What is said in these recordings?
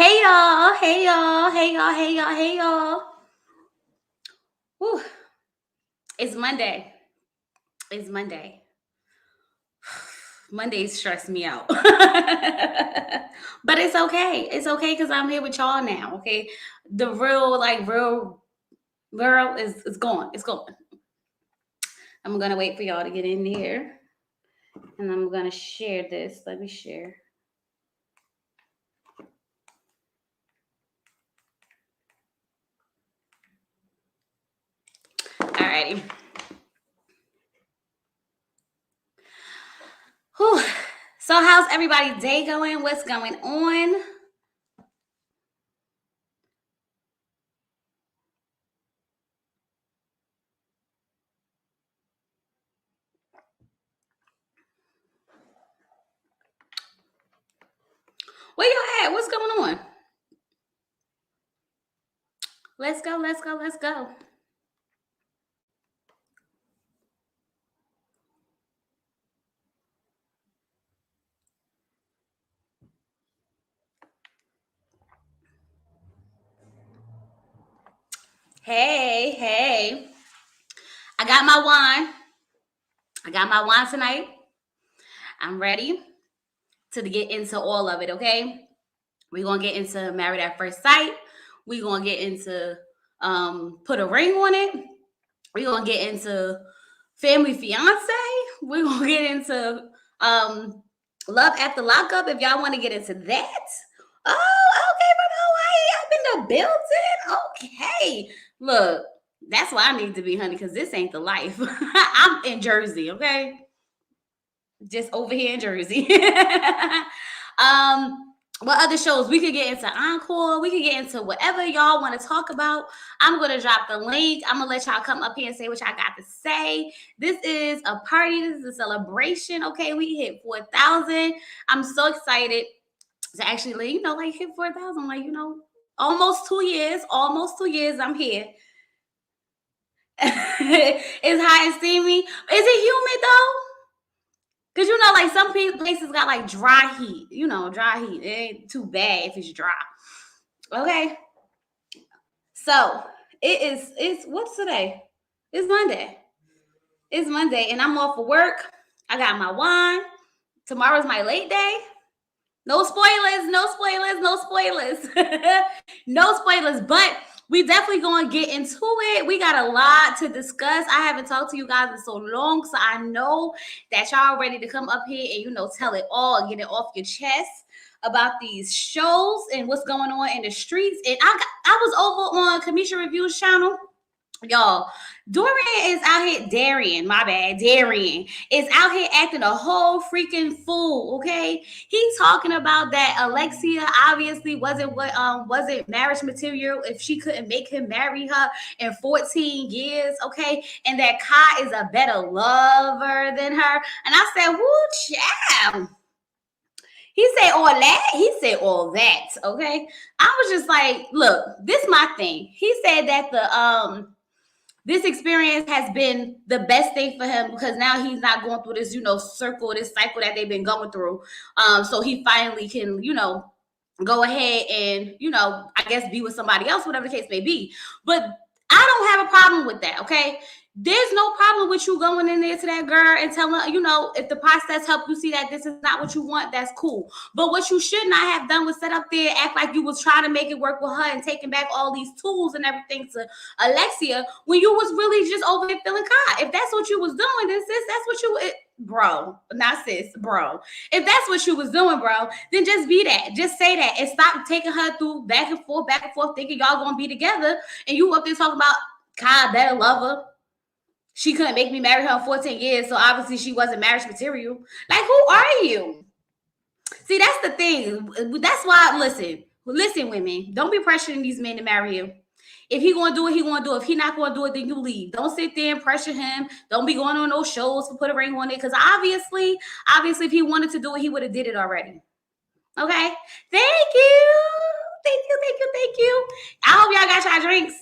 Hey y'all, hey y'all, hey y'all, hey y'all, hey y'all. Whew. It's Monday. It's Monday. Mondays stress me out. But it's okay. It's okay because I'm here with y'all now. Okay. The real girl is gone. It's gone. I'm gonna wait for y'all to get in here. And I'm gonna share this. Let me share. Alrighty. Whew. So how's everybody's day going? What's going on? Where y'all at? What's going on? Let's go, let's go, let's go. Hey, hey. I got my wine. I got my wine tonight. I'm ready to get into all of it, okay? We're going to get into Married at First Sight. We're going to get into Put a Ring on It. We're going to get into Family Fiance. We're going to get into Love After Lockup if y'all want to get into that. Oh, okay, brother. Hawaii up in the building. Okay. Look, that's why I need to be, honey, because this ain't the life. I'm in Jersey, okay? Just over here in Jersey. What other shows? We could get into Encore. We could get into whatever y'all want to talk about. I'm going to drop the link. I'm going to let y'all come up here and say what y'all got to say. This is a party. This is a celebration. Okay, we hit 4,000. I'm so excited to actually, hit 4,000. Almost 2 years. Almost 2 years I'm here. It's hot and steamy. Is it humid though? Because some places got dry heat. Dry heat. It ain't too bad if it's dry. Okay. So it's what's today? It's Monday. It's Monday, and I'm off for work. I got my wine. Tomorrow's my late day. No spoilers, no spoilers, no spoilers. No spoilers, but we definitely going to get into it. We got a lot to discuss. I haven't talked to you guys in so long, so I know that y'all ready to come up here and, tell it all and get it off your chest about these shows and what's going on in the streets. And I was over on Kamisha Review's channel. Y'all, Darian is out here. Darian is out here acting a whole freaking fool. Okay, he's talking about that Alexia obviously wasn't marriage material if she couldn't make him marry her in 14 years. Okay, and that Kai is a better lover than her. And I said, "Woo, child." He said all that. He said all that. Okay, I was just like, "Look, this is my thing." He said that this experience has been the best thing for him because now he's not going through this, this cycle that they've been going through. So he finally can, go ahead and, I guess be with somebody else, whatever the case may be. But I don't have a problem with that, okay? There's no problem with you going in there to that girl and telling her, if the process helped you see that this is not what you want, that's cool. But what you should not have done was sit up there, act like you was trying to make it work with her and taking back all these tools and everything to Alexia when you was really just over there feeling caught. If that's what you was doing, then sis, that's what you bro, not sis, bro. If that's what you was doing, bro, then just be that. Just say that and stop taking her through back and forth, thinking y'all gonna be together. And you up there talking about Kai better love her. She couldn't make me marry her in 14 years, so obviously she wasn't marriage material. Like, who are you? See, that's the thing. That's why, listen, women, don't be pressuring these men to marry you. If he gonna do it, he gonna do it. If he not gonna do it, then you leave. Don't sit there and pressure him. Don't be going on those shows to put a ring on it. Because obviously, if he wanted to do it, he would have did it already. Okay? Thank you. Thank you. I hope y'all got y'all drinks.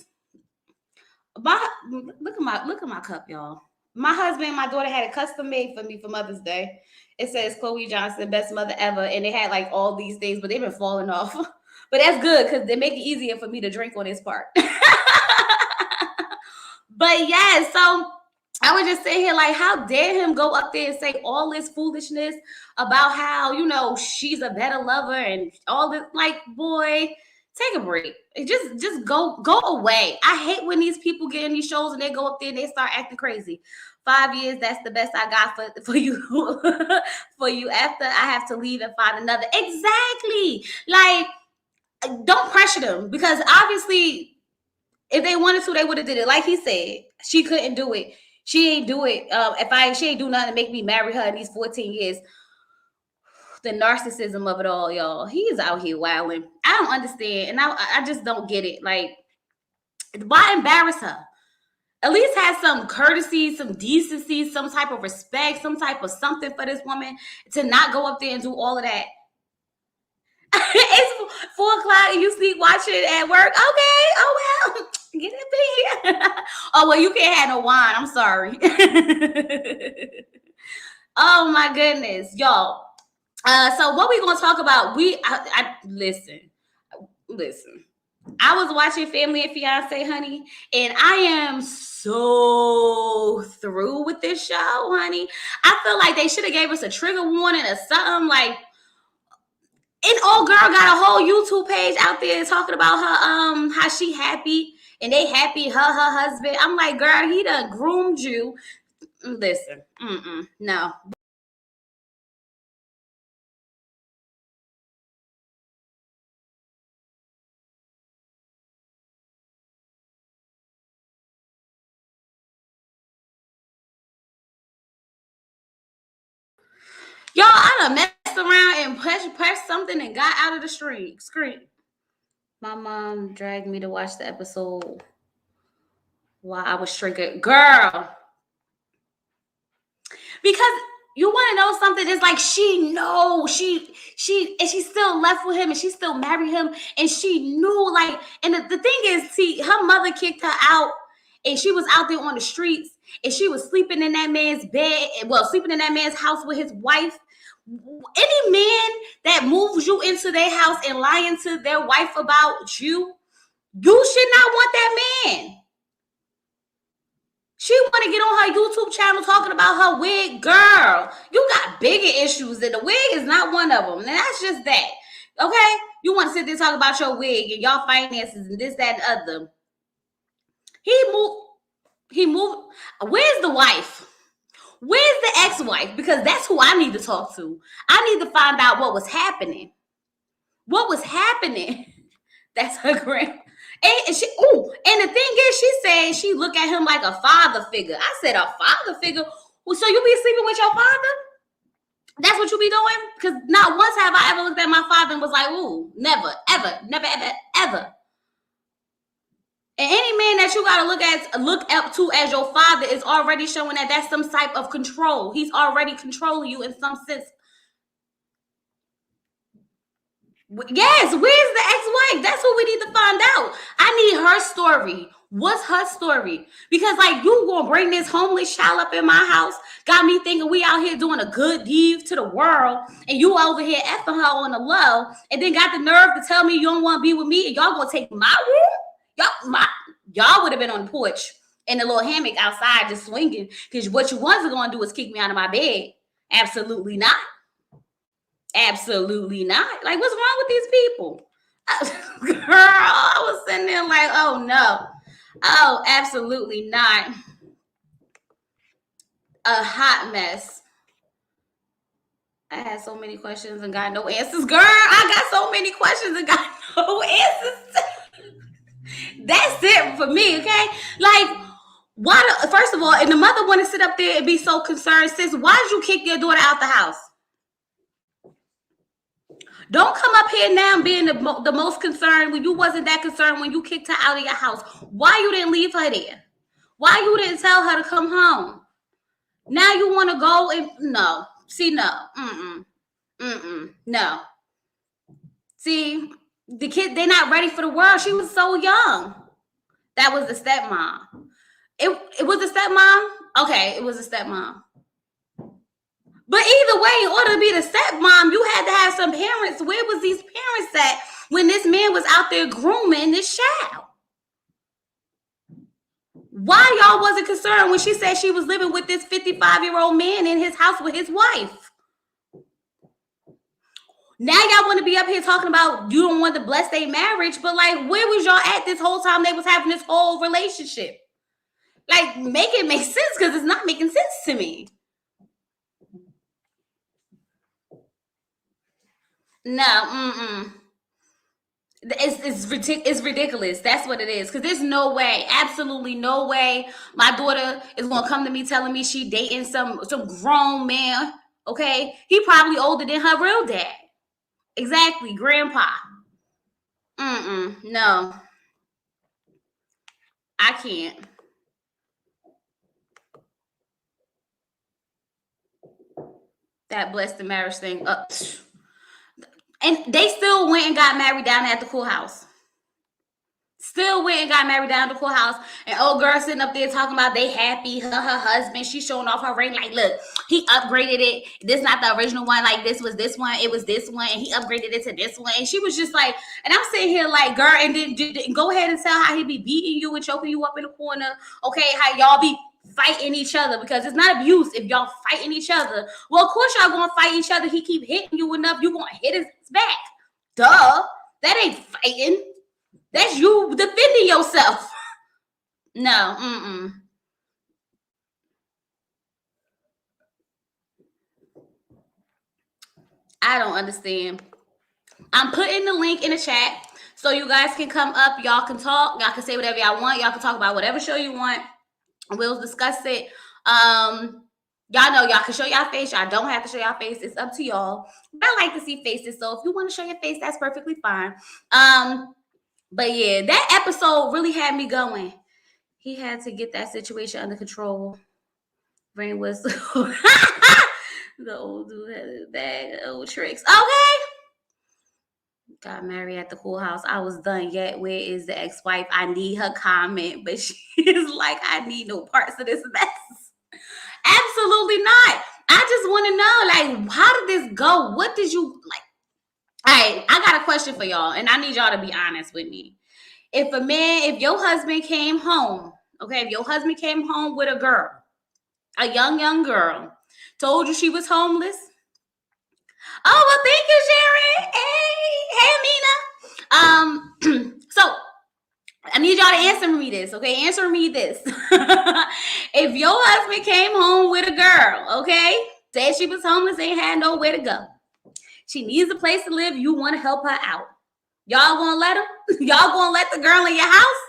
Look at my cup, y'all. My husband and my daughter had it custom made for me for Mother's Day. It says Chloe Johnson, best mother ever, and it had all these things, but they've been falling off. But that's good because they make it easier for me to drink on this part. But yeah, so I was just sitting here like, how dare him go up there and say all this foolishness about how, she's a better lover and all this. Like, boy, take a break. Just go away. I hate when these people get in these shows and they go up there and they start acting crazy. 5 years, that's the best I got for you. For you after I have to leave and find another. Exactly. Like, don't pressure them because obviously if they wanted to, they would have did it. Like he said, she couldn't do it. She ain't do it. She ain't do nothing to make me marry her in these 14 years. The narcissism of it all, y'all. He's out here wilding. I don't understand. And I just don't get it. Like, why embarrass her? At least have some courtesy, some decency, some type of respect, some type of something for this woman to not go up there and do all of that. It's 4:00 and you sleep watching at work. Okay. Oh, well, get up in here. Oh, well, you can't have no wine. I'm sorry. Oh, my goodness. Y'all. So what we going to talk about? Listen. I was watching Family and Fiance, honey, and I am so through with this show, honey. I feel like they should have gave us a trigger warning or something. Like, and old girl got a whole YouTube page out there talking about her, how she happy and they happy, her husband. I'm like, girl, he done groomed you. Listen, no. Y'all, I done messed around and pressed something and got out of the screen. My mom dragged me to watch the episode while I was triggered. Girl. Because you want to know something? It's like she knows and she still left with him and she still married him and she knew, like, and the thing is, see, her mother kicked her out and she was out there on the streets and she was sleeping in that man's bed, sleeping in that man's house with his wife. Any man that moves you into their house and lying to their wife about you should not want that man. She want to get on her YouTube channel talking about her wig. Girl, you got bigger issues than the wig is not one of them. And that's just that. Okay? You want to sit there and talk about your wig and y'all finances and this, that, and other. He moved. Where's the wife? Where's the ex-wife? Because that's who I need to talk to. I need to find out what was happening. What was happening? That's her grand. And the thing is, she said she look at him like a father figure. I said, a father figure? Well, so you be sleeping with your father? That's what you be doing? Because not once have I ever looked at my father and was like, ooh, never, ever, never, ever, ever. And any man that you gotta look up to as your father is already showing that that's some type of control. He's already controlling you in some sense. Yes, where's the ex-wife? That's what we need to find out. I need her story. What's her story? Because, like, you gonna bring this homeless child up in my house, got me thinking we out here doing a good deed to the world, and you over here effing her on the low, and then got the nerve to tell me you don't want to be with me, and y'all gonna take my room? Y'all would have been on the porch in the little hammock outside just swinging, because what you wasn't gonna do is kick me out of my bed. Absolutely not. Absolutely not. Like, what's wrong with these people? Girl, I was sitting there like, oh no. Oh, absolutely not. A hot mess. I had so many questions and got no answers. Girl, I got so many questions and got no answers. That's it for me, okay? Like, first of all, and the mother want to sit up there and be so concerned, sis, why did you kick your daughter out the house? Don't come up here now being the most concerned when you wasn't that concerned when you kicked her out of your house. Why you didn't leave her there? Why you didn't tell her to come home? Now you want to go and no. See, no. No. See, the kid, they're not ready for the world. She was so young. That was the stepmom. It was a stepmom? Okay, it was a stepmom. But either way, in order to be the stepmom, you had to have some parents. Where was these parents at when this man was out there grooming this child? Why y'all wasn't concerned when she said she was living with this 55-year-old man in his house with his wife? Now y'all want to be up here talking about you don't want to bless their marriage, but like, where was y'all at this whole time they was having this whole relationship? Like, make it make sense, because it's not making sense to me. No, it's ridiculous. That's what it is. Because there's no way, absolutely no way, my daughter is gonna come to me telling me she dating some grown man. Okay, he probably older than her real dad. Exactly, grandpa. No, I can't. That blessed the marriage thing up. And they still went and got married down at the courthouse. Still went and got married down at the courthouse. And old girl sitting up there talking about they happy. Her husband, she's showing off her ring. Like, look, he upgraded it. This not the original one. Like, this was this one. It was this one. And he upgraded it to this one. And she was just like, and I'm sitting here like, girl, and then go ahead and tell how he be beating you and choking you up in the corner. Okay, how y'all be fighting each other, because it's not abuse if y'all fighting each other. Well, of course y'all gonna fight each other. He keep hitting you enough, you gonna hit his back. Duh. That ain't fighting. That's you defending yourself. No, I don't understand. I'm putting the link in the chat so you guys can come up. Y'all can talk. Y'all can say whatever y'all want. Y'all can talk about whatever show you want. We'll discuss it. Y'all know y'all can show y'all face. Y'all don't have to show y'all face. It's up to y'all. I like to see faces, so if you want to show your face, that's perfectly fine. But yeah, that episode really had me going. He had to get that situation under control. Rain was the old dude had his bag of old tricks. Okay. Got married at the courthouse. I was done yet. Where is the ex-wife? I need her comment, but she is like, I need no parts of this mess. Absolutely not. I just want to know, like, how did this go? What did you like? All right, I got a question for y'all, and I need y'all to be honest with me. If your husband came home, okay, if your husband came home with a girl, a young girl, told you she was homeless. Oh, well, thank you, Sherry. Hey, Amina. So I need y'all to answer me this, okay? Answer me this. If your husband came home with a girl, okay, said she was homeless, ain't had nowhere to go. She needs a place to live. You want to help her out. Y'all gonna let her? Y'all gonna let the girl in your house?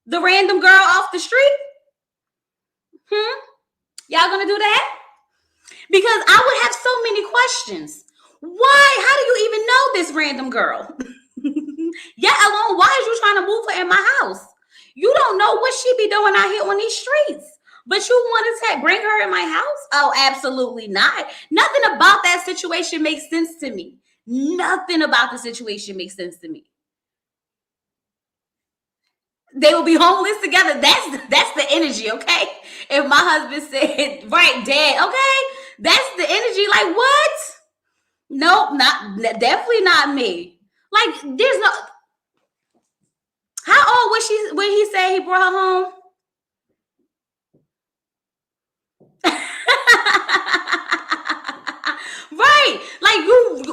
The random girl off the street? Y'all gonna do that? Because I would have so many questions. Why? How do you even know this random girl? Yet alone, why is you trying to move her in my house? You don't know what she be doing out here on these streets. But you want to bring her in my house? Oh, absolutely not. Nothing about that situation makes sense to me. Nothing about the situation makes sense to me. They will be homeless together. That's the energy, okay? If my husband said, right, dad, okay, that's the energy. Like, what? Nope, definitely not me. Like, there's no. How old was she when he said he brought her home? Right, like you.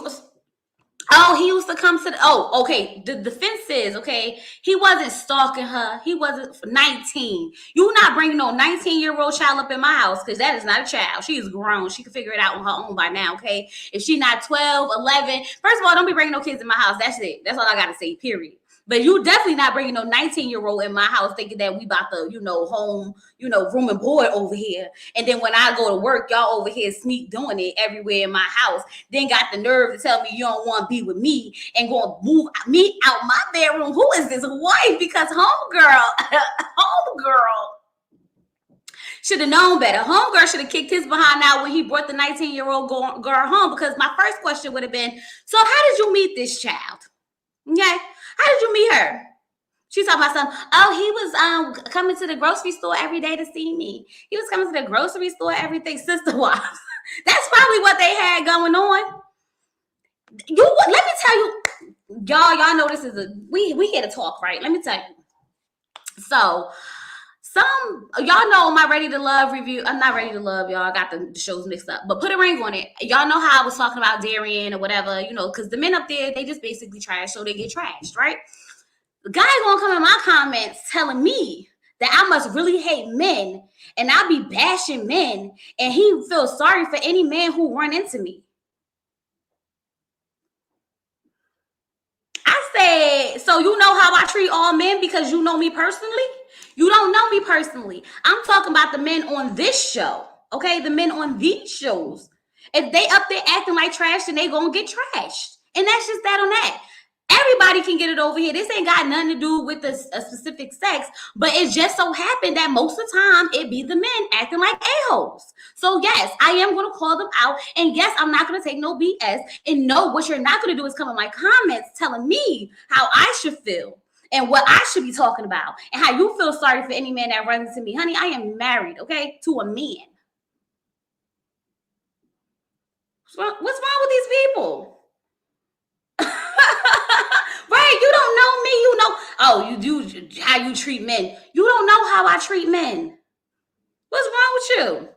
Oh, he used to come to the. Oh, okay. The defense says, okay, he wasn't stalking her. He wasn't 19. You not bringing no 19-year-old child up in my house, because that is not a child. She is grown. She can figure it out on her own by now, okay? If she not 12, 11, first of all, don't be bringing no kids in my house. That's it. That's all I got to say, period. But you definitely not bringing no 19-year-old in my house thinking that we about to, home, room and board over here. And then when I go to work, y'all over here sneak doing it everywhere in my house. Then got the nerve to tell me you don't want to be with me and going to move me out my bedroom. Who is this wife? Because homegirl should have known better. Homegirl should have kicked his behind out when he brought the 19-year-old girl home. Because my first question would have been, so how did you meet this child? Okay. How did you meet her? She's talking about something. Oh, he was coming to the grocery store every day to see me. He was coming to the grocery store every day, sister-wives. That's probably what they had going on. Let me tell you, y'all know this is we here to talk, right? Let me tell you. So some y'all know my Ready to Love review. I'm not Ready to Love, y'all. I got the shows mixed up. But Put a Ring on It. Y'all know how I was talking about Darian or whatever, because the men up there, they just basically trash, so they get trashed, right? The guy gonna come in my comments telling me that I must really hate men and I be bashing men, and he feels sorry for any man who run into me. I said, so you know how I treat all men because you know me personally? You don't know me personally. I'm talking about the men on this show, okay? The men on these shows. If they up there acting like trash, then they gonna get trashed. And that's just that on that. Everybody can get it over here. This ain't got nothing to do with a specific sex, but it just so happened that most of the time it be the men acting like a-holes. So yes, I am going to call them out. And yes, I'm not going to take no BS. And no, what you're not going to do is come in my comments telling me how I should feel and what I should be talking about and how you feel sorry for any man that runs into me. Honey, I am married, okay, to a man. What's wrong with these people? Right, you don't know me. You know, oh, you do how you treat men. You don't know how I treat men. What's wrong with you?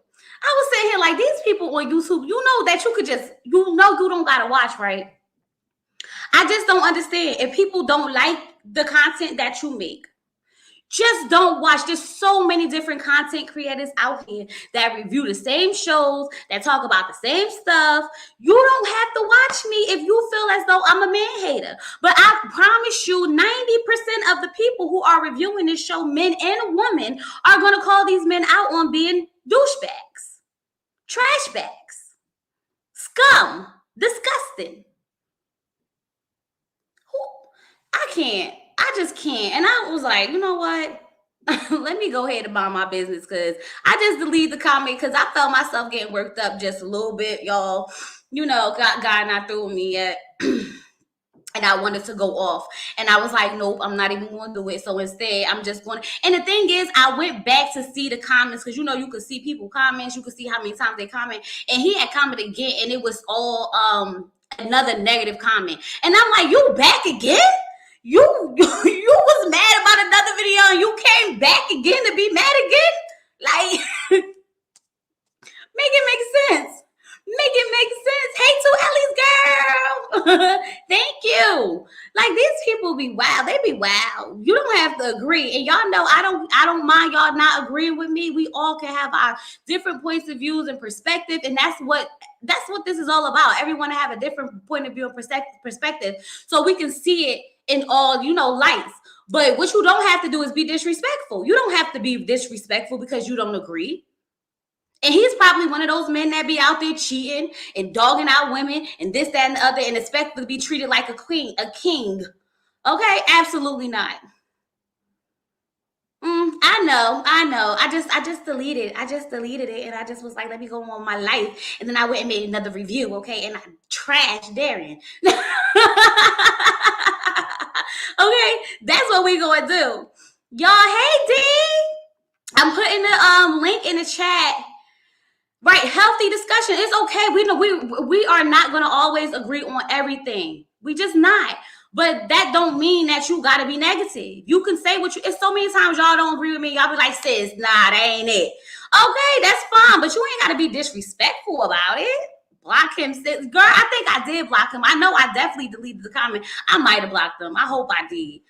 I was sitting here like these people on YouTube, you know that you could just, you don't gotta watch, right? I just don't understand if people don't like the content that you make. Just don't watch. There's so many different content creators out here that review the same shows, that talk about the same stuff. You don't have to watch me if you feel as though I'm a man hater. But I promise you, 90% of the people who are reviewing this show, men and women, are going to call these men out on being douchebags, trash bags, scum, disgusting. I can't. I just can't. And I was like, you know what? Let me go ahead and mind my business because I just deleted the comment because I felt myself getting worked up just a little bit, y'all. God not through with me yet. And I wanted to go off. And I was like, nope, I'm not even going to do it. So instead, I'm just going to. And the thing is, I went back to see the comments because, you could see people comments. You could see how many times they comment. And he had commented again, and it was all another negative comment. And I'm like, you back again? You was mad about another video and you came back again to be mad again? Like, make it make sense. Make it make sense. Hey, to Ellie's girl. Thank you. Like these people be wild. They be wild. You don't have to agree. And y'all know I don't mind y'all not agreeing with me. We all can have our different points of views and perspective. And that's what this is all about. Everyone have a different point of view and perspective. So we can see it in all, lights. But what you don't have to do is be disrespectful. You don't have to be disrespectful because you don't agree. And he's probably one of those men that be out there cheating and dogging out women and this, that, and the other and expect to be treated like a king. Okay? Absolutely not. I know. I just deleted. I just deleted it and I just was like, let me go on my life. And then I went and made another review, okay? And I trashed Darian. Okay? That's what we gonna do. Y'all, hey D. I'm putting the link in the chat. Right, healthy discussion. It's okay. We know we are not gonna always agree on everything. We just not. But that don't mean that you gotta be negative. You can say what you. It's so many times y'all don't agree with me. Y'all be like, sis, nah, that ain't it. Okay, that's fine. But you ain't gotta be disrespectful about it. Block him, sis. Girl, I think I did block him. I know I definitely deleted the comment. I might have blocked them. I hope I did.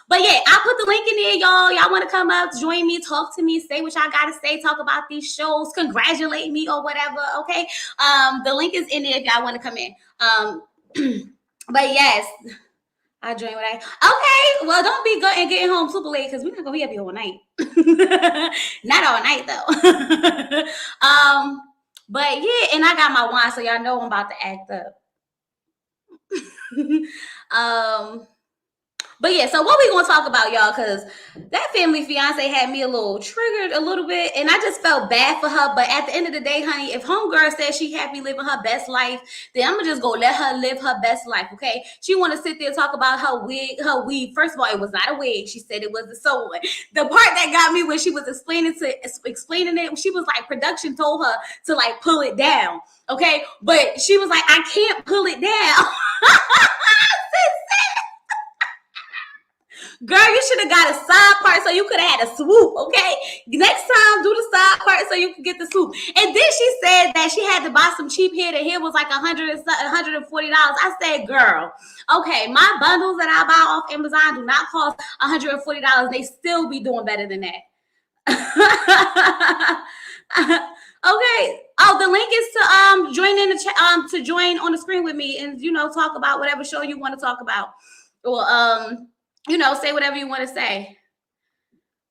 But yeah, I put the link in there, y'all. Y'all want to come up, join me, talk to me, say what y'all gotta say, talk about these shows, congratulate me or whatever. Okay. The link is in there if y'all want to come in. But yes, I join what I okay. Well, don't be getting home super late because we're not gonna be up here all night. Not all night though. But yeah, and I got my wine, so y'all know I'm about to act up. But yeah, so what we gonna talk about, y'all? Because that family fiance had me a little triggered a little bit, and I just felt bad for her. But at the end of the day, honey, if homegirl says she happy living her best life, then I'm gonna just go let her live her best life. Okay? She want to sit there and talk about her wig, her weave. First of all, it was not a wig. She said it was the sewing. The part that got me when she was explaining it, she was like, production told her to like pull it down. Okay, but she was like, I can't pull it down. Girl, you should have got a side part so you could have had a swoop, okay? Next time, do the side part so you can get the swoop. And then she said that she had to buy some cheap hair. The hair was like $140. I said, girl, okay, my bundles that I buy off Amazon do not cost $140. They still be doing better than that. Okay. Oh, the link is to join in the to join on the screen with me and talk about whatever show you want to talk about. Or say whatever you want to say.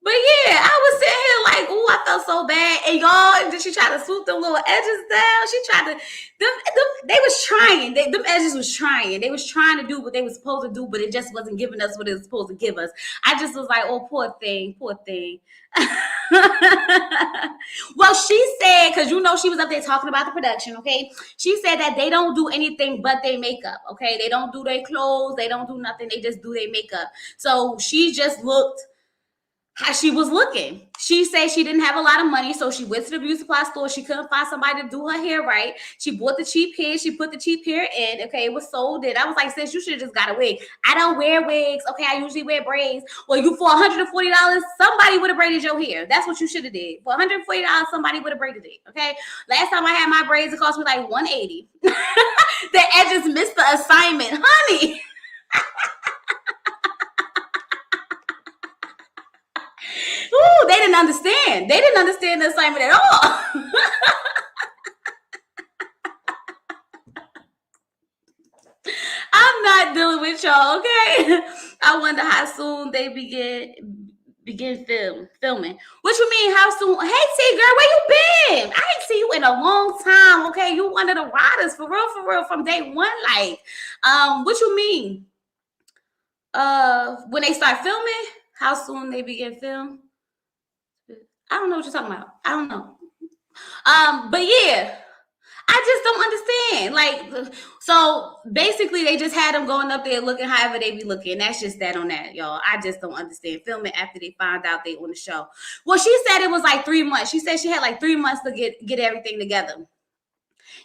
But yeah, I was sitting here like, oh, I felt so bad. And y'all, and then she tried to swoop them little edges down. She tried to, they was trying. Them edges was trying. They was trying to do what they was supposed to do, but it just wasn't giving us what it was supposed to give us. I just was like, oh, poor thing, poor thing. Well, she said, because she was up there talking about the production, okay? She said that they don't do anything but their makeup, okay? They don't do their clothes. They don't do nothing. They just do their makeup. So she just looked how she was looking. She said she didn't have a lot of money, so she went to the beauty supply store. She couldn't find somebody to do her hair right. She bought the cheap hair. She put the cheap hair in. Okay, it was sold in. I was like, sis, you should have just got a wig. I don't wear wigs. Okay, I usually wear braids. Well, you for $140, somebody would have braided your hair. That's what you should have did. For $140, somebody would have braided it. Okay, last time I had my braids, it cost me like $180. The edges missed the assignment, honey. Ooh, they didn't understand. They didn't understand the assignment at all. I'm not dealing with y'all, okay? I wonder how soon they begin filming. What you mean, how soon? Hey, T girl, where you been? I ain't see you in a long time, okay? You one of the riders, for real, from day one. Like, what you mean? When they start filming, how soon they begin film? I don't know what you're talking about. I don't know. But yeah, I just don't understand. Like, so basically, they just had them going up there looking however they be looking. That's just that on that, y'all. I just don't understand filming after they find out they on the show. Well, she said it was like 3 months. She said she had like 3 months to get everything together.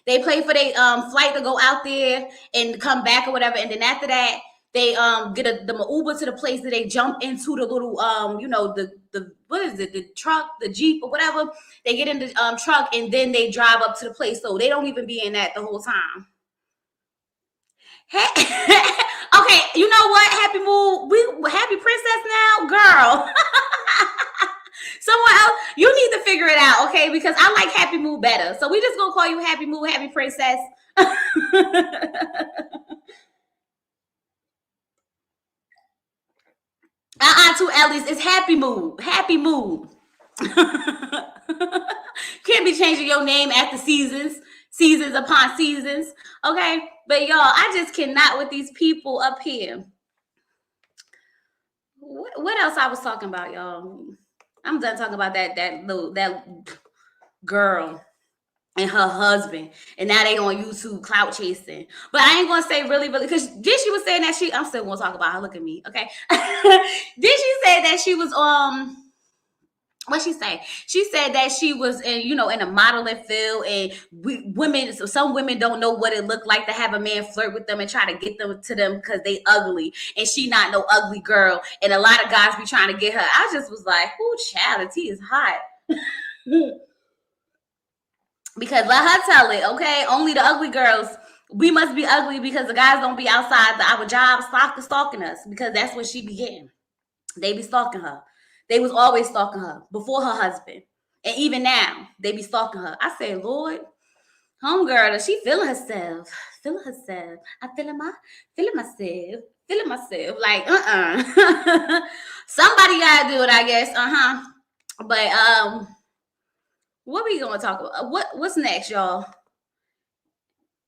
They pay for their flight to go out there and come back or whatever, and then after that, they get the Uber to the place that they jump into the little the what is it, the truck, the Jeep or whatever. They get in the truck and then they drive up to the place, so they don't even be in that the whole time. Hey, okay, you know what? Happy Mood, we Happy Princess now, girl. Someone else, you need to figure it out, okay? Because I like Happy Mood better, so we just gonna call you Happy Mood, Happy Princess. To Ellie's, it's Happy Mood. Happy Mood. Can't be changing your name after seasons upon seasons. Okay? But y'all, I just cannot with these people up here. What else I was talking about, y'all? I'm done talking about that girl and her husband, and now they on YouTube clout chasing. But I ain't gonna say really, because then she was saying that I'm still gonna talk about her. Look at me, okay? Then she said that she was what she say? She said that she was in a modeling field, and some women don't know what it looked like to have a man flirt with them and try to get them to them because they ugly, and she not no ugly girl, and a lot of guys be trying to get her. I just was like, "Ooh, child, the tea is hot." Because let her tell it, okay? Only the ugly girls. We must be ugly because the guys don't be outside our job stalking us, because that's what she began. They be stalking her. They was always stalking her before her husband. And even now, they be stalking her. I say, Lord, homegirl, she feeling herself. Feeling herself. I'm feeling myself. Feeling myself. Like, somebody gotta do it, I guess. But what we gonna talk about? What's next, y'all?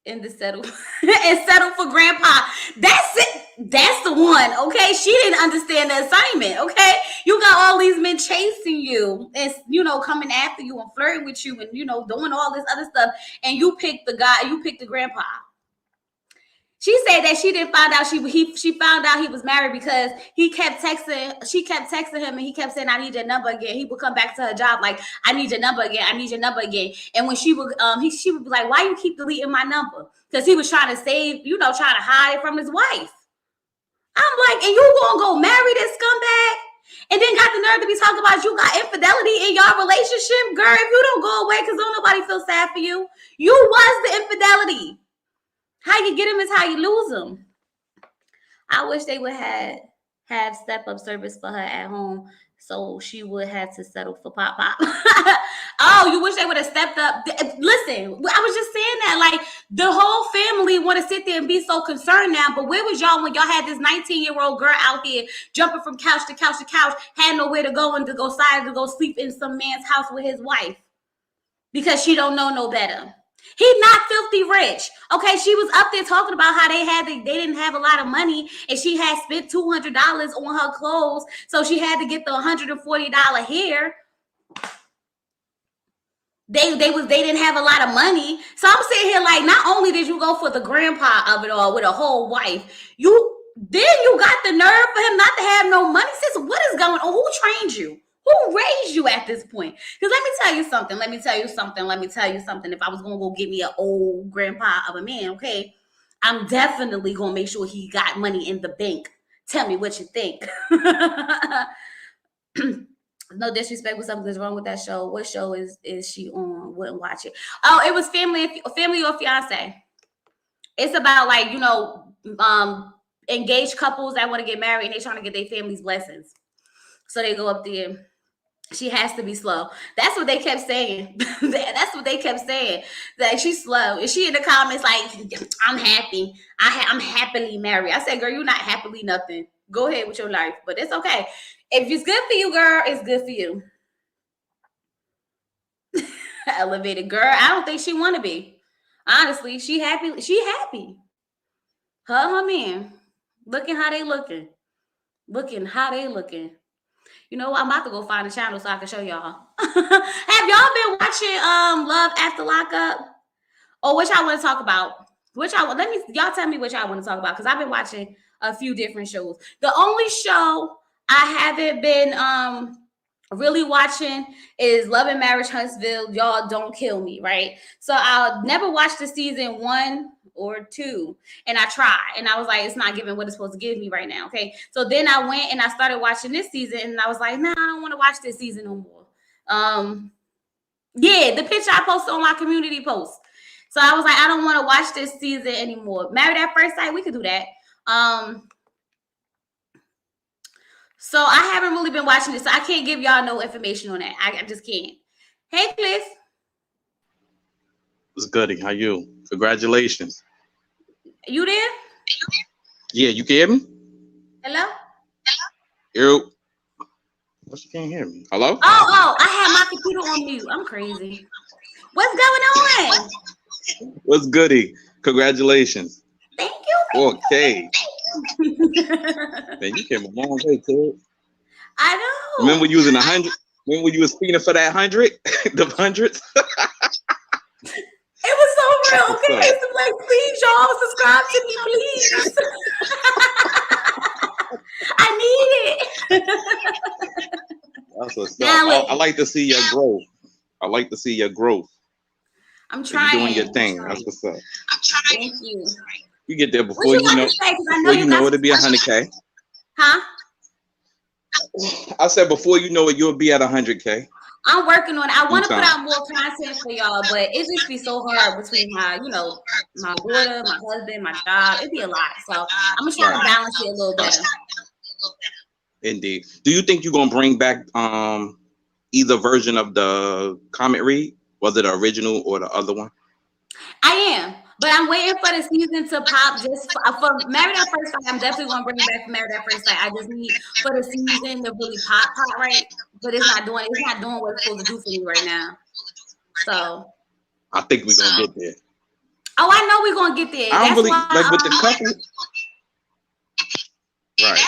In the settle and settle for grandpa. That's it. That's the one, okay? She didn't understand the assignment, okay? You got all these men chasing you and, coming after you and flirting with you and, doing all this other stuff. And you picked the grandpa. She said that she didn't find out she found out he was married because she kept texting him and he kept saying, I need your number again. He would come back to her job like, I need your number again. I need your number again. And when she would be like, why you keep deleting my number? Because he was trying to trying to hide it from his wife. I'm like, and you gonna go marry this scumbag? And then got the nerve to be talking about you got infidelity in your relationship? Girl, if you don't go away because don't nobody feel sad for you. You was the infidelity. How you get him is how you lose him. I wish they would have step-up service for her at home so she would have to settle for pop. Oh, you wish they would have stepped up? Listen, I was just saying that. Like, the whole family want to sit there and be so concerned now, but where was y'all when y'all had this 19-year-old girl out here jumping from couch to couch to couch, had nowhere to go and to go sleep in some man's house with his wife because she don't know no better? He's not filthy rich. Okay, she was up there talking about how they didn't have a lot of money and she had spent $200 on her clothes, so she had to get the $140 hair. They didn't have a lot of money. So I'm sitting here like, not only did you go for the grandpa of it all with a whole wife, you got the nerve for him not to have no money. Sis, what is going on? Who trained you? Who raised you at this point? Because let me tell you something. If I was going to go get me an old grandpa of a man, okay, I'm definitely going to make sure he got money in the bank. Tell me what you think. No disrespect, but something's wrong with that show. What show is she on? Wouldn't watch it. Oh, it was Family or Fiance. It's about engaged couples that want to get married and they're trying to get their family's blessings. So they go up there. She has to be slow. That's what they kept saying. That she's slow. And she in the comments like, I'm happy. I'm happily married. I said, girl, you're not happily nothing. Go ahead with your life. But it's okay. If it's good for you, girl, it's good for you. Elevated girl. I don't think she want to be. Honestly, she happy. Her man. Looking how they looking. You know what? I'm about to go find a channel so I can show y'all. Have y'all been watching Love After Lockup? Or which I want to talk about? Y'all tell me which I want to talk about because I've been watching a few different shows. The only show I haven't been really watching is Love and Marriage Huntsville. Y'all don't kill me, right? So I'll never watch the season 1 or 2, and I tried, and I was like, it's not giving what it's supposed to give me right now. Okay, so then I went and I started watching this season, and I was like, nah, I don't want to watch this season no more. Yeah, the picture I posted on my community post. So I was like, I don't want to watch this season anymore. Married at First Sight, we could do that. So I haven't really been watching this, so I can't give y'all no information on that. I just can't. Hey, Cliff. What's good? How you? Congratulations. You there? Yeah, you can hear me? Hello? You. What, you can't hear me? Hello? Oh, I had my computer on mute. I'm crazy. What's going on? What's goody? Congratulations. Thank you. Okay. Man, you came a long way, kid. I know. Remember using 100? Remember when you was speaking for that 100? The hundreds? It was so real. Okay, I used to be like, please, y'all, subscribe to me, please. I need it. That's what's up. I like to see your growth. I'm trying. You're doing your thing. That's what's up. I'm trying. Thank you. You get there before you know. Before you know it'll be 100K. Huh? I said before you know it, you'll be at 100K. I'm working on it. I want to put out more content for y'all, but it just be so hard between my daughter, my husband, my job. It'd be a lot. So I'm gonna try to balance it a little better. Indeed. Do you think you're gonna bring back either version of the comment read, whether the original or the other one? I am, but I'm waiting for the season to pop. Just for Married at First Sight, I'm definitely gonna bring it back for Married at First Sight. I just need for the season to really pop right, but it's not doing what it's supposed to do for me right now. So I think we're gonna get there. Oh, I know we're gonna get there. I don't really like with the couple. Right.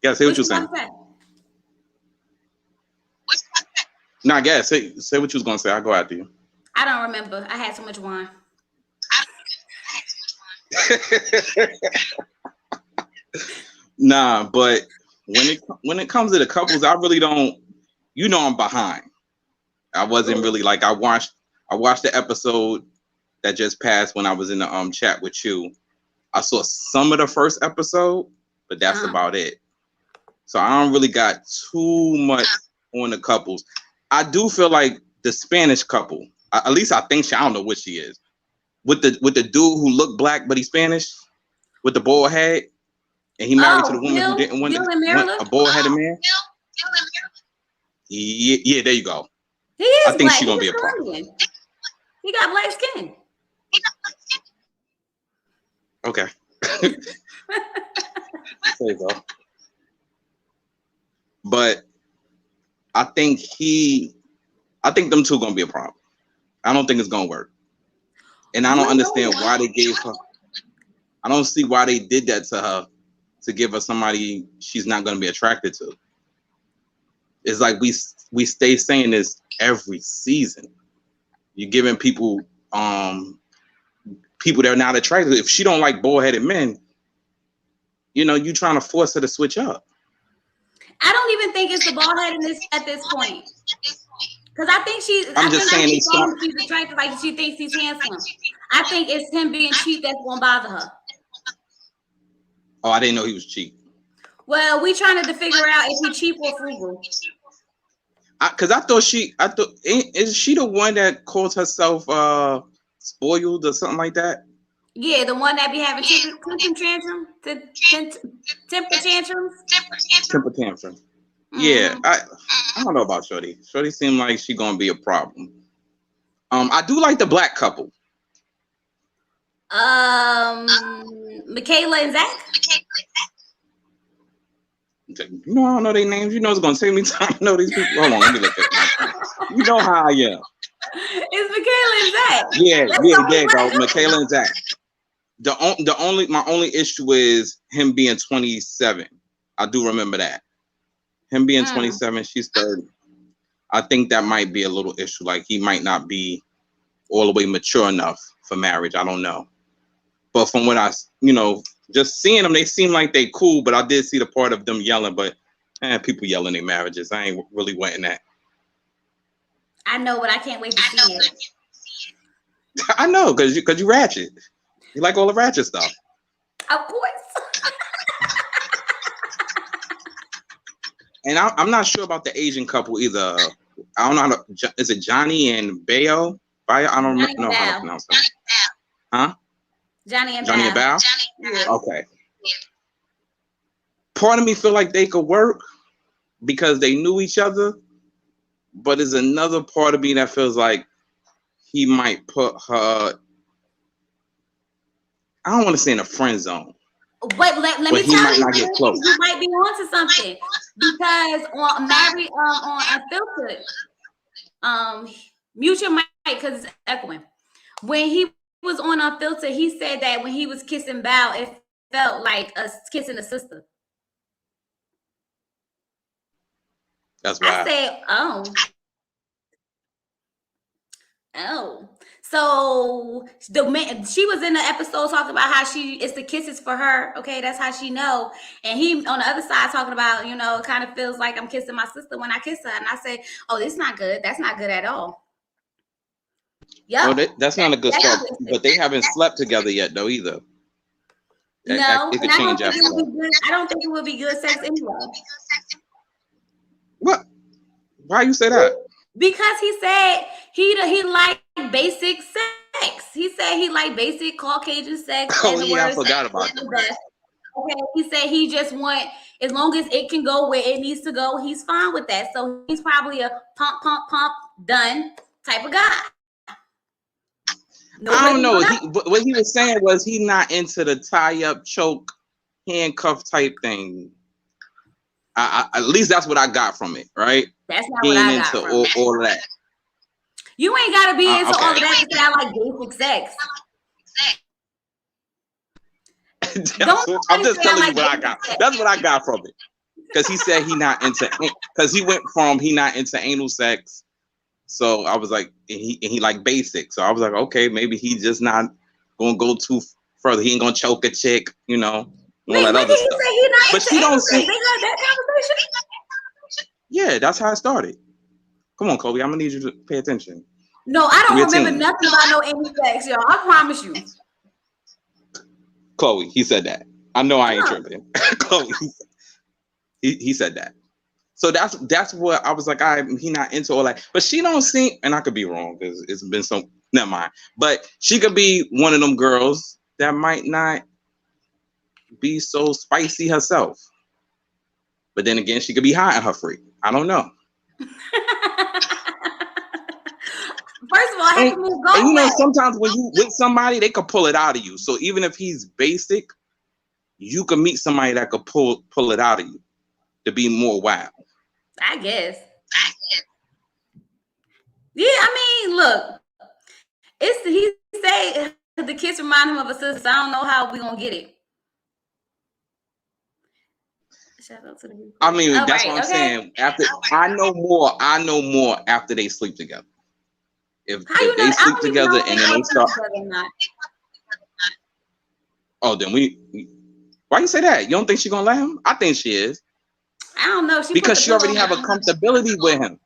Yeah, say what you're saying. Nah, guess. Say what you was gonna say. I'll go after you. I don't remember. I had so much wine. Nah, but when it comes to the couples, I really don't. You know, I'm behind. I wasn't really like I watched the episode that just passed when I was in the chat with you. I saw some of the first episode, but that's about it. So I don't really got too much on the couples. I do feel like the Spanish couple, at least I think I don't know what she is, with the dude who looked black but he's Spanish, with the bald head, and he married to the woman who didn't want a bald headed man. Yeah, there you go. He is I think she's gonna be a problem. He got black skin. Okay. There you go. But I think them two gonna be a problem. I don't think it's gonna work. And I don't understand why they gave her. I don't see why they did that to her, to give her somebody she's not gonna be attracted to. It's like we stay saying this every season. You're giving people they're not attracted to. If she don't like bald-headed men, you trying to force her to switch up. I don't even think it's the bald-headedness at this point. Because I think she's attractive, like she thinks he's handsome. I think it's him being cheap that's gonna bother her. Oh, I didn't know he was cheap. Well, we trying to figure out if he's cheap or frugal. Because I thought is she the one that calls herself spoiled or something like that? Yeah, the one that be having temper tantrums. Yeah, I don't know about Shorty. Shorty seemed like she gonna be a problem. I do like the black couple. Michaela and Zach. No, I don't know their names. It's gonna take me time to know these people. Hold on, let me look at them. You know how I am. It's Michaela and Zach. Yeah, there you go. Michaela and Zach. My only issue is him being 27. I do remember that. Him being 27, she's 30. I think that might be a little issue. Like he might not be all the way mature enough for marriage. I don't know. But from what just seeing them, they seem like they cool. But I did see the part of them yelling. But people yelling their marriages. I ain't really wanting that. I know, but I can't wait to see it. I know, because you ratchet. You like all the ratchet stuff. Of course. And I'm not sure about the Asian couple either. I don't know how to. Is it Johnny and Bayo? I don't know how to pronounce that. Huh? Johnny and Bao? Yeah. Okay. Part of me feel like they could work because they knew each other, but there's another part of me that feels like he might put her. I don't want to say in a friend zone. But let me tell you, you might be onto something because on Married on Unfiltered, mute your mic because it's echoing. When he was on Unfiltered, he said that when he was kissing Bao, it felt like us kissing a sister. That's why I said, oh. So she was in the episode talking about how it's the kisses for her. Okay, that's how she know. And he on the other side talking about, it kind of feels like I'm kissing my sister when I kiss her. And I say, oh, this is not good. That's not good at all. Yeah, that's not a good start. But they haven't slept together yet, though, either. No, it could change after that. I don't think it would be good sex anyway. What? Why you say that? Because he said he liked basic sex. He said he liked basic Caucasian sex. Oh yeah, I forgot about that. Okay, he said he just want, as long as it can go where it needs to go, he's fine with that. So he's probably a pump, done type of guy. I don't know. What he was saying was he not into the tie-up, choke, handcuff type thing. At least that's what I got from it, right? That's not what I got from it. All of that. You ain't gotta be into all of that to say I like basic sex. I'm just telling you what I got. That's what I got from it. Because he said because he went from he not into anal sex. So I was like, and he like basic. So I was like, okay, maybe he just not gonna go too further. He ain't gonna choke a chick, you know, and all that other stuff. Say he not but into she don't sex? see. They had that conversation. Yeah, that's how it started. Come on, Kobe. I'm gonna need you to pay attention. No, I don't remember nothing about no anal sex, y'all. I promise you. Chloe, he said that. I know I ain't tripping. Chloe, he said that. So that's what I was like. He not into all that, but she don't seem, and I could be wrong because it's been some. Never mind. But she could be one of them girls that might not be so spicy herself. But then again, she could be hiding her freak. I don't know. First of all, I have to move going. And you know, sometimes when you with somebody, they could pull it out of you. So even if he's basic, you could meet somebody that could pull it out of you to be more wild. I guess. Yeah, I mean, look, he say the kiss remind him of a sister. I don't know how we gonna get it. Shout out to the I mean, that's what I'm saying. After I know more after they sleep together. If they sleep together and then they start. Oh, then why you say that? You don't think she's gonna let him? I think she is. I don't know. Because she already have a comfortability with him.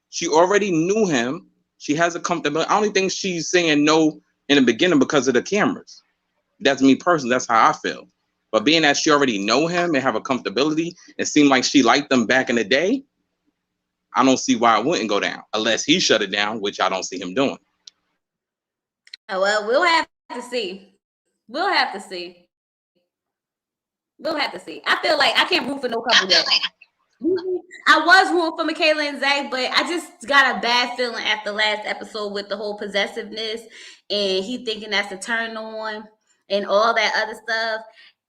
She already knew him. She has a comfortability. I only think she's saying no in the beginning because of the cameras. That's me personally. That's how I feel. But being that she already know him and have a comfortability, it seemed like she liked them back in the day. I don't see why it wouldn't go down unless he shut it down, which I don't see him doing. Oh, well, we'll have to see. We'll have to see. I feel like I can't root for no couple yet. I was rooting for Michaela and Zach, but I just got a bad feeling after last episode with the whole possessiveness and he thinking that's a turn on and all that other stuff.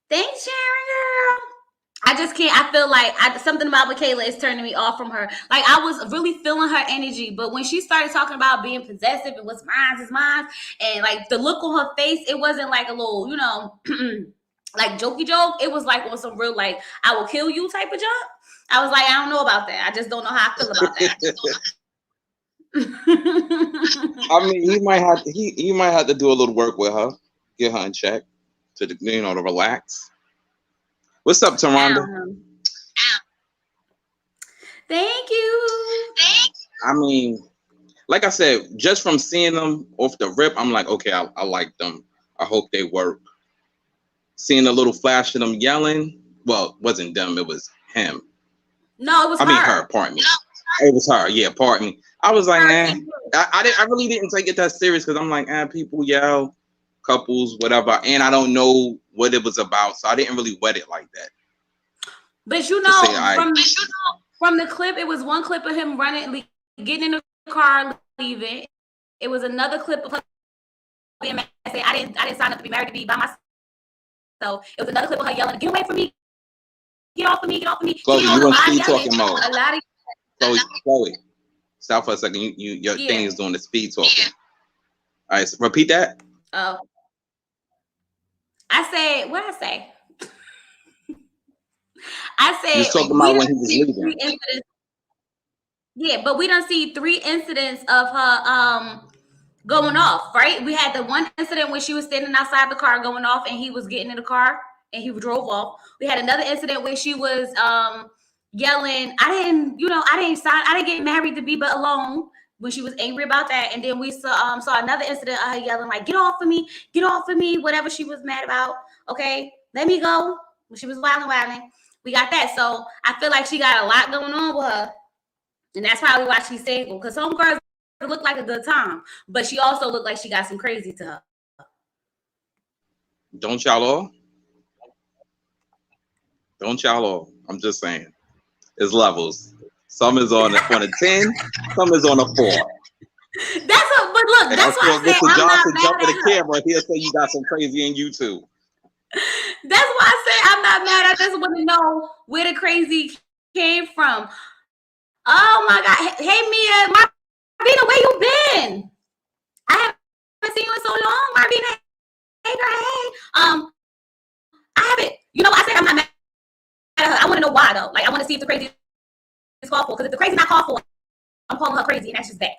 Thanks, Sharon, girl. I just can't. I feel like something about Michaela is turning me off from her. Like I was really feeling her energy, but when she started talking about being possessive and what's mine is mine, and like the look on her face, it wasn't like a little, you know, like jokey joke. It was like on some real like I will kill you type of joke. I was like, I don't know about that. I just don't know how I feel about that. I mean, he might have to do a little work with her, get her in check to to relax. What's up, Taronda? Thank you. I mean, like I said, just from seeing them off the rip, I'm like, okay, I like them. I hope they work. Seeing a little flash of them yelling, well, it wasn't them, it was him. No, it was her. I mean, her, pardon me. It was her, yeah, pardon me. I was like, I really didn't take it that serious because I'm like, people yell, couples, whatever, and I don't know what it was about, so I didn't really wet it like that. But you know, from the clip, it was one clip of him running, getting in the car, leaving. It was another clip of her being mad, saying, I didn't sign up to be married to be by myself. So it was another clip of her yelling, "Get away from me! Get off of me! Get off of me!" Chloe, you in speed talking mode. Chloe, stop for a second. Your thing is doing the speed talking. Yeah. All right, so repeat that. Oh, I said, what I say? I said you're talking about when he was leaving. Yeah, but we don't see 3 incidents of her going off, right? We had the one incident when she was standing outside the car going off and he was getting in the car and he drove off. We had another incident where she was yelling, I didn't get married to be but alone, when she was angry about that. And then we saw another incident of her yelling like, get off of me, whatever she was mad about. Okay, let me go. When she was wilding. We got that. So I feel like she got a lot going on with her. And that's probably why she's single. Because some girls look like a good time, but she also looked like she got some crazy to her. Don't y'all all? I'm just saying. It's levels. Some is on a 10, some is on a 4. But look, that's why I said Mr. Johnson jump in the camera. He'll say you got some crazy in you too. That's why I say I'm not mad. I just want to know where the crazy came from. Oh my God. Hey Mia, Marvina, where you been? I haven't seen you in so long, Marvina. Hey girl, hey. I haven't. You know, I said I'm not mad at her. I want to know why though. Like, I want to see if the crazy is called for. Because if the crazy not called for, I'm calling her crazy, and that's just that.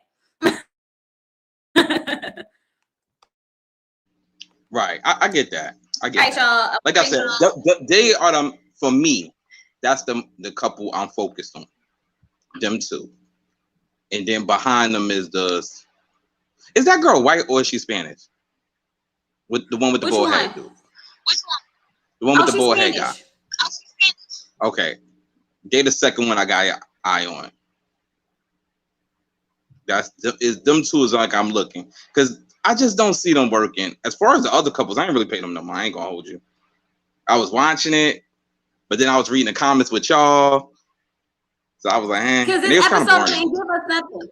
Right. I get that. I get Right, that. y'all. Like I said, they are the, for me, that's the couple I'm focused on. Them two. And then behind them is that girl white or is she Spanish? With the one with the Which bald one? head dude. Which one? The one with the bald head guy. Okay. They the second one I got an eye on. Is them two is like I'm looking. Because I just don't see them working. As far as the other couples, I ain't really paid them no mind. I ain't gonna hold you. I was watching it, but then I was reading the comments with y'all. So I was like, because this episode didn't give us nothing.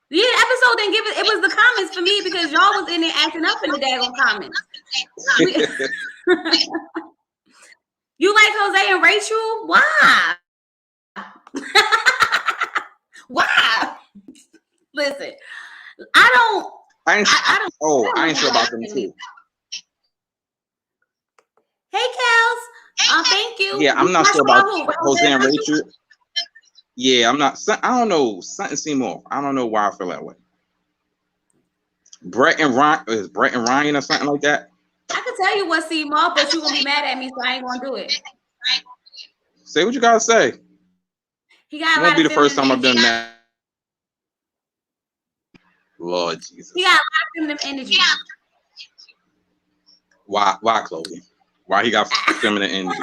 Yeah, the episode didn't give it. It was the comments for me because y'all was in there acting up in the daggone comments. You like Jose and Rachel? Why? Why? Listen, I ain't sure about them too. Hey, Kels. Thank you. Yeah, I'm not sure about Jose and Rachel. Yeah, I'm not. I don't know. Something seemed off. I don't know why I feel that way. Brett and Ryan or something like that? I can tell you what seemed off, but you're gonna be mad at me, so I ain't gonna do it. Say what you gotta say. He got. It won't be the first time I've done that. Lord Jesus. He got a lot of feminine energy. Why, Chloe? Why he got feminine energy?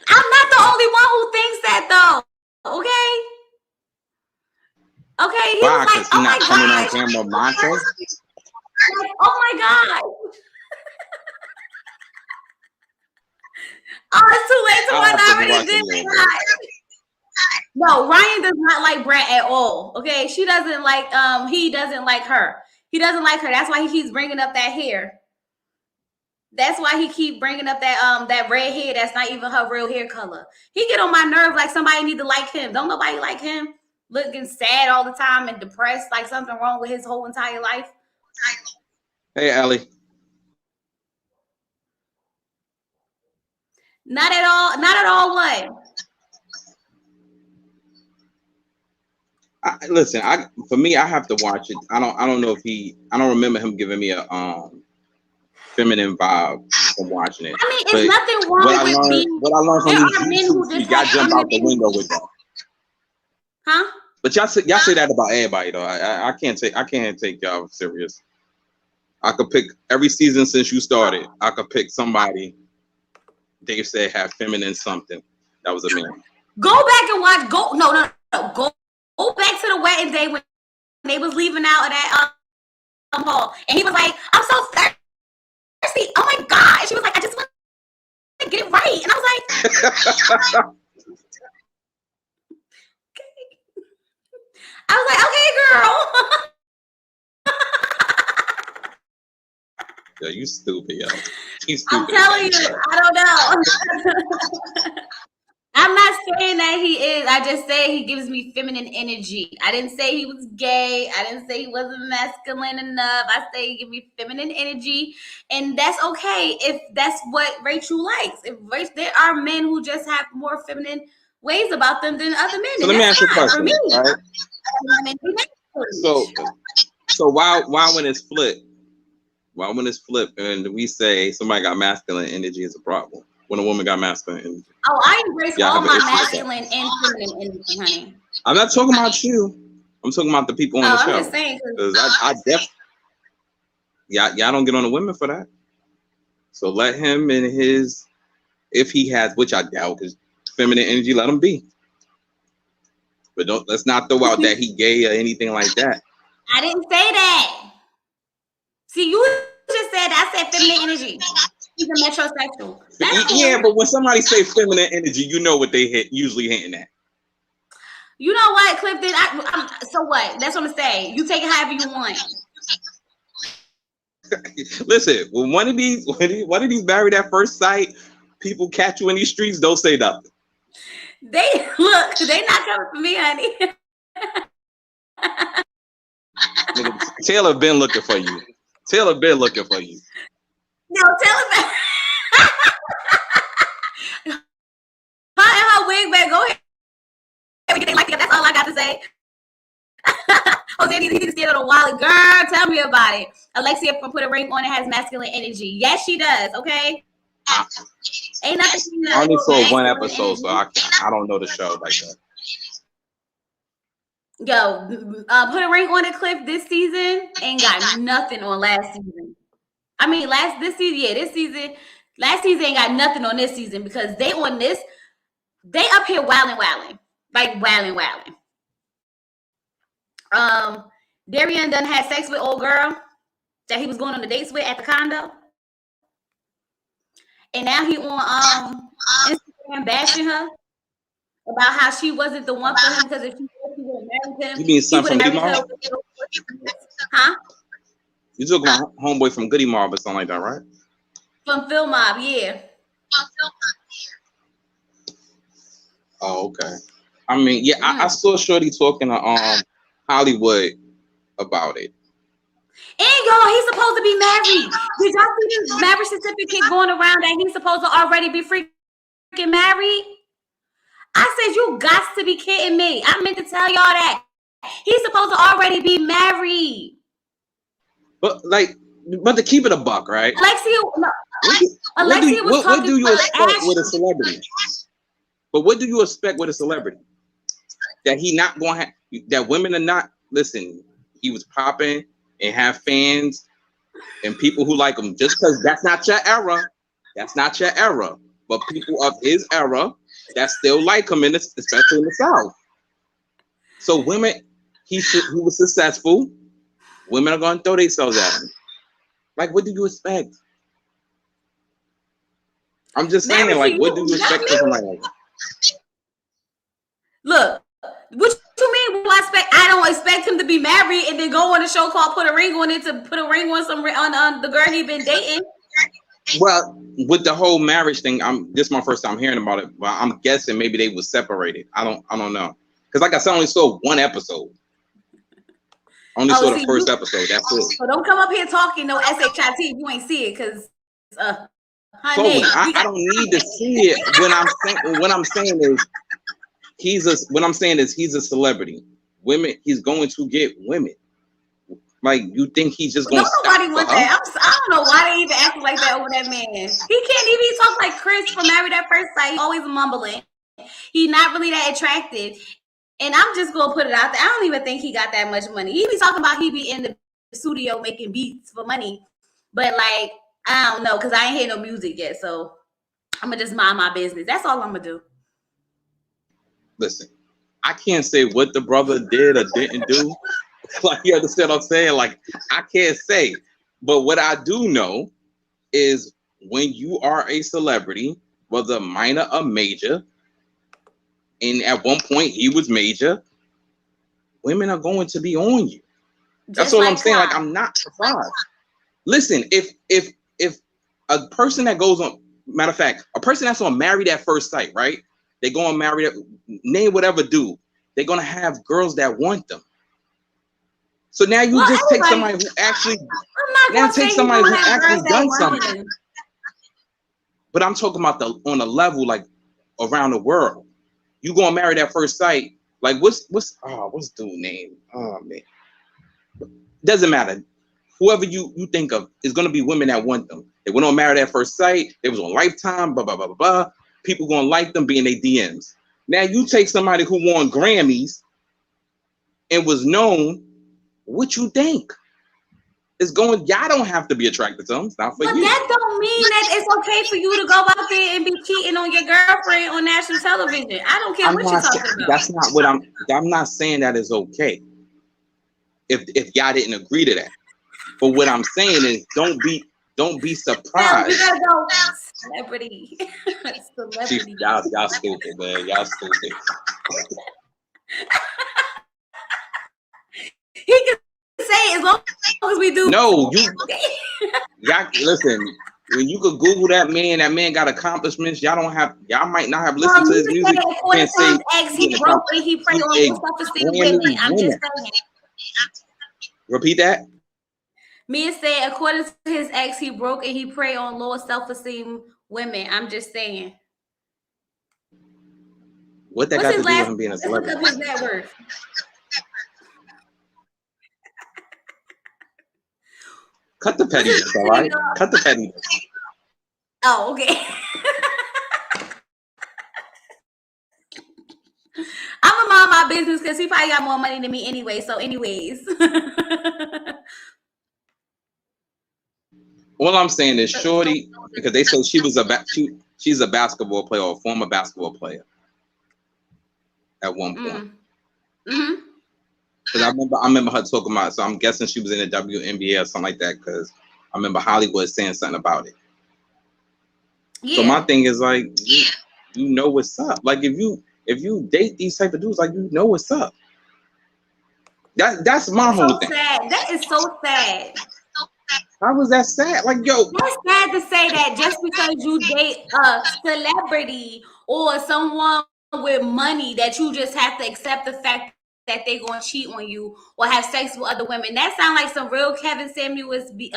I'm not the only one who thinks that, though. Okay. Okay. He was like, "Oh my god!" Oh my god. Oh, it's too late to watch. I already did. No, Ryan does not like Brett at all. Okay, she doesn't like. He doesn't like her. He doesn't like her. That's why he keeps bringing up that hair. That's why he keep bringing up that red hair. That's not even her real hair color. He get on my nerve like somebody need to like him. Don't nobody like him. Looking sad all the time and depressed, like something wrong with his whole entire life. Hey, Allie. Not at all. Not at all. What? Listen, for me, I have to watch it. I don't know if I don't remember him giving me a feminine vibe from watching it. I mean, it's nothing wrong with being. What I learned from these YouTube, you got to jump out the window with that. Huh? But y'all say that about everybody though. I can't take y'all serious. I could pick every season since you started. I could pick somebody. Dave said have feminine something. That was a man. Go back and watch. No. Go back to the wedding day when they was leaving out of that hall, and he was like, "I'm so thirsty. Oh my god!" And she was like, "I just want to get it right." And I was like, "Okay." I was like, "Okay, girl." Yo, you stupid, yo. I'm telling you, I don't know. I'm not saying that he is. I just say he gives me feminine energy. I didn't say he was gay. I didn't say he wasn't masculine enough. I say he gives me feminine energy, and that's okay if that's what Rachel likes. There are men who just have more feminine ways about them than other men. So let me ask you a question, right? So why when it's flipped? Why when it's flipped and we say somebody got masculine energy is a problem when a woman got masculine energy? Oh, I embrace all my masculine and feminine energy, honey. I'm not talking about you. I'm talking about the people on the show. I'm just saying because I definitely y'all don't get on the women for that. So let him and his, if he has, which I doubt, because feminine energy, let him be. But let's not throw out that he gay or anything like that. I didn't say that. See, you just said I said feminine energy. He's a metrosexual. Yeah, but when somebody say feminine energy, you know what they usually hinting at. You know what, Clifton? So what? That's what I'm saying. You take it however you want. Listen, when one of these married at first sight, people catch you in these streets, don't say nothing. They not coming for me, honey. Taylor been looking for you. No, Taylor. He need to stand on a wallet. Girl, tell me about it. Alexia from Put a Ring on It has masculine energy. Yes, she does. Okay. Ain't nothing. I only saw one episode, so I don't know the show like that. Yo, Put a Ring on It, Cliff, this season ain't got nothing on last season. I mean, this season, last season ain't got nothing on this season because they up here wilding. Like wilding. Darian done had sex with old girl that he was going on the dates with at the condo. And now he on Instagram bashing her about how she wasn't the one for him because if she would have married him, you mean son from Goody married Mob? Huh? You talking about homeboy from Goody Mob or something like that, right? From Phil Mob, yeah. Oh, okay. I mean, yeah, I saw Shorty talking to Hollywood about it. And y'all, he's supposed to be married. Did y'all see this marriage certificate going around that he's supposed to already be freaking married? I said, you got to be kidding me. I meant to tell y'all that. He's supposed to already be married. But to keep it a buck, right? Alexia was talking what do you expect with a celebrity? But what do you expect with a celebrity? That he not going to have, that women are not, listen, he was popping and have fans and people who like him just because that's not your era. That's not your era. But people of his era that still like him, especially in the South. So women, he was successful. Women are going to throw themselves at him. Like, what do you expect? I'm just saying, like, what do you expect from somebody like that? Look, what you mean? What I expect? I don't expect him to be married and then go on a show called Put a Ring on It to put a ring on the girl he been dating. Well, with the whole marriage thing, this is my first time hearing about it. But I'm guessing maybe they were separated. I don't know. Because like I said, I only saw one episode. Only saw the first episode. That's it. So don't come up here talking no SHIT if you ain't see it, because honey, I don't need to see it. What I'm saying is he's a celebrity. Women, he's going to get women. Like, you think he's just going to stop? Nobody want that. I don't know why they even acting like that over that man. He can't even talk like Chris from Married at First Sight. He always mumbling. He's not really that attractive. And I'm just gonna put it out there. I don't even think he got that much money. He be talking about he be in the studio making beats for money, but like I don't know because I ain't hear no music yet. So I'm gonna just mind my business. That's all I'm gonna do. Listen, I can't say what the brother did or didn't do. Like, you understand what I'm saying? Like, I can't say. But what I do know is when you are a celebrity, whether minor or major, and at one point he was major, women are going to be on you. That's all I'm saying. Like, I'm not surprised. Listen, if a person that goes on, matter of fact, a person that's on Married at First Sight, right? They go on Married, name whatever dude, they're gonna have girls that want them. So now you just take somebody who actually done something. But I'm talking about on a level like around the world. You going Married at First Sight? Like what's dude's name? Oh man, doesn't matter. Whoever you think of is gonna be women that want them. They went on Married at First Sight. They was on Lifetime. Blah blah blah blah blah. People gonna like them, be in their DMs. Now you take somebody who won Grammys and was known. What you think? It's going. Y'all don't have to be attracted to them. It's not for you. But that don't mean that it's okay for you to go out there and be cheating on your girlfriend on national television. I don't care what you're talking about. That's not what I'm not saying that is okay. If y'all didn't agree to that. But what I'm saying is don't be surprised. We gotta go celebrity. Celebrity. Y'all stupid, man. Y'all stupid. He can say as long as we do. No, y'all listen. When you could Google that man got accomplishments. Y'all might not have listened to his music. Can't say he broke and he prayed on self-esteem women. I'm just saying. Repeat that. Mia said, according to his ex, he broke and he preyed on lower self-esteem women. I'm just saying. What that got to do with him being a celebrity? What's his net worth? Cut the pettiness, all right? Cut the pettiness. Oh, okay. I'm gonna mind my business because he probably got more money than me anyway. So, anyways. All I'm saying is, shorty, because they say she was she's a basketball player or a former basketball player at one point. Mm-hmm. Because I remember her talking about. So I'm guessing she was in the WNBA or something like that. Because I remember Hollywood saying something about it. Yeah. So my thing is like, you know what's up. Like if you date these type of dudes, like you know what's up. That's my whole thing. Sad. That is so sad. How was that sad? Like, yo, that's sad to say that just because you date a celebrity or someone with money that you just have to accept the fact that they're going to cheat on you or have sex with other women. That sounds like some real Kevin Samuels BS.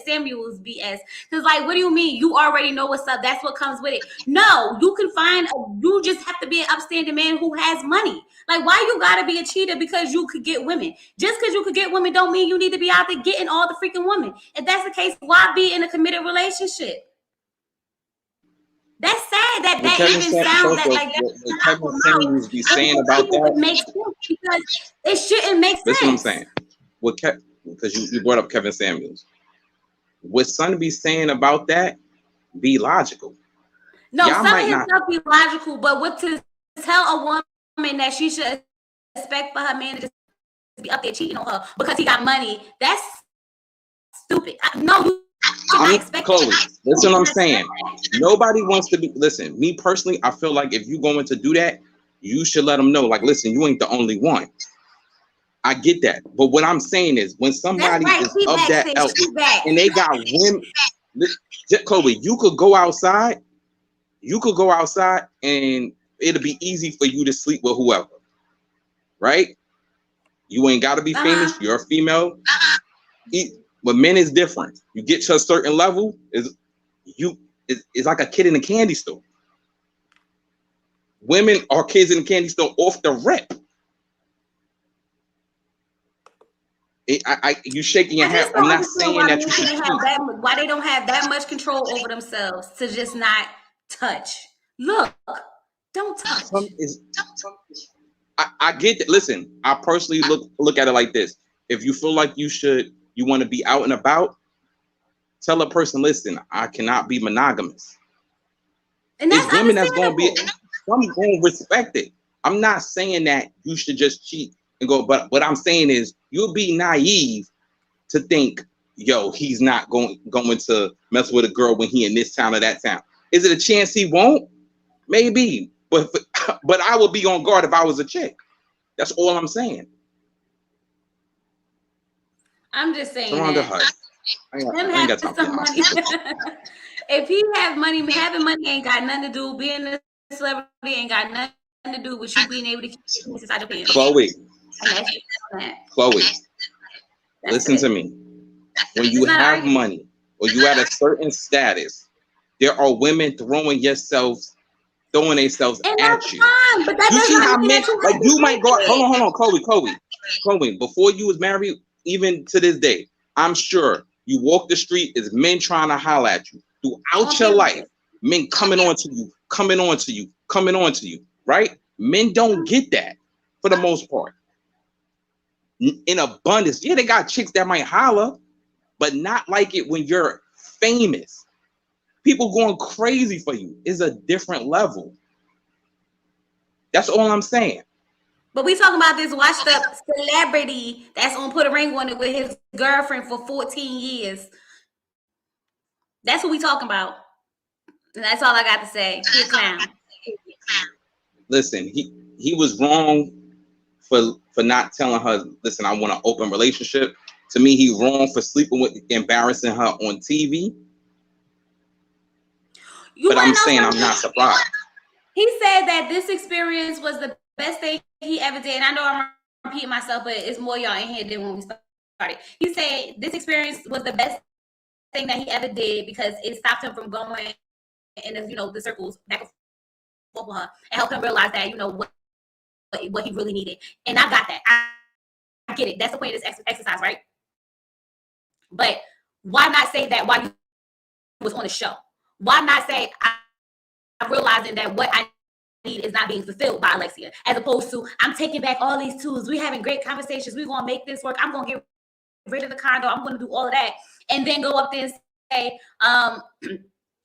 Because like, what do you mean? You already know what's up. That's what comes with it. No, you can you just have to be an upstanding man who has money. Like, why you gotta be a cheater because you could get women? Just because you could get women don't mean you need to be out there getting all the freaking women. If that's the case, why be in a committed relationship? That's sad that even sounds like what Kevin Samuels be saying about that. It makes sense because it shouldn't make sense. Listen what I'm saying. Because you brought up Kevin Samuels. What son be saying about that be logical. No, some of his stuff be logical, but what to tell a woman that she should expect for her man to just be up there cheating on her because he got money, that's stupid. Chloe, listen what I'm saying. Nobody wants to be, listen, me personally, I feel like if you're going to do that, you should let them know, like, listen, you ain't the only one. I get that. But what I'm saying is when somebody is of that elk and they got women, Chloe, you could go outside and it'll be easy for you to sleep with whoever. Right? You ain't got to be famous. You're a female. But men is different. You get to a certain level, it's like a kid in a candy store. Women are kids in a candy store off the rip. You shaking your head. I'm not saying that you should cheat. Why they don't have that much control over themselves to just not touch. Look, don't touch. I get that. Listen, I personally look at it like this. If you feel like you want to be out and about, tell a person, listen, I cannot be monogamous. And that's women that's going to be, I'm going to respect it. I'm not saying that you should just cheat and go, but what I'm saying is you'll be naive to think, yo, he's not going to mess with a girl when he in this town or that town. Is it a chance he won't? Maybe, but I would be on guard if I was a chick. That's all I'm saying. I'm just saying I ain't got some money. If he have money, having money ain't got nothing to do. Being a celebrity ain't got nothing to do with you being able to keep things inside your pants. Chloe, listen to me. When you have money or you at a certain status, there are women throwing themselves at you. Fine, but that you see how men like you might go. Hold on, Chloe. Before you was married, even to this day, I'm sure you walk the street, is men trying to holler at you throughout your life. Men coming on to you, right? Men don't get that for the most part. In abundance, yeah, they got chicks that might holler, but not like it when you're famous. People going crazy for you is a different level. That's all I'm saying. But we talking about this washed up celebrity that's gonna put a ring on it with his girlfriend for 14 years. That's what we talking about. And that's all I got to say. He a clown. Listen, he was wrong for not telling her, listen, I want an open relationship. To me, he wrong for sleeping with, embarrassing her on TV. But I'm saying I'm not surprised. He said that this experience was the best thing he ever did. And I know I'm repeating myself, but it's more y'all in here than when we started. He said this experience was the best thing that he ever did because it stopped him from going in the circles back and forth with her and helped him realize that what he really needed. And I got that. I get it. That's the point of this exercise, right? But Why not say that while you was on the show? Why not say I'm realizing that what I need is not being fulfilled by Alexia, as opposed to I'm taking back all these tools. We're having great conversations. We're gonna make this work. I'm gonna get rid of the condo. I'm gonna do all of that, and then go up there and say,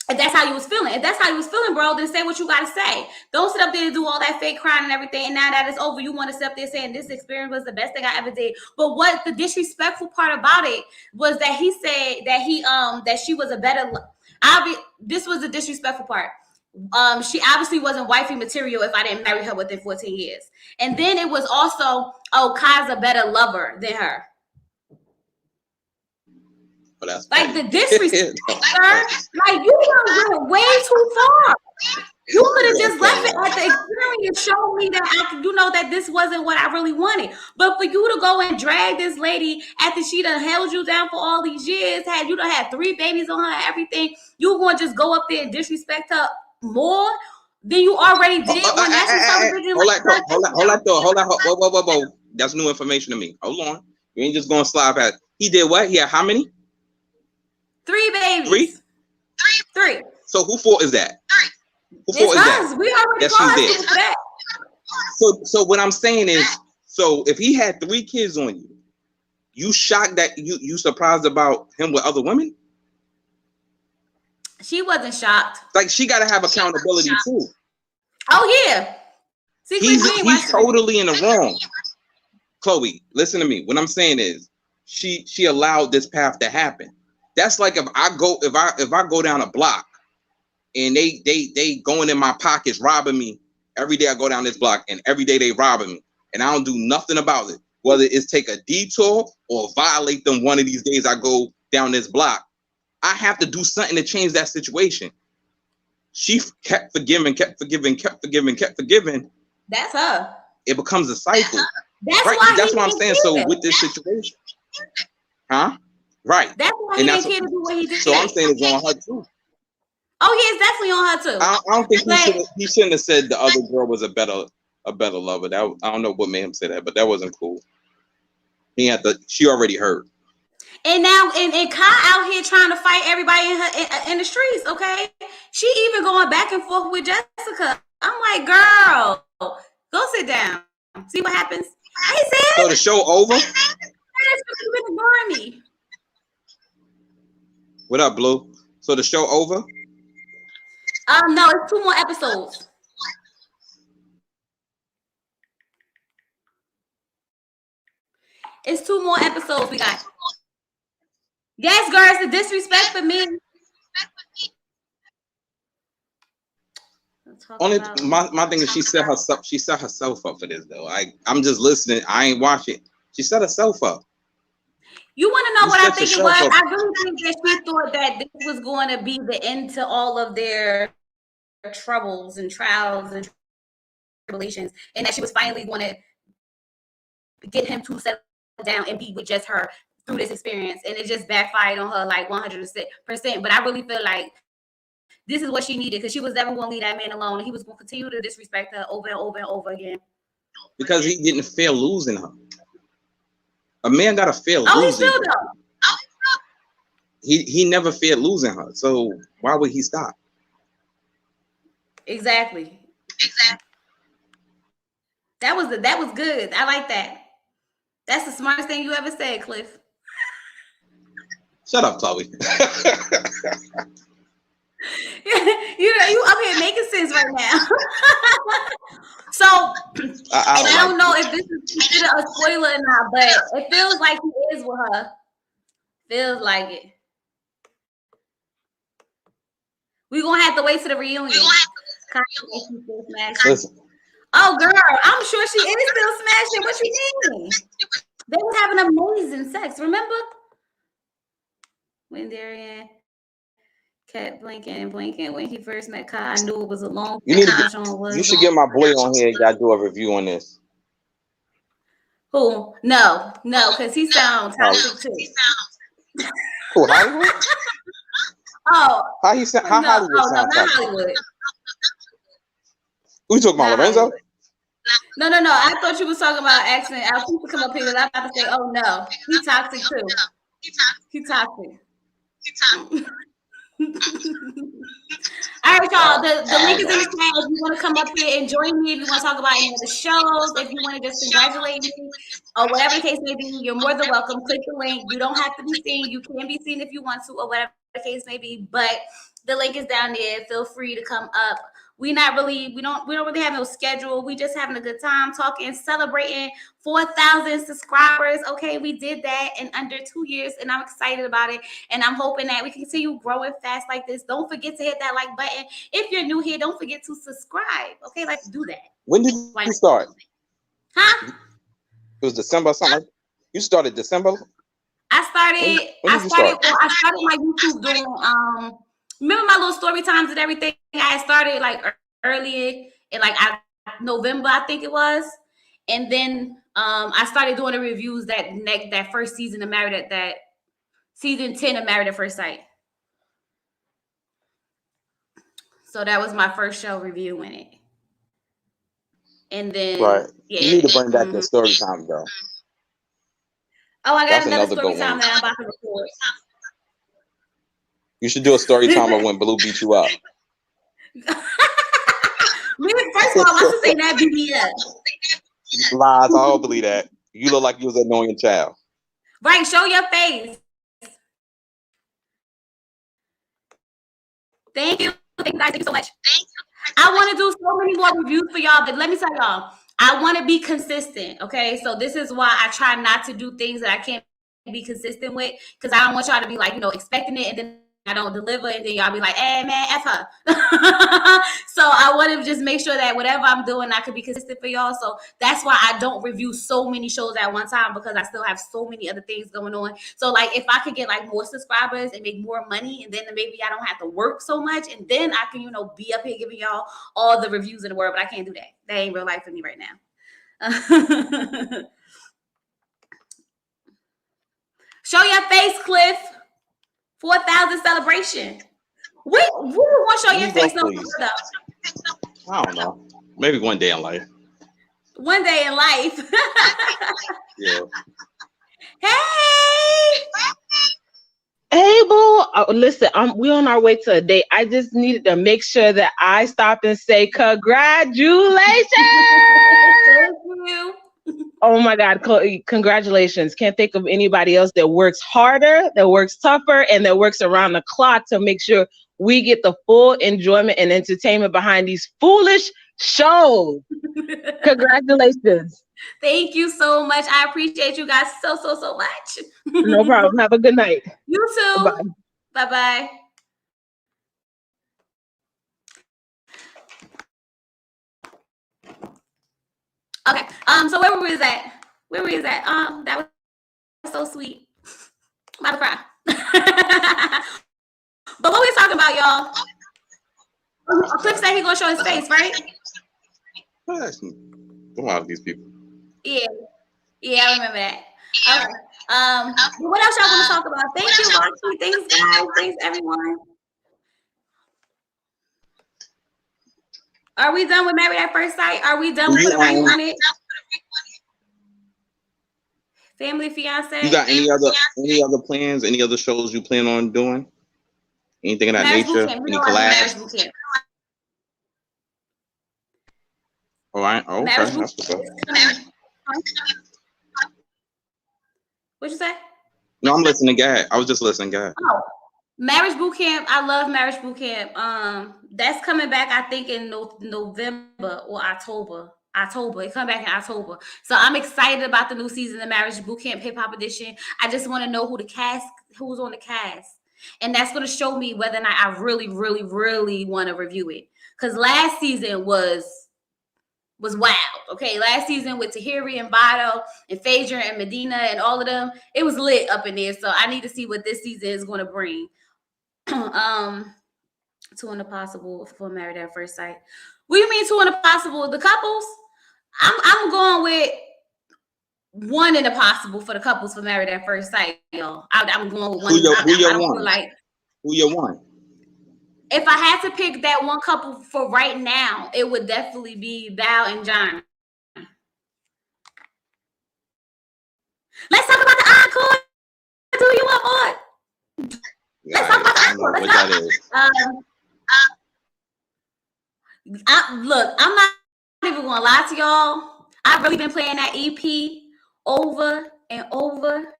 if that's how you was feeling. If that's how you was feeling, bro, then say what you gotta say. Don't sit up there and do all that fake crying and everything. And now that it's over, you want to sit up there saying this experience was the best thing I ever did. But what the disrespectful part about it was that he said that that she was a better. This was the disrespectful part. She obviously wasn't wifey material if I didn't marry her within 14 years. And then it was also, oh, Kai's a better lover than her. But that's like the disrespect, sir. Like you went way too far. You could have just left it at the experience, showed me that that this wasn't what I really wanted. But for you to go and drag this lady after she done held you down for all these years, you done had 3 babies on her and everything, you gonna just go up there and disrespect her more than you already did on national television? Hold on. Whoa. That's new information to me. Hold on. You ain't just gonna slide past. He did what? He had how many? 3 babies. Three. So who fault is that? Who fault is that? We already called that. So what I'm saying is, so if he had 3 kids on you, you shocked that you surprised about him with other women? She wasn't shocked. Like she got to have accountability too. Oh yeah. He's totally in the wrong. Chloe, listen to me. What I'm saying is, she allowed this path to happen. That's like if I go down a block and they going in my pockets robbing me every day. I go down this block and every day they robbing me and I don't do nothing about it. Whether it's take a detour or violate them one of these days I go down this block, I have to do something to change that situation. She kept forgiving. That's her. It becomes a cycle. That's right. That's what I'm saying. So with this situation, huh? Right. That's why he didn't care to do what he did. So I'm saying it's on her too. Oh, yeah, it's definitely on her too. I don't think he shouldn't have said the other girl was a better lover. That I don't know what made him say that, but that wasn't cool. She already heard. And now, and Kai out here trying to fight everybody in the streets. Okay, she even going back and forth with Jessica. I'm like, girl, go sit down. See what happens. Hey, Sid. So the show over? You've been ignoring me. What up, Blue? So the show over? No, it's 2 more episodes. It's 2 more episodes we got. Yes, girls, the disrespect for me. Only my thing is she set herself up for this though. I'm just listening. I ain't watching. She set herself up. You want to know what I think it was? I really think that she thought that this was going to be the end to all of their troubles and trials and tribulations, and that she was finally going to get him to settle down and be with just her through this experience, and it just backfired on her like 100%. But I really feel like this is what she needed, because she was never going to leave that man alone, and he was going to continue to disrespect her over and over and over again. Because he didn't fear losing her. A man got to fear losing her. He never feared losing her. So why would he stop? Exactly. That was good. I like that. That's the smartest thing you ever said, Cliff. Shut up, Chloe. You up here making sense right now. So, I don't know if this is considered a spoiler or not, but it feels like he is with her. Feels like it. We're gonna have to wait to the reunion. Oh, girl, I'm sure she is still smashing. What you mean? They were having amazing sex, remember? When Darian kept blinking when he first met Kai, I knew it was a long time. You should get my boy on here. You gotta do a review on this. Who? No, because he sounds toxic too. Who, Hollywood? Oh. How he sound? How Hollywood sound? Not Hollywood. Who you talking about, Lorenzo? No. I thought you was talking about accent. I was supposed to come up here and I'm about to say, oh no, he's toxic too. He's toxic. All right, y'all. The link is in the chat. If you want to come up here and join me, if you want to talk about any of the shows, if you want to just congratulate me, or whatever the case may be, you're more than welcome. Click the link. You don't have to be seen. You can be seen if you want to, or whatever the case may be. But the link is down there. Feel free to come up. We don't really have no schedule. We just having a good time talking, celebrating 4,000 subscribers. Okay, we did that in under 2 years, and I'm excited about it. And I'm hoping that we continue growing fast like this. Don't forget to hit that like button. If you're new here, don't forget to subscribe. Okay, like do that. When did you start? Huh? It was December or something. You started December. I started my YouTube doing remember my little story times and everything. I started like early in like November, I think it was, and then I started doing the reviews that first season of Married at that season 10 of Married at First Sight. So that was my first show reviewing it, and then yeah, you need to bring back the story time though. Oh, I got another story time that I'm about to record. You should do a story time of when Blue beat you up. First of all, my sister ain't that beat me up. Lies, I don't believe that. You look like you was an annoying child. Right, show your face. Thank you. Thank you guys. Thank you so much. I want to do so many more reviews for y'all, but let me tell y'all, I want to be consistent, okay? So this is why I try not to do things that I can't be consistent with, because I don't want y'all to be like, expecting it and then I don't deliver, and then y'all be like, hey, man, F her. So I want to just make sure that whatever I'm doing, I could be consistent for y'all. So that's why I don't review so many shows at one time, because I still have so many other things going on. So like if I could get like more subscribers and make more money, and then maybe I don't have to work so much, and then I can, be up here giving y'all all the reviews in the world, but I can't do that. That ain't real life for me right now. Show your face, Cliff. 4,000 celebration. We want to show your face no more though. I don't know. Maybe one day in life. One day in life. Yeah. Hey, boo. Listen, we're on our way to a date. I just needed to make sure that I stop and say congratulations. Thank you. Oh my God, congratulations. Can't think of anybody else that works harder, that works tougher, and that works around the clock to make sure we get the full enjoyment and entertainment behind these foolish shows. Congratulations. Thank you so much. I appreciate you guys so much. No problem. Have a good night. You too. Bye. Bye-bye. Okay. So where were we at? That was so sweet. I'm about to cry. But what we talking about, y'all? Cliff said he's gonna show his face, right? A lot of these people. Yeah, I remember that. Okay. What else y'all want to talk about? Thank you, Roxy. Thanks, guys. Thanks, everyone. Are we done with Married at First Sight? Are we done with the ring on it? Family, Fiance. You got any other plans? Any other shows you plan on doing? Anything of that nature? Any collabs? All right. Oh, okay. That's what's up. What'd you say? No, I'm listening. Go ahead. I was just listening. Go ahead. Oh, Marriage Boot Camp. I love Marriage Boot Camp. That's coming back, I think, in November or October. It come back in October. So I'm excited about the new season of Marriage Boot Camp Hip Hop Edition. I just want to know who's on the cast. And that's going to show me whether or not I really, really, really want to review it. Because last season was wild. Okay, last season with Tahiri and Vado and Phaedra and Medina and all of them, it was lit up in there. So I need to see what this season is going to bring. Two and a Possible for Married at First Sight. What do you mean Two and a Possible? The couples? I'm going with One and a Possible for the couples for Married at First Sight, y'all. I'm going with one. Who your one? If I had to pick that one couple for right now, it would definitely be Val and John. Let's talk about the Encore. Do you want more? let's talk about the I don't know encore. what that is. Look, I'm not even gonna lie to y'all. I've really been playing that EP over and over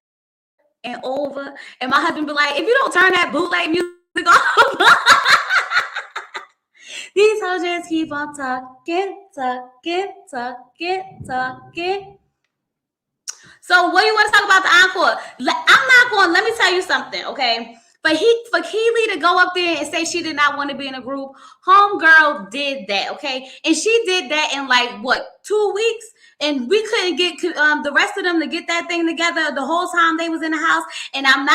and over, and my husband be like, "If you don't turn that bootleg music off, these hoes just keep on talking. So what do you want to talk about the encore? I'm not going. Let me tell you something, okay? For Keely to go up there and say she did not want to be in a group, homegirl did that, okay? And she did that in like what 2 weeks, and we couldn't get the rest of them to get that thing together the whole time they was in the house. And I'm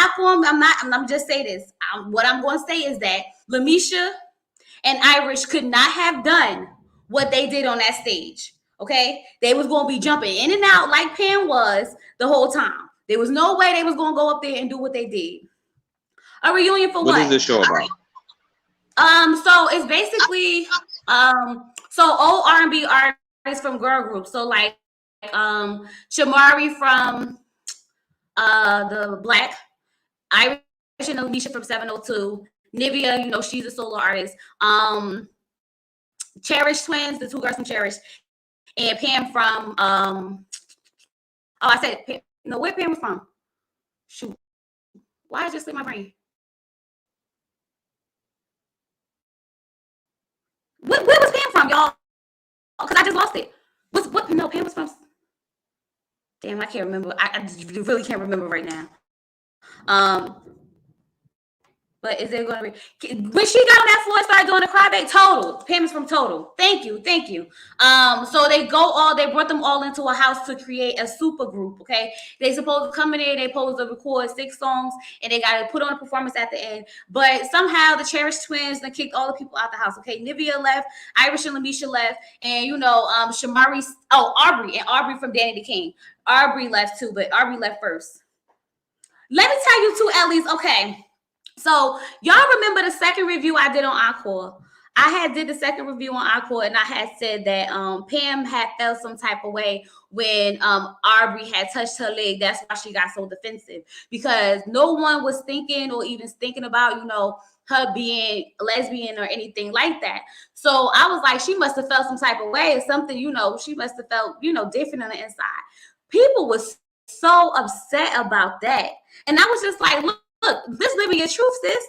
just say this. What I'm going to say is that Lamisha and Irish could not have done what they did on that stage. Okay, they was going to be jumping in and out like Pam was the whole time. There was no way they was going to go up there and do what they did. A reunion for what? What is this show about? So it's basically so old R&B artists from girl groups. So like Shamari from the Black, Irish and Alicia from 702, Nivea, you know, she's a solo artist. Cherish twins, the two girls from Cherish, and Pam from I said Pam, no, where Pam was from? Shoot, why did I just slip my brain? Where was Pam from, y'all? Because I just lost it. What? No, Pam was from. Damn, I can't remember. I really can't remember right now. But is it going to be when she got on that floor and started doing the crybaby? Total. Pam is from Total. Thank you. So they brought them all into a house to create a super group. Okay, they supposed to come in there, they supposed to record 6 songs, and they got to put on a performance at the end. But somehow the Cherish twins then kicked all the people out the house. Okay, Nivea left, Irish and Lamisha left, and you know Shamari. Aubrey from Danny the King. Aubrey left too, but Aubrey left first. Let me tell you two Ellie's. Okay. So y'all remember the second review I did on Encore? I did the second review on Encore, and I had said that Pam had felt some type of way when Aubrey had touched her leg. That's why she got so defensive, because no one was thinking or even thinking about, you know, her being lesbian or anything like that. So I was like, she must have felt some type of way or something, you know, she must have felt, you know, different on the inside. People was so upset about that. And I was just like, look, this living your truth, sis.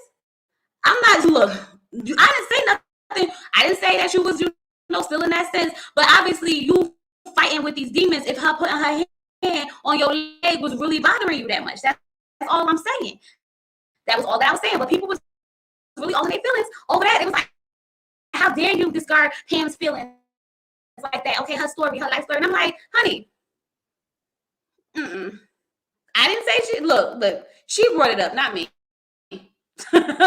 I'm not, look, I didn't say nothing. I didn't say that you was, you know, still in that sense. But obviously, you fighting with these demons if her putting her hand on your leg was really bothering you that much. That's all I'm saying. That was all that I was saying. But people was really all in their feelings over that. It was like, how dare you discard Pam's feelings like that? Okay, her story, her life story. And I'm like, honey, I didn't say she, look, she brought it up, not me. Okay.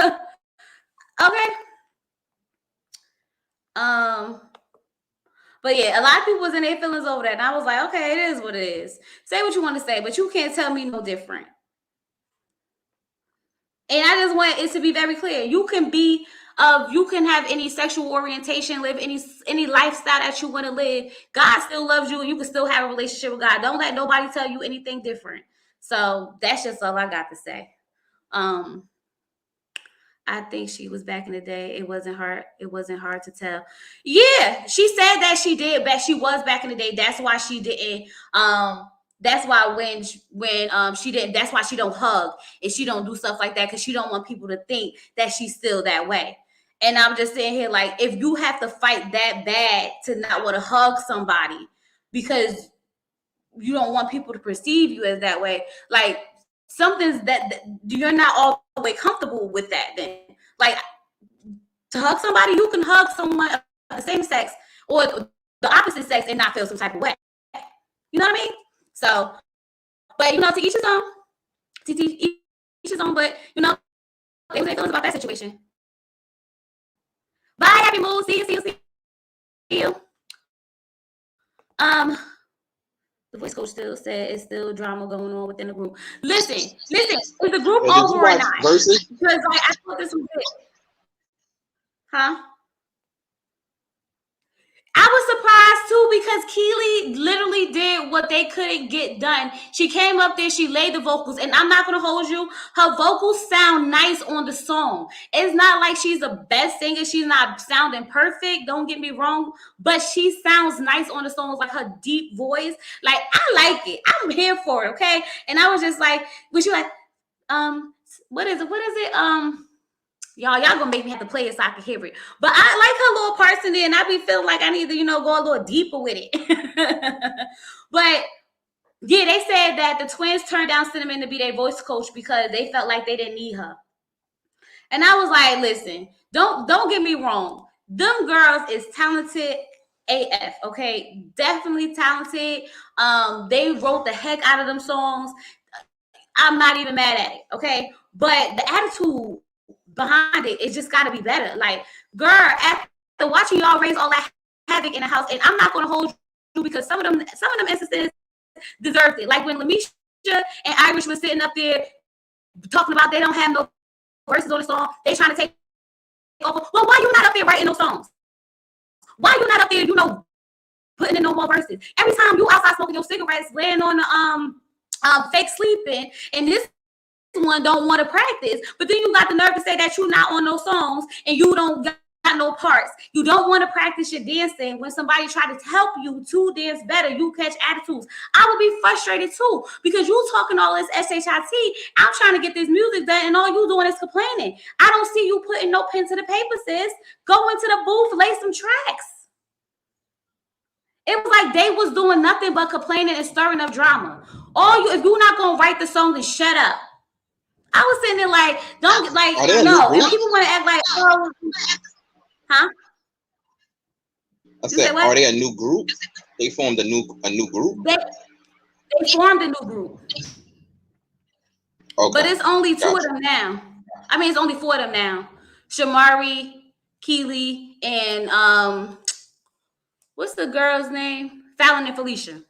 But yeah, a lot of people was in their feelings over that. And I was like, okay, it is what it is. Say what you want to say, but you can't tell me no different. And I just want it to be very clear. You can be you can have any sexual orientation, live any lifestyle that you want to live. God still loves you, and you can still have a relationship with God. Don't let nobody tell you anything different. So that's just all I got to say. I think she was back in the day. It wasn't hard to tell. Yeah, she said that she did, but she was back in the day. That's why she didn't. That's why when she didn't. That's why she don't hug and she don't do stuff like that, because she don't want people to think that she's still that way. And I'm just saying here, like, if you have to fight that bad to not want to hug somebody because you don't want people to perceive you as that way, like something's that you're not all the way comfortable with that. Then, like, to hug somebody, you can hug someone of the same sex or the opposite sex and not feel some type of way. You know what I mean? So, but you know, to each his own. To each his own. But you know, they was feelings about that situation. Bye, happy mood. See you. The voice coach still said it's still drama going on within the group. Listen, is the group over or not? Versus? Because like I thought this was it. Huh? I was surprised too because Keely literally did what they couldn't get done. She came up there, she laid the vocals, and I'm not gonna hold you. Her vocals sound nice on the song. It's not like she's the best singer. She's not sounding perfect. Don't get me wrong, but she sounds nice on the songs. Like her deep voice, like I like it. I'm here for it. Okay, and I was just like, was you like, what is it? What is it? Y'all gonna make me have to play it so I can hear it. But I like her little parts in there, and I be feeling like I need to, go a little deeper with it. But yeah, they said that the twins turned down Cinnamon to be their voice coach because they felt like they didn't need her. And I was like, listen, don't get me wrong. Them girls is talented AF, okay? Definitely talented. They wrote the heck out of them songs. I'm not even mad at it, okay? But the attitude behind it just got to be better. Like, girl, after watching y'all raise all that havoc in the house, and I'm not going to hold you because some of them instances deserved it. Like when Lamisha and Irish was sitting up there talking about they don't have no verses on the song, they trying to take over. Well, why you not up there writing those songs? Why you not up there, putting in no more verses? Every time you outside smoking your cigarettes, laying on the fake sleeping, and this one don't want to practice, but then you got the nerve to say that you're not on those songs and you don't got no parts. You don't want to practice your dancing. When somebody try to help you to dance better, you catch attitudes. I would be frustrated too because you talking all this shit. I'm trying to get this music done and all you doing is complaining. I don't see you putting no pen to the paper, sis. Go into the booth, lay some tracks. It was like they was doing nothing but complaining and stirring up drama. If you're not gonna write the song, then shut up. I was sitting there like, don't like no. And people want to act like, oh, huh? I said, are they a new group? They formed a new group. They formed a new group. Okay. But it's only two of them now. I mean, it's only four of them now. Shamari, Keely, and what's the girl's name? Fallon and Felicia.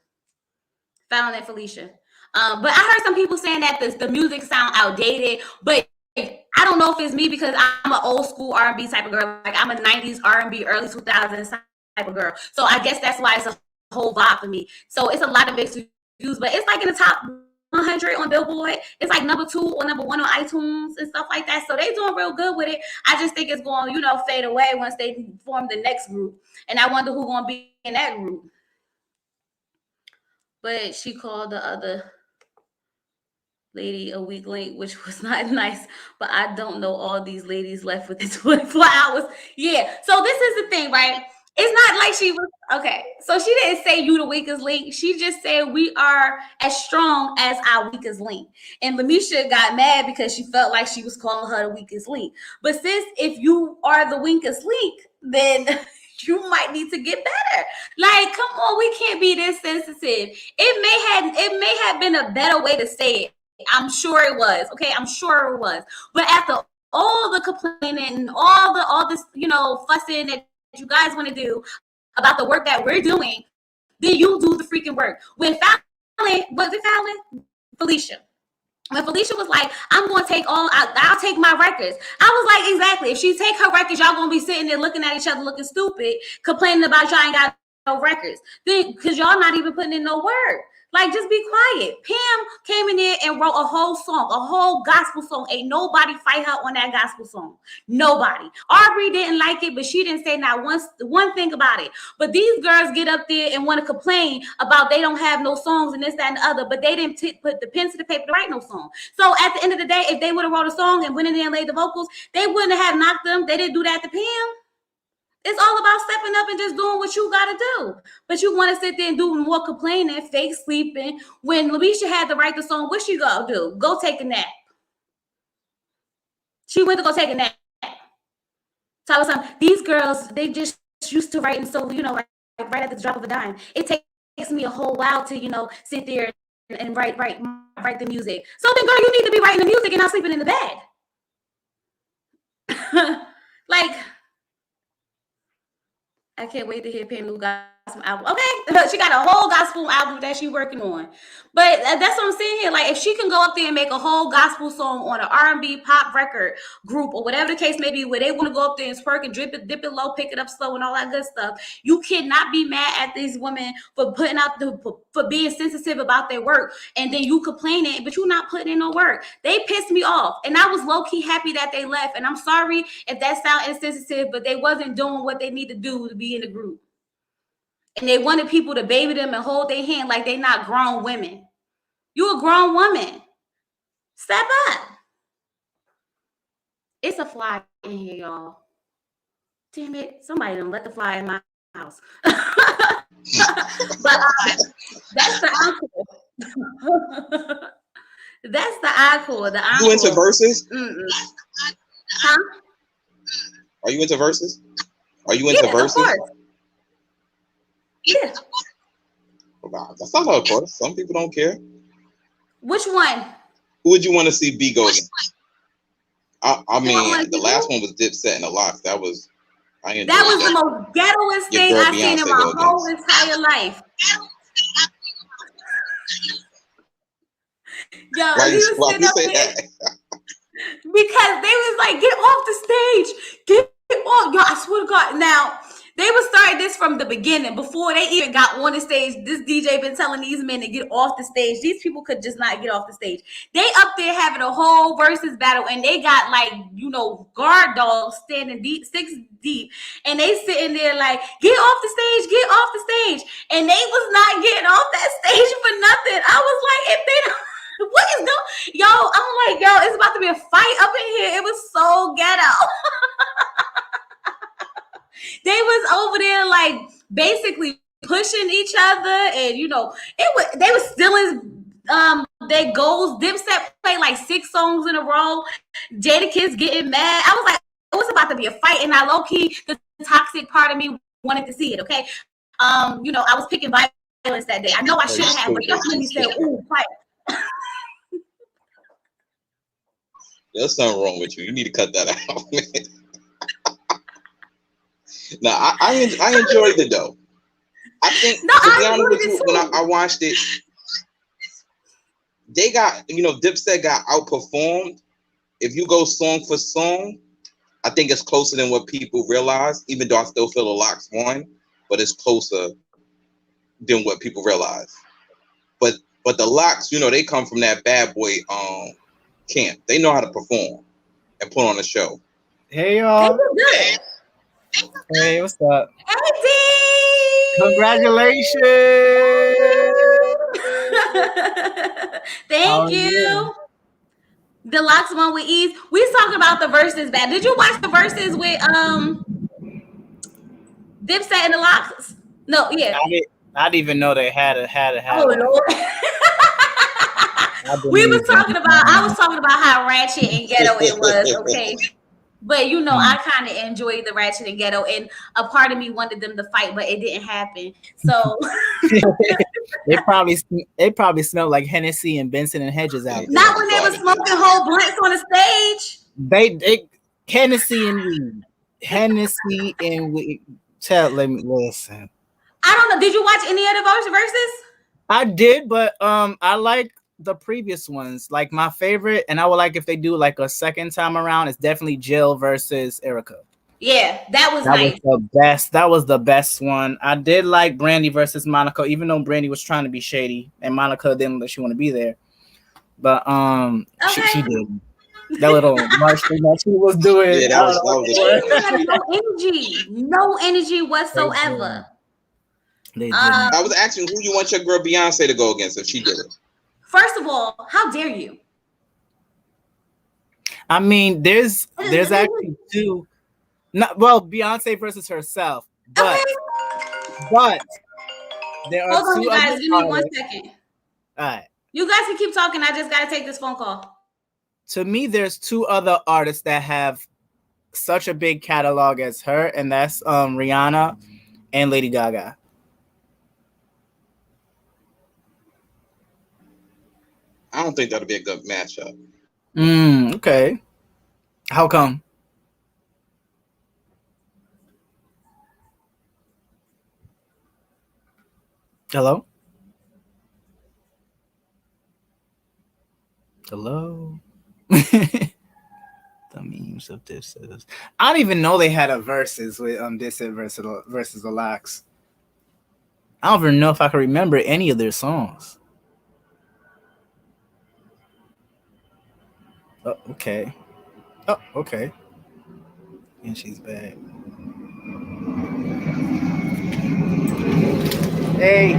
But I heard some people saying that the music sound outdated, but I don't know if it's me because I'm an old school R&B type of girl. Like I'm a 90s R&B, early 2000s type of girl. So I guess that's why it's a whole vibe for me. So it's a lot of mixed reviews, but it's like in the top 100 on Billboard. It's like number 2 or number 1 on iTunes and stuff like that. So they doing real good with it. I just think it's going, fade away once they form the next group. And I wonder who's going to be in that group. But she called the other lady a weak link, which was not nice. But I don't know all these ladies left within 24 hours. Yeah. So this is the thing, right? It's not like she was okay. So she didn't say you the weakest link. She just said we are as strong as our weakest link. And Lamisha got mad because she felt like she was calling her the weakest link. But sis, if you are the weakest link, then you might need to get better. Like, come on, we can't be this sensitive. It may have been a better way to say it. I'm sure it was. Okay, I'm sure it was. But after all the complaining and all this, fussing that you guys want to do about the work that we're doing, then you do the freaking work. When Felicia. When Felicia was like, I'm going to take I'll take my records. I was like, exactly. If she take her records, y'all going to be sitting there looking at each other, looking stupid, complaining about y'all ain't got no records. Then, because y'all not even putting in no work. Like, just be quiet. Pam came in there and wrote a whole song, a whole gospel song. Ain't nobody fight her on that gospel song. Nobody. Aubrey didn't like it, but she didn't say not one thing about it. But these girls get up there and want to complain about they don't have no songs and this, that, and the other, but they didn't put the pen to the paper to write no song. So at the end of the day, if they would have wrote a song and went in there and laid the vocals, they wouldn't have knocked them. They didn't do that to Pam. It's all about stepping up and just doing what you got to do. But you want to sit there and do more complaining, fake sleeping. When Lamisha had to write the song, what she go do? Go take a nap. She went to go take a nap. Tell us something. These girls, they just used to writing so, right at the drop of a dime. It takes me a whole while to, sit there and write the music. So then, girl, you need to be writing the music and not sleeping in the bed. Like, I can't wait to hear Pam Lou got album. Okay, she got a whole gospel album that she's working on. But that's what I'm saying here. Like, if she can go up there and make a whole gospel song on an R&B pop record group or whatever the case may be, where they want to go up there and twerk and dip it low, pick it up slow, and all that good stuff, you cannot be mad at these women for putting out for being sensitive about their work, and then you complaining, but you're not putting in no work. They pissed me off, and I was low key happy that they left. And I'm sorry if that sounds insensitive, but they wasn't doing what they need to do to be in the group. And they wanted people to baby them and hold their hand like they not grown women. You a grown woman. Step up. It's a fly in here, y'all. Damn it. Somebody done let the fly in my house. But that's the encore. That's the encore. The encore. You into verses? Huh? Are you into verses? Are you into verses? Of course. Yeah. Wow, that's not of course. Some people don't care. Which one? Who would you want to see B go against? I mean, the last one was Dipset and the Locks. That was the most ghettoest thing I've seen in my whole entire life. Yo, why you say that? Because they was like, get off the stage. Get off. Yo, I swear to God. Now, they were starting this from the beginning. Before they even got on the stage, this DJ been telling these men to get off the stage. These people could just not get off the stage. They up there having a whole versus battle, and they got like, guard dogs standing deep, 6 deep, and they sitting there like, get off the stage, get off the stage. And they was not getting off that stage for nothing. I was like, if they don't, what is going? Yo, I'm like, it's about to be a fight up in here. It was so ghetto. They was over there like basically pushing each other, and they was stealing their goals. Dipset played like 6 songs in a row. Jadakiss getting mad. I was like, it was about to be a fight, and I low key, the toxic part of me wanted to see it. Okay, I was picking violence that day. I know I shouldn't have, but somebody said, "Ooh, fight." There's something wrong with you. You need to cut that out, man. No, I enjoyed it though. I think, to be honest with you, when I watched it, they got, Dipset got outperformed. If you go song for song, I think it's closer than what people realize, even though I still feel the Locks won, but it's closer than what people realize. But the Locks, they come from that bad boy camp. They know how to perform and put on a show. Hey y'all. Hey, what's up? Hey, D! Congratulations! Thank you. The Locks won with ease. We was talking about the verses back. Did you watch the verses with Dipset and the Locks? No, yeah. I didn't even know they had it. Oh Lord. I was talking about how ratchet and ghetto it was, okay? But I kind of enjoyed the ratchet and ghetto, and a part of me wanted them to fight, but it didn't happen. So they probably smelled like Hennessy and Benson and Hedges out there. Not when they were smoking whole blunts on the stage. They Hennessy and weed. Let me listen. I don't know. Did you watch any of the verses? I did, but I like the previous ones. Like my favorite, and I would like if they do like a second time around, it's definitely Jill versus Erica. Yeah, that was nice. Was the best. That was the best one. I did like Brandy versus Monica, even though Brandy was trying to be shady and Monica didn't let she want to be there. But she did. That little march thing that she was doing. Yeah, that was no energy whatsoever. I was asking who you want your girl Beyonce to go against if she did it. First of all, how dare you? I mean, there's actually two. Beyonce versus herself, but there are Hold on, you guys. Give me 1 artists. second. All right. You guys can keep talking. I just gotta take this phone call. To me, there's 2 other artists that have such a big catalog as her, and that's Rihanna and Lady Gaga. I don't think that'll be a good matchup. Okay. How come? Hello? Hello? The memes of this is. I don't even know they had a versus with this versus the Locks. I don't even know if I can remember any of their songs. Oh, okay. Oh, okay. And she's back. Hey.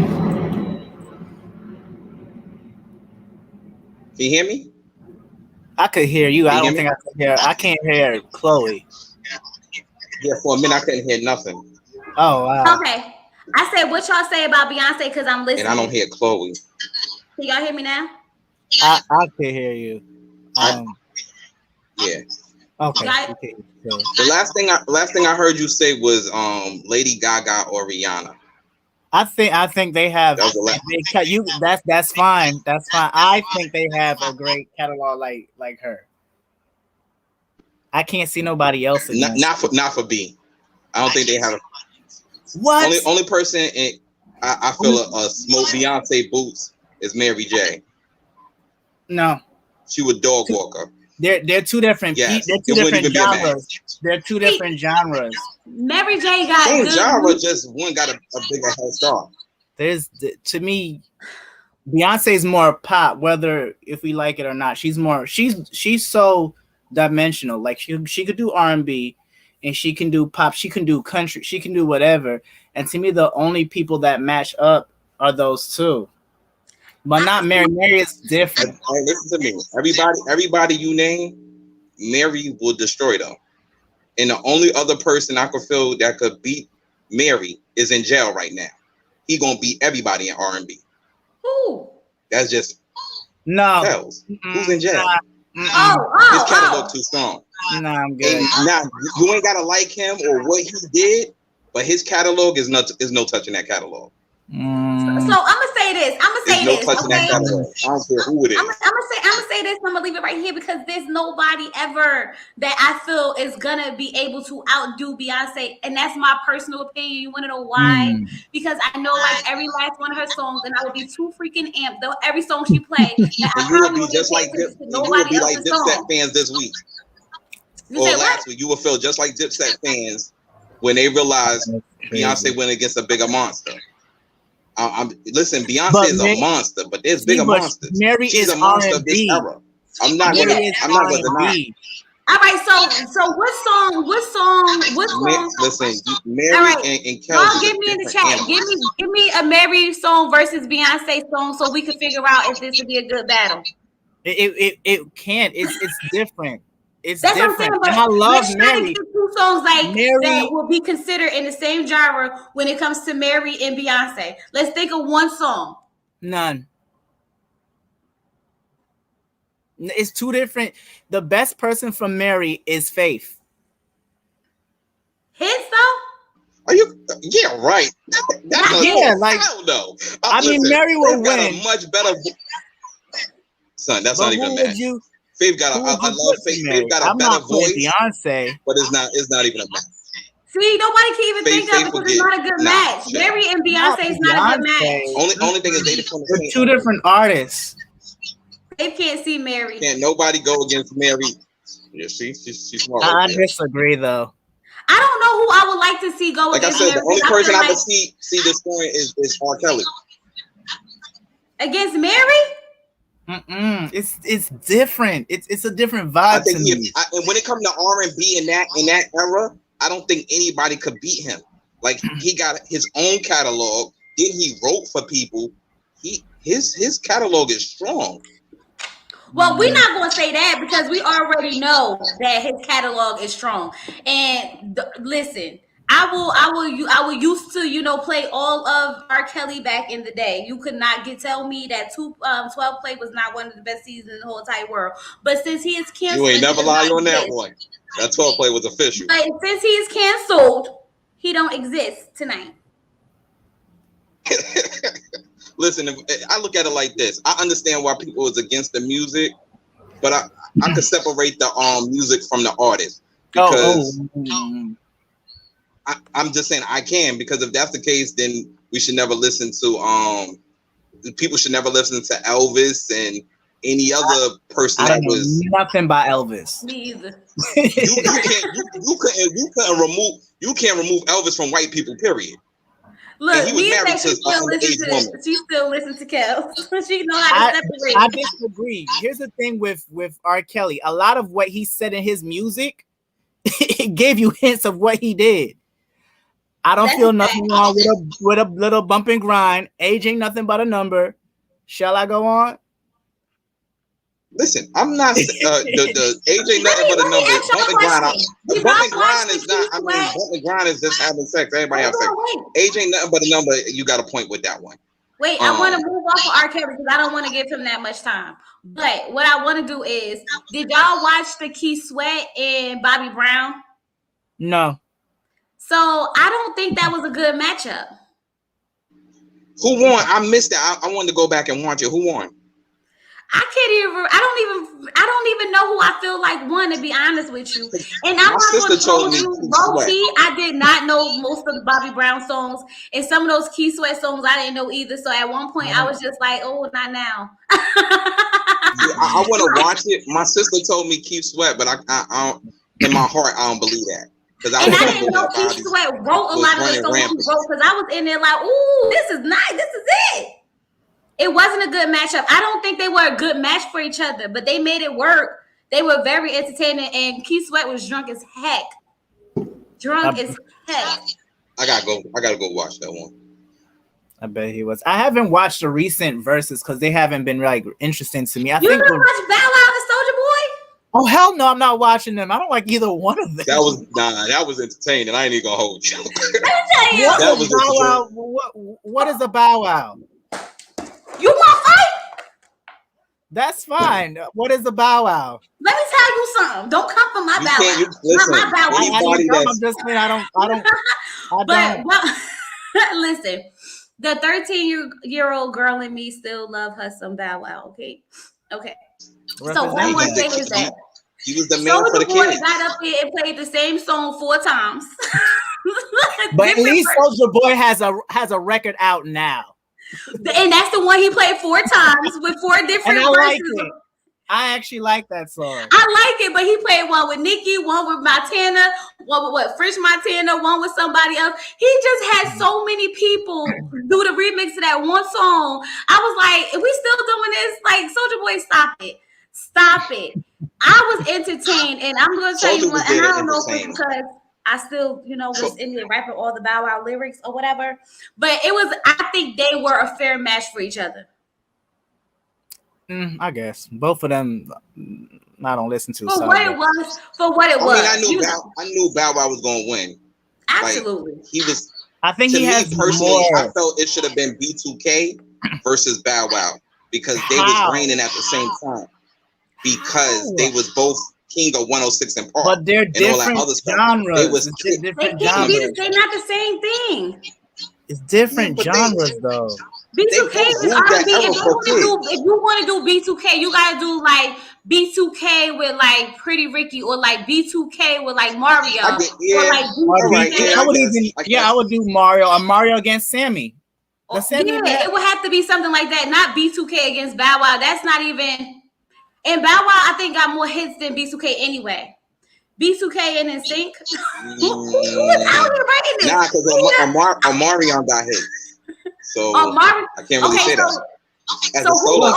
Can you hear me? I could hear you. Can I you don't hear think I could hear. I can't hear Chloe. Yeah, for a minute I couldn't hear nothing. Oh wow. Okay. I said what y'all say about Beyonce because I'm listening. And I don't hear Chloe. Can y'all hear me now? I can hear you. Yeah. Okay. The last thing I heard you say was Lady Gaga or Rihanna. I think they have. That's fine. That's fine. I think they have a great catalog like her. I can't see nobody else again. Not for B. I don't think they have. What? Only person I feel a smoke Beyonce boots is Mary J. No. She was dog walker. They're two different. Yes. They're two different genres. They're two different genres. Mary J got same good genre, music. just one got a bigger head start. To me, Beyonce's more pop, whether if we like it or not. She's so dimensional. Like she could do R&B, and she can do pop. She can do country. She can do whatever. And to me, the only people that match up are those two. But not Mary. Mary is different. Hey, listen to me. Everybody you name, Mary will destroy them. And the only other person I could feel that could beat Mary is in jail right now. He gonna beat everybody in R&B. Who? That's just no. Tells. Who's in jail? His catalog too strong. Nah, I'm good. Now you ain't gotta like him or what he did, but his catalog is no touching that catalog. So I'm gonna say this. Touching that catalog. I don't care who it is. I'm gonna say this. I'm gonna leave it right here because there's nobody ever that I feel is gonna be able to outdo Beyonce, and that's my personal opinion. You want to know why? Because I know like every last one of her songs, and I would be too freaking amped though every song she played. You would be just like Dipset fans this week or last week. You would feel just like Dipset fans when they realized Beyonce went against a bigger monster. Listen, Beyonce is a monster, but there's bigger monsters. Mary She's is a monster R&B. of this era. I'm not gonna deny. All right, so what song? Listen, Mary and Kelly. Y'all give me in the chat. Give me a Mary song versus Beyonce song so we can figure out if this would be a good battle. It can't. It's different. It's That's different. What I'm saying, and I love Mary. Two songs like Mary that will be considered in the same genre when it comes to Mary and Beyonce. Let's think of one song. None. It's two different. The best person from Mary is Faith. Hits though? Are you? Yeah, right. Hell no. I mean, Mary will win. A much better. Son, that's not even a match. Faith got I love Faith. Faith got a better voice. Beyonce, but it's not even a match. See, nobody can even think of it because it's not a good match. Mary and Beyonce is not a good match. Only thing is they're two different artists. They can't see Mary. Can't nobody go against Mary. Yeah, she's smart. I disagree though. I don't know who I would like to see go against Mary. Like I said, the only person I can see this point is R. Kelly. Against Mary? It's different. It's a different vibe. I think and when it comes to R&B in that era, I don't think anybody could beat him. Like he got his own catalog. Then he wrote for people. His catalog is strong. Well, we're not going to say that because we already know that his catalog is strong. And listen, I will used to play all of R. Kelly back in the day. You could not tell me that 12 Play was not one of the best seasons in the whole entire world. But since he is canceled, you ain't never lie on that one. That 12 Play was official. But since he is canceled, he don't exist tonight. Listen, I look at it like this. I understand why people is against the music, but I could separate the music from the artist because I'm just saying I can, because if that's the case, then We should never listen to people should never listen to Elvis and any other person I that don't know was nothing about Elvis. Me either. You can't remove Elvis from white people, period. Look, he was Nia married said she still listens to Kel. She know how to separate. I disagree. Here's the thing with R. Kelly. A lot of what he said in his music, it gave you hints of what he did. I don't feel nothing wrong with a little bump and grind. Age ain't nothing but a number. Shall I go on? Listen, I'm not the age ain't nothing but a number. Bump and grind. Bump and grind is not. I mean, bump and grind is just having sex. Everybody have sex. Age ain't nothing but a number. You got a point with that one. Wait, I want to move off of R. Kelly because I don't want to give him that much time. But what I want to do is, did y'all watch the Key Sweat and Bobby Brown? No. So I don't think that was a good matchup. Who won? I missed it. I wanted to go back and watch it. Who won? I don't even know who I feel like won, to be honest with you. And I'm not going to told me low-key, I did not know most of the Bobby Brown songs, and some of those Key Sweat songs I didn't know either. So at one point I was just like, oh, not now. I want to watch it. My sister told me Keith Sweat, but I in my heart I don't believe that. And I didn't know Keith Sweat wrote a lot of the songs he wrote, because I was in there like, ooh, this is nice. This is it. It wasn't a good matchup. I don't think they were a good match for each other, but they made it work. They were very entertaining, and Keith Sweat was drunk as heck. I gotta go watch that one. I bet he was. I haven't watched the recent verses because they haven't been like interesting to me. You didn't watch Bow Wow and Soulja Boy? Oh hell no, I'm not watching them. I don't like either one of them. That was entertaining. I ain't even gonna hold you. Let me tell you. Bow Wow. What is a Bow Wow? You want to fight? That's fine. What is a Bow Wow? Let me tell you something. Don't come for my Bow Wow. Listen, not my Bow Wow. I'm just saying I don't. But listen, the 13-year-old girl in me still love her some Bow Wow. Okay. So one more thing is that he was the man for the kids. Got up here and played the same song 4 times. But at least Soulja Boy has a record out now. And that's the one he played 4 times with 4 different versions. Like it. I actually like that song. I like it, but he played one with Nicki, one with Montana, one with French Montana, one with somebody else. He just had so many people do the remix of that one song. I was like, are we still doing this? Like, Soulja Boy, stop it. I was entertained, and I'm going to tell you what, and I don't know if it's because I still, was in there rapping all the Bow Wow lyrics or whatever. But I think they were a fair match for each other. I guess. Both of them I don't listen to. For what it was. I knew Bow Wow was going to win. Absolutely. Like, he was. I think he has personally, more. I felt it should have been B2K versus Bow Wow because they was reigning at the same time. Because they was both king of 106 and Park. But they're different genres. They was different genres. They're not the same thing. It's different genres, though. B2K is R&B. If you want to do B2K, you gotta do like B2K with like Pretty Ricky, or like B2K with like Mario. I would do Mario or Mario against Sammy. It would have to be something like that, not B2K against Bow Wow. That's not even. And Bow Wow, I think, got more hits than B2K anyway. B2K and NSYNC. Who was out here writing this? Nah, because Omarion got hits. So I can't really say that. So who was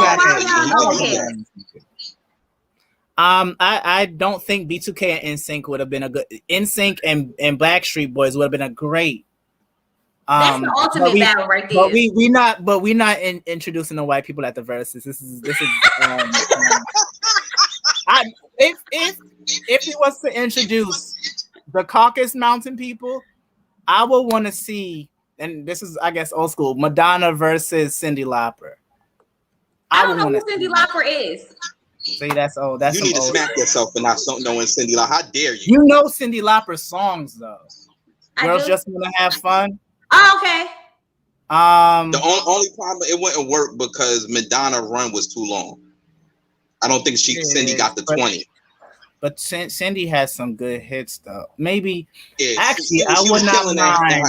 Omarion? I don't think B2K and NSYNC would have been a good. NSYNC and Backstreet Boys would have been a great. That's the ultimate battle right there. But we not introducing the white people at the verses. This is. If he was to introduce the Caucasus Mountain people, I would want to see, and this is, I guess, old school, Madonna versus Cyndi Lauper. I don't know who Cyndi Lauper is. See, that's old. That's you need to smack yourself for not knowing Cyndi Lauper. How dare you? You know Cyndi Lauper's songs though. Girls Just Want to Have Fun. Oh, okay. The only problem, it wouldn't work because Madonna run was too long. I don't think Cyndi got the 20. But Cyndi has some good hits though. Maybe yeah, actually I would not mind.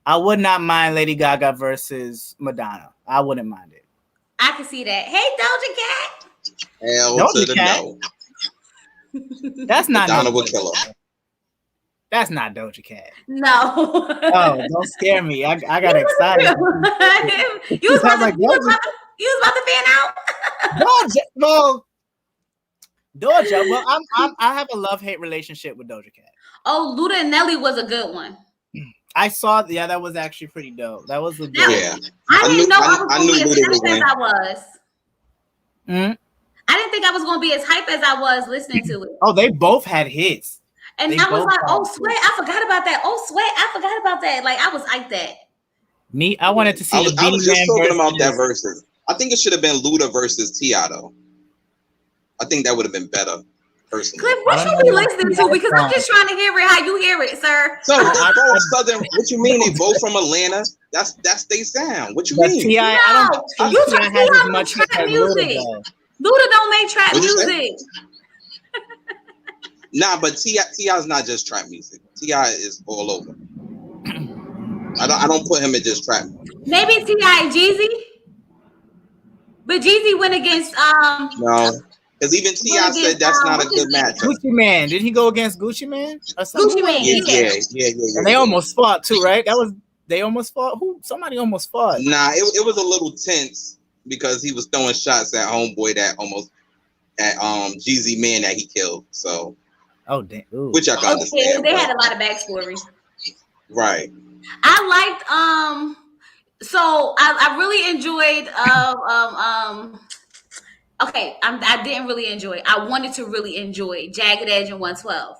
I would not mind Lady Gaga versus Madonna. I wouldn't mind it. I can see that. Hey, Doja Cat. Hell Doja to the Cat? no. That's not Madonna no would kill her. That's not Doja Cat. No. Oh, don't scare me. I got excited. you was about to fan out. Doja, well, Doja. Well, I have a love-hate relationship with Doja Cat. Oh, Luda and Nelly was a good one. I saw, that was actually pretty dope. That was a good Yeah. I didn't know I was I going to knew be as Luda was hype as winning. I was. Hmm? I didn't think I was going to be as hype as I was listening to it. Oh, they both had hits. And They I was both like, had oh, hits. Sweat, I forgot about that. Oh, Sweat, I forgot about that. Like, I was hyped that. Me, I wanted to see I the was just Beanie talking Man about that versus. versus. I think it should have been Luda versus T.I. though. I think that would have been better, personally. Cliff, what you be listening to? Because I'm just trying to hear it how you hear it, sir. So they both Southern. What you mean? They both from Atlanta? That's they sound. What you But mean? T.I., I don't think you T.I. just has see as how much trap hits as music. Luda does. Luda don't make trap What'd you say? music. Nah, but T.I.'s not just trap music. T.I. is all over. I don't put him in just trap. Maybe T.I. and Jeezy. But Jeezy went against No, because even T.I. said that's not a good matchup. Gucci Man. Did he go against Gucci Man? Or Gucci Man. Yeah. And they almost fought too, right? They almost fought. Who? Somebody almost fought. Nah, it was a little tense because he was throwing shots at homeboy that almost at Jeezy Man that he killed. So, oh damn, ooh. Which I can understand. They had a lot of backstory. Right. I liked so I really enjoyed okay, I didn't really enjoy it. I wanted to really enjoy Jagged Edge and 112.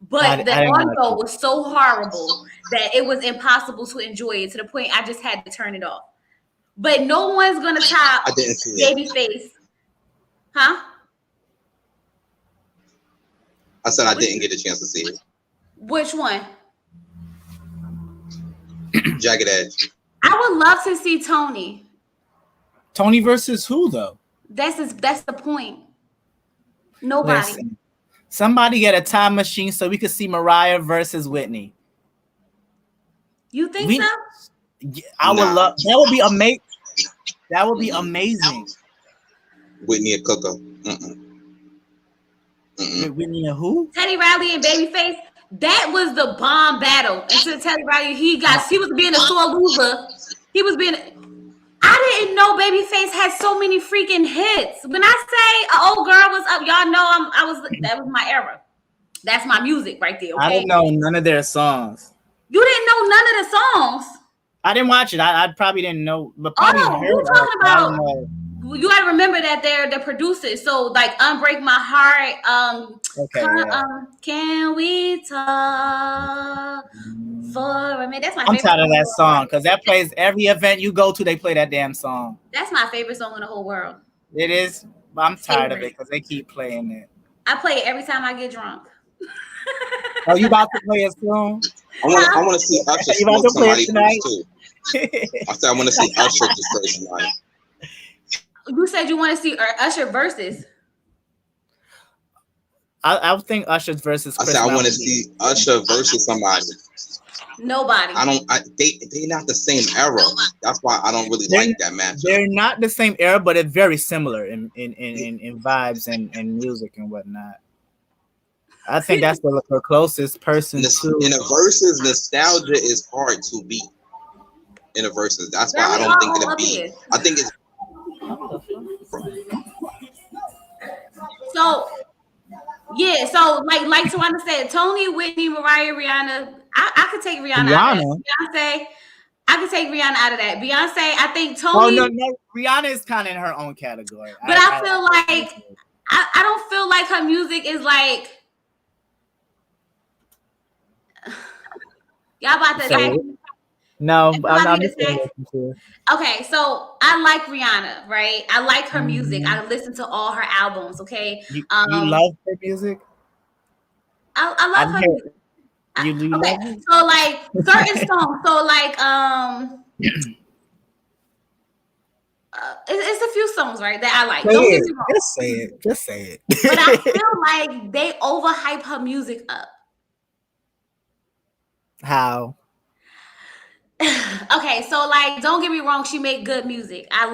But the audio was so horrible that it was impossible to enjoy it to the point I just had to turn it off. But no one's gonna top Babyface. Huh? I said I didn't get a chance to see it. Which one? Jagged Edge. I would love to see Tony. Tony versus who though? That's the point. Nobody. Listen, somebody get a time machine so we could see Mariah versus Whitney. You think so? I would love. That would be amazing. That would be amazing. Whitney and Cooker. Whitney and who? Teddy Riley and Babyface. That was the bomb battle. Until Teddy Riley, he was being a sore loser. I didn't know Babyface had so many freaking hits. When I say an old girl was up, y'all know that was my era. That's my music right there. Okay? I didn't know none of their songs. You didn't know none of the songs. I didn't watch it. I probably didn't know, but probably heard you're talking about. know. You gotta remember that they're the producers. So like Unbreak My Heart, Can We Talk for a Minute? That's my favorite. I'm tired of that song because that plays every event you go to, they play that damn song. That's my favorite song in the whole world. It is, but I'm tired of it because they keep playing it. I play it every time I get drunk. Oh, you about to play it soon? I want to see Usher smoke somebody tonight too. I said I want to see Usher just tonight. You said you want to see Usher versus. I would think Usher's versus. I said I want to see Usher versus somebody. Nobody. They not the same era. That's why I don't really like that matchup. They're not the same era, but it's very similar in vibes and music and whatnot. I think that's the closest person to. In a versus, nostalgia is hard to beat. In a versus, that's why I don't think it'll be. I think it's. So like Tawana said, Tony, Whitney, Mariah, Rihanna. I could take Rihanna out of that. Beyonce, I could take Rihanna out of that. Beyonce, I think Tony. Oh no, Rihanna is kind of in her own category. But I feel like I don't feel like her music is like. Y'all about to attack me? No, I'm just okay, so I like Rihanna, right? I like her music. I listen to all her albums, okay? You love her music? I love her music. You okay, love it? so like certain songs, so like it's a few songs, right, that I like. Don't get me wrong. Just say it. But I feel like they overhype her music up. How? Okay, so like, don't get me wrong, she make good music. I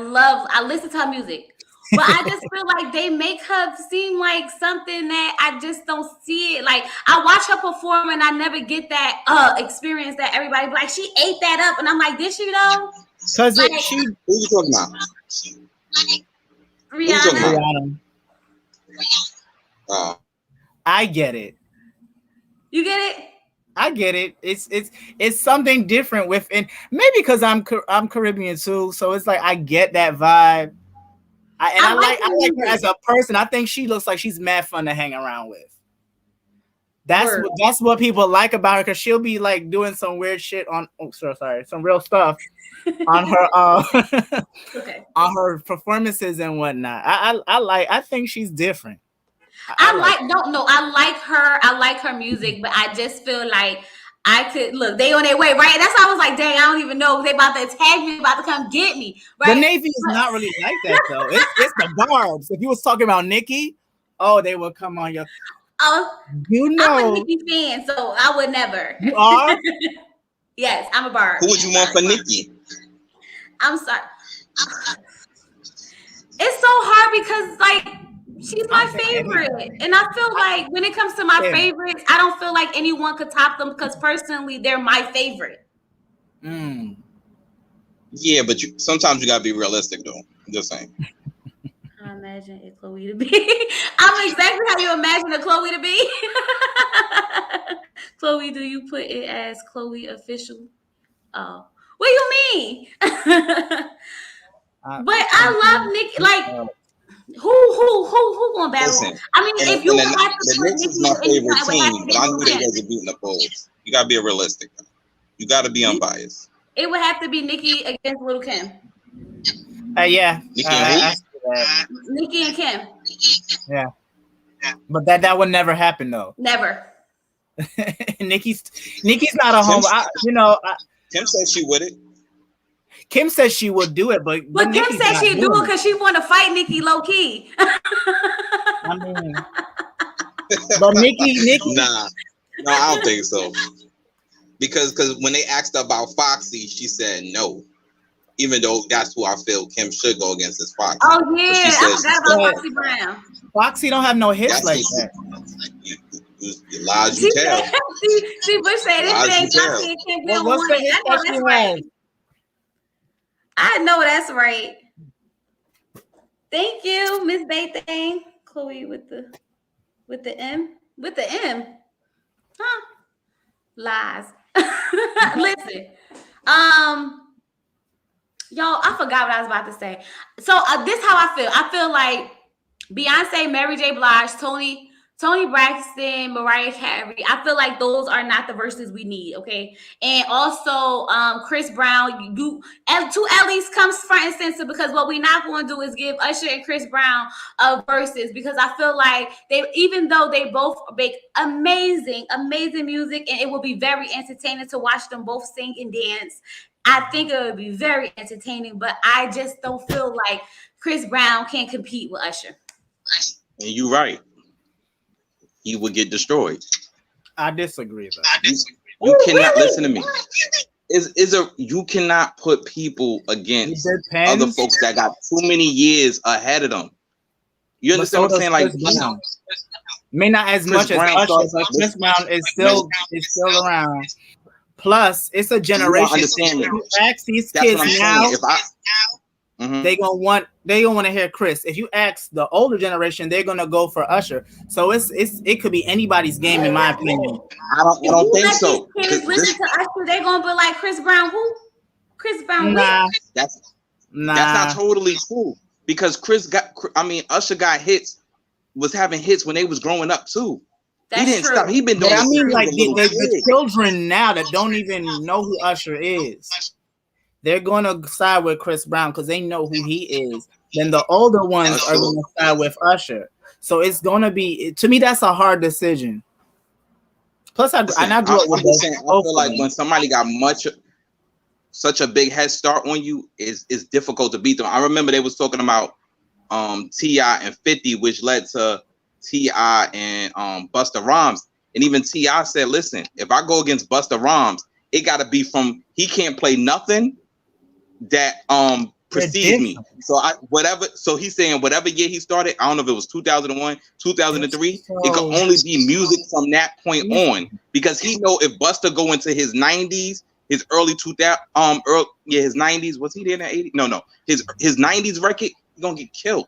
listen to her music. But I just feel like they make her seem like something that I just don't see it. Like, I watch her perform and I never get that experience that everybody be like, she ate that up. And I'm like, did she though? Because Like, she Who you talking about? Who you talking about? Rihanna. I get it. You get it? I get it. It's something different within. Maybe because I'm Caribbean too, so it's like I get that vibe. I like her as a person. I think she looks like she's mad fun to hang around with. That's what people like about her, because she'll be like doing some weird shit on. Oh, sorry, some real stuff on her Okay. on her performances and whatnot. I think she's different. I like her. I like her music, but I just feel like I could look. They on their way, right? That's why I was like, dang, I don't even know if they about to attack me, about to come get me, right? The Navy is not really like that though. It's the Barbs. If you was talking about Nicki, oh, they would come on your. You know, I'm a Nicki fan, so I would never. You are? Yes, I'm a Barb. Who would you want for Nicki? I'm sorry. It's so hard because like she's my favorite, and I feel like when it comes to my favorites, I don't feel like anyone could top them because personally, they're my favorite. Yeah, but sometimes you gotta be realistic though. I'm just saying. I imagine it Chloe to be. I'm exactly how you imagine a Chloe to be. Chloe, do you put it as Chloe official? Oh, what do you mean? But I love Nicki. Like, who gonna battle? Listen, I mean, if you have to the put Knicks Nicki is my favorite team, but I knew they Bulls. wasn't beating the Bulls. You gotta be realistic. You gotta be unbiased. It would have to be Nicki against Little Kim. Yeah. Nicki and Kim. Yeah. But that would never happen though. Never. Nicki's not a home. Kim said she would it. Kim says she would do it, but Kim said she'd do it because she want to fight Nicki low key. I mean, but Nicki. Nah, no, I don't think so. Because when they asked her about Foxy, she said no. Even though that's who I feel Kim should go against is Foxy. Oh yeah, I forgot about Foxy Brown. Foxy don't have no hits like that. You lies you tell. See, Bush said this Foxy and Kim Bill what's the hit that she has? I know that's right. Thank you, Miss Baythang. Chloe with the M. With the M. Huh? Lies. Listen. Y'all, I forgot what I was about to say. So this is how I feel. I feel like Beyonce, Mary J. Blige, Toni Braxton, Mariah Carey. I feel like those are not the verses we need, okay? And also Chris Brown, to at least comes front and center, because what we're not going to do is give Usher and Chris Brown verses, because I feel like even though they both make amazing music, and it will be very entertaining to watch them both sing and dance. I think it would be very entertaining, but I just don't feel like Chris Brown can compete with Usher. And you're right. He would get destroyed. I disagree though. You cannot listen to me. You cannot put people against other folks that got too many years ahead of them. You understand what I'm saying? Like, may not as much as Usher, but Chris Brown is still around. Plus, it's a generation. You ask these kids now, they gonna want to hear Chris. If you ask the older generation, they're gonna go for Usher. So it could be anybody's game, in my opinion. I don't think so. Kids listen to Usher, they're gonna be like, Chris Brown who? Chris Brown That's not totally true, because Usher got hits, was having hits when they was growing up too. That's he didn't true. stop. He been doing. I mean, like the children now that don't even know who Usher is, they're gonna side with Chris Brown because they know who he is. Then the older ones are gonna side with Usher. So it's gonna be, to me, that's a hard decision. Plus, I grew up with I feel like when somebody got such a big head start on you, it's difficult to beat them. I remember they was talking about T.I. and 50, which led to T.I. and Busta Rhymes. And even T.I. said, listen, if I go against Busta Rhymes, it got to be from. He can't play nothing that precedes me. So he's saying whatever year he started, I don't know if it was 2001, 2003, it could only be music from that point on, because he know if Busta go into his 90s, his early 2000 his 90s, was he there in the 80s? No. His 90s record, he's gonna get killed.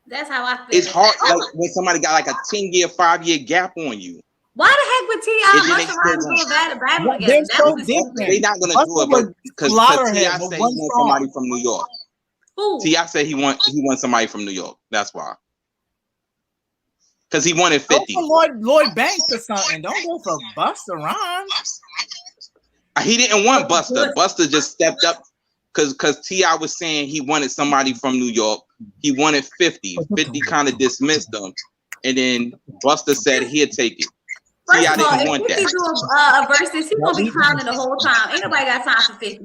That's how I feel. It's hard like when somebody got like a 10-year, 5-year gap on you. Why the heck would T.I. do a battle together? They're so different. They're not gonna do it, but because T.I. said he wants somebody from New York. Who? T.I. said he wants somebody from New York. That's why. Because he wanted 50. Go for Lloyd Banks or something. Don't go for Busta Rhymes. He didn't want Busta. Busta just stepped up because T.I. was saying he wanted somebody from New York. He wanted 50. 50 kind of dismissed them. And then Busta said he'd take it. T.I. didn't want that. If he do a versus, he's going to be clowning the whole time. Ain't nobody got time for 50.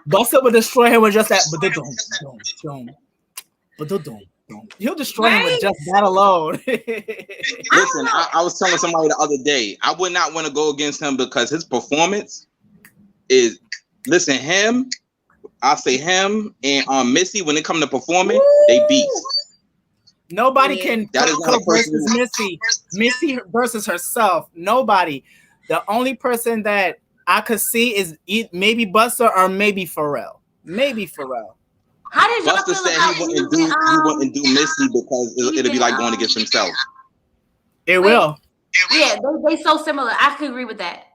Busta would destroy him with just that. He'll destroy him with just that alone. Listen, I was telling somebody the other day, I would not want to go against him because his performance is, listen, him and Missy, when it comes to performing, they beat. Nobody can go versus Missy versus herself. Nobody. The only person that I could see is maybe Busta or maybe Pharrell. How did y'all Busta feel said about he wouldn't do Missy because it'll be like going against himself. It will. Yeah, they so similar. I could agree with that.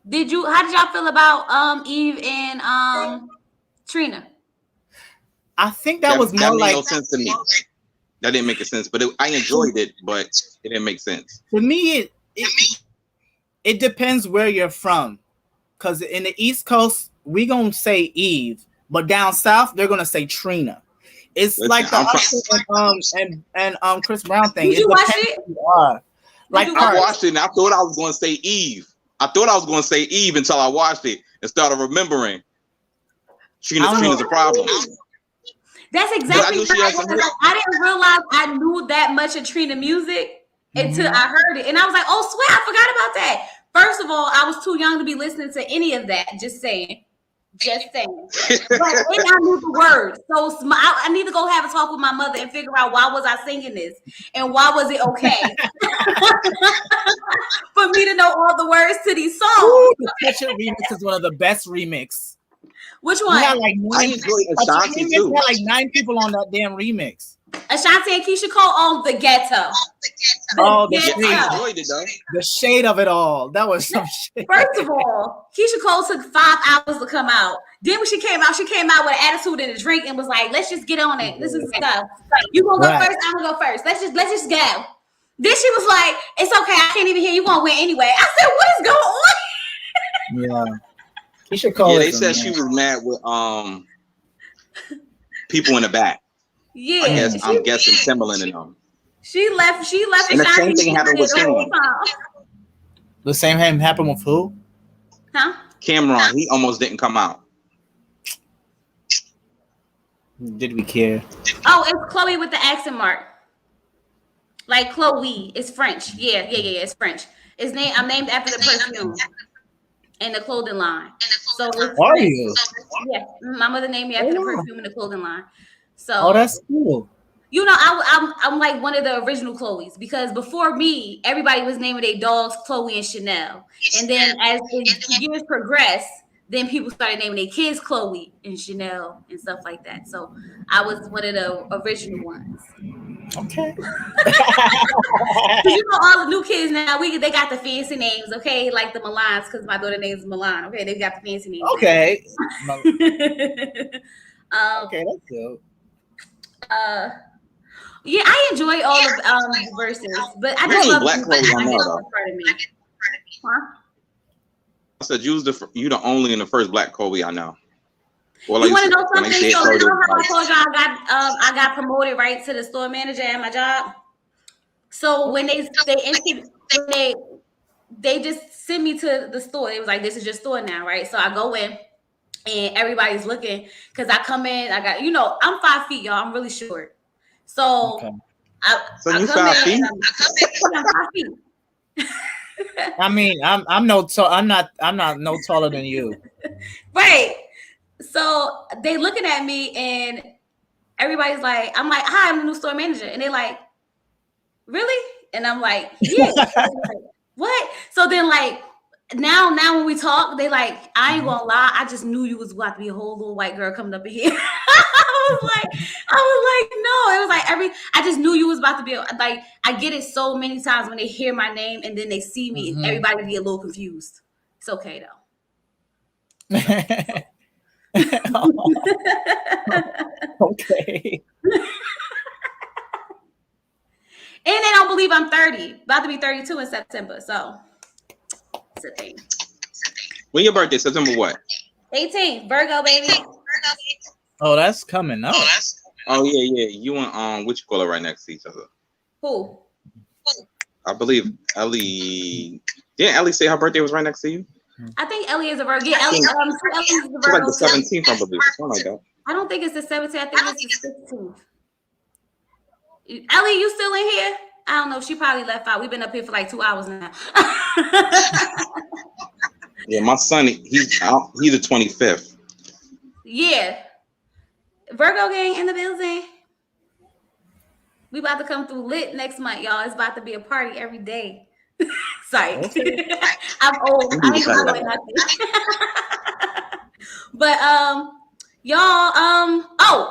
How did y'all feel about Eve and Trina? I think that was more made no sense to me. That didn't make a sense, but I enjoyed it, but it didn't make sense. To me, it depends where you're from. Because in the East Coast, we gonna say Eve, but down south they're gonna say Trina. It's like the Usher and Chris Brown thing. Did you watch it? I watched it and I thought I was gonna say Eve. I thought I was gonna say Eve until I watched it and started remembering Trina's a problem. That's exactly right. I didn't realize I knew that much of Trina music until I heard it, and I was like, "Oh, swear, I forgot about that." First of all, I was too young to be listening to any of that. Just saying. But then I knew the words, so I need to go have a talk with my mother and figure out why was I singing this and why was it okay for me to know all the words to these songs. Ooh, the Ketchup remix is one of the best remix. Which one? I enjoyed Ashanti too. Had like 9 people on that damn remix. Ashanti and Keisha Cole on the ghetto. The shade of it all. That was some shit. First of all, Keisha Cole took 5 hours to come out. Then when she came out with an attitude and a drink and was like, "Let's just get on it. Let's just go. You gonna go first? I'm gonna go first. Let's just go." Then she was like, "It's okay. I can't even hear you. Gonna win anyway." I said, "What is going on?" Yeah. Keisha Cole. Yeah, they said she was mad with people in the back. Yeah, I'm guessing Timberland and them. She left. And the same thing happened with Cameron. The same thing happened with who? Huh? Cameron. He almost didn't come out. Did we care? Oh, it's Chloe with the accent mark. Like Chloe. It's French. Yeah. It's French. I'm named after the perfume and the clothing line. So are you? Yeah, my mother named me after the perfume and the clothing line. So that's cool. You know, I'm like one of the original Chloes because before me, everybody was naming their dogs Chloe and Chanel. And then as the years progressed, then people started naming their kids Chloe and Chanel and stuff like that. So I was one of the original ones. Okay. You know, all the new kids now, they got the fancy names, okay? Like the Milans, because my daughter name is Milan. Okay, they got the fancy names. Okay. Okay, that's good. Yeah, I enjoy all of the verses, but I just love Black Chloe I know, though. Huh? I said you the only in the first Black Chloe I know. Well, you want to know something? So you know how I told y'all I got promoted right to the store manager at my job. So when they just sent me to the store, it was like, "This is your store now," right? So I go in. And everybody's looking because I come in. I got, I'm 5 feet, y'all. I'm really short. So, so you 5 feet? I'm 5 feet. I mean, I'm not no taller than you. Right. So they looking at me and everybody's like, I'm like, hi, I'm the new store manager. And they're like, really? And I'm like, yeah. Like, what? So then like now when we talk, they like, I ain't gonna lie, I just knew you was about to be a whole little white girl coming up in here. I was like, no. It was like I just knew you was about to be like, I get it so many times when they hear my name and then they see me, everybody be a little confused. It's okay though. Okay. And they don't believe I'm 30, about to be 32 in September. So it's a thing. When your birthday? September what? 18th, Virgo baby. Oh, that's coming up. Oh yeah. You and what you call it right next to each other? Who? I believe Ellie. Didn't Ellie say her birthday was right next to you? I think Ellie is a Virgo. Yeah, Ellie's the It's Virgo. like the 17th, I believe. Something like that. I don't think it's the 17th. I think it's the 16th. Ellie, you still in here? I don't know. She probably left out. We've been up here for like 2 hours now. Yeah, my son, he's the 25th. Yeah. Virgo gang in the building. We about to come through lit next month, y'all. It's about to be a party every day. Sorry. Okay. I'm old. I ain't gonna say nothing. But y'all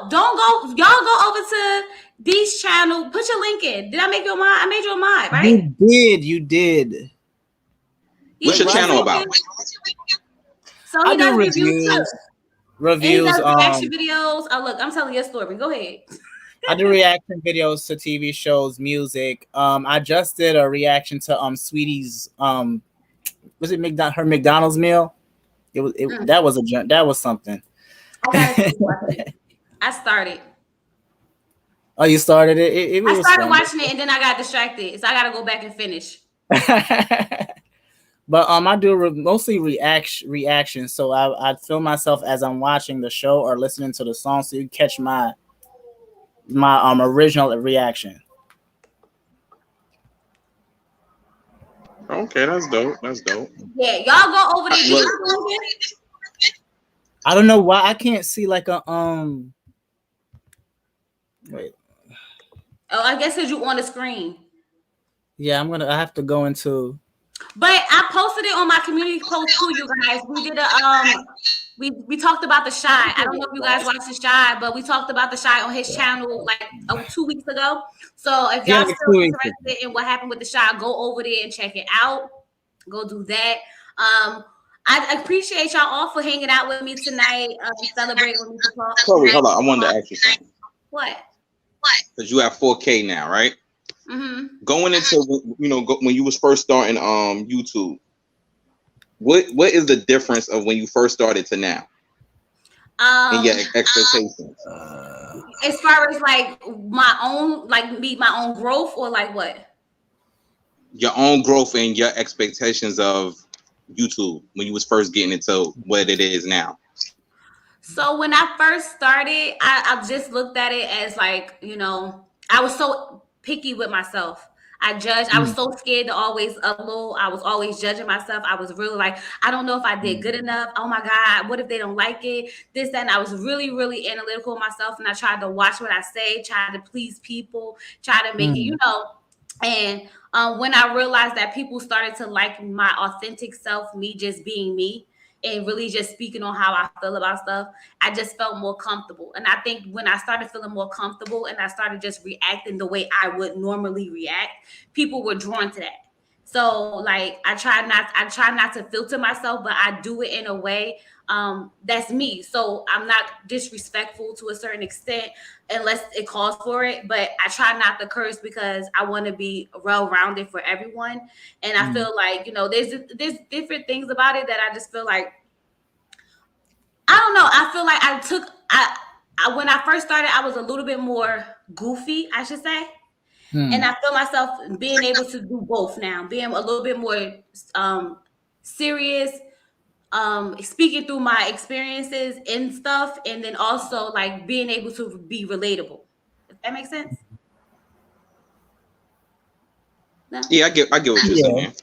don't go, y'all go over to Dee's channel. Put your link in. Did I make you a mod? I made you a mod, right? You did. What's your channel about? So he does reviews. Reviews. And he does reaction videos. Oh, look, I'm telling your story. Go ahead. I do reaction videos to TV shows, music. I just did a reaction to Sweetie's was it her McDonald's meal? That was something. I started. Oh, you started it? I started watching it and then I got distracted, so I got to go back and finish. But I do mostly reactions, so I film myself as I'm watching the show or listening to the song, so you catch my original reaction. Okay, that's dope. Yeah, y'all go over there. I don't know why I can't see like a wait. Oh, I guess because you on the screen. Yeah, I have to go into. But I posted it on my community post too, you guys. We did we talked about the Shy. I don't know if you guys watched the Shy, but we talked about the Shy on his channel like 2 weeks ago. So if y'all still interested in what happened with the Shy, go over there and check it out. Go do that. I appreciate y'all all for hanging out with me tonight, celebrating with me. Chloe, hold on. I wanted to ask you something. What? Because you have 4K now, right? Mm-hmm. Going into when you was first starting YouTube, what is the difference of when you first started to now? And your expectations. As far as like my own growth, or like what? Your own growth and your expectations of YouTube when you was first getting into what it is now. So when I first started, I just looked at it as like, I was so picky with myself. I judged. I was so scared to always upload. I was always judging myself. I was really like, I don't know if I did good enough. Oh my God, what if they don't like it? This, that. And I was really, really analytical of myself. And I tried to watch what I say, try to please people, try to make it, And when I realized that people started to like my authentic self, me just being me, and really just speaking on how I feel about stuff, I just felt more comfortable. And I think when I started feeling more comfortable and I started just reacting the way I would normally react, people were drawn to that. So like I try not to filter myself, but I do it in a way that's me. So I'm not disrespectful to a certain extent unless it calls for it. But I try not to curse because I want to be well-rounded for everyone. And I feel like, there's different things about it that I just feel like, I don't know. I feel like I when I first started, I was a little bit more goofy, I should say. And I feel myself being able to do both now, being a little bit more serious, speaking through my experiences and stuff, and then also like being able to be relatable. If that makes sense? No? Yeah, I get what you're saying.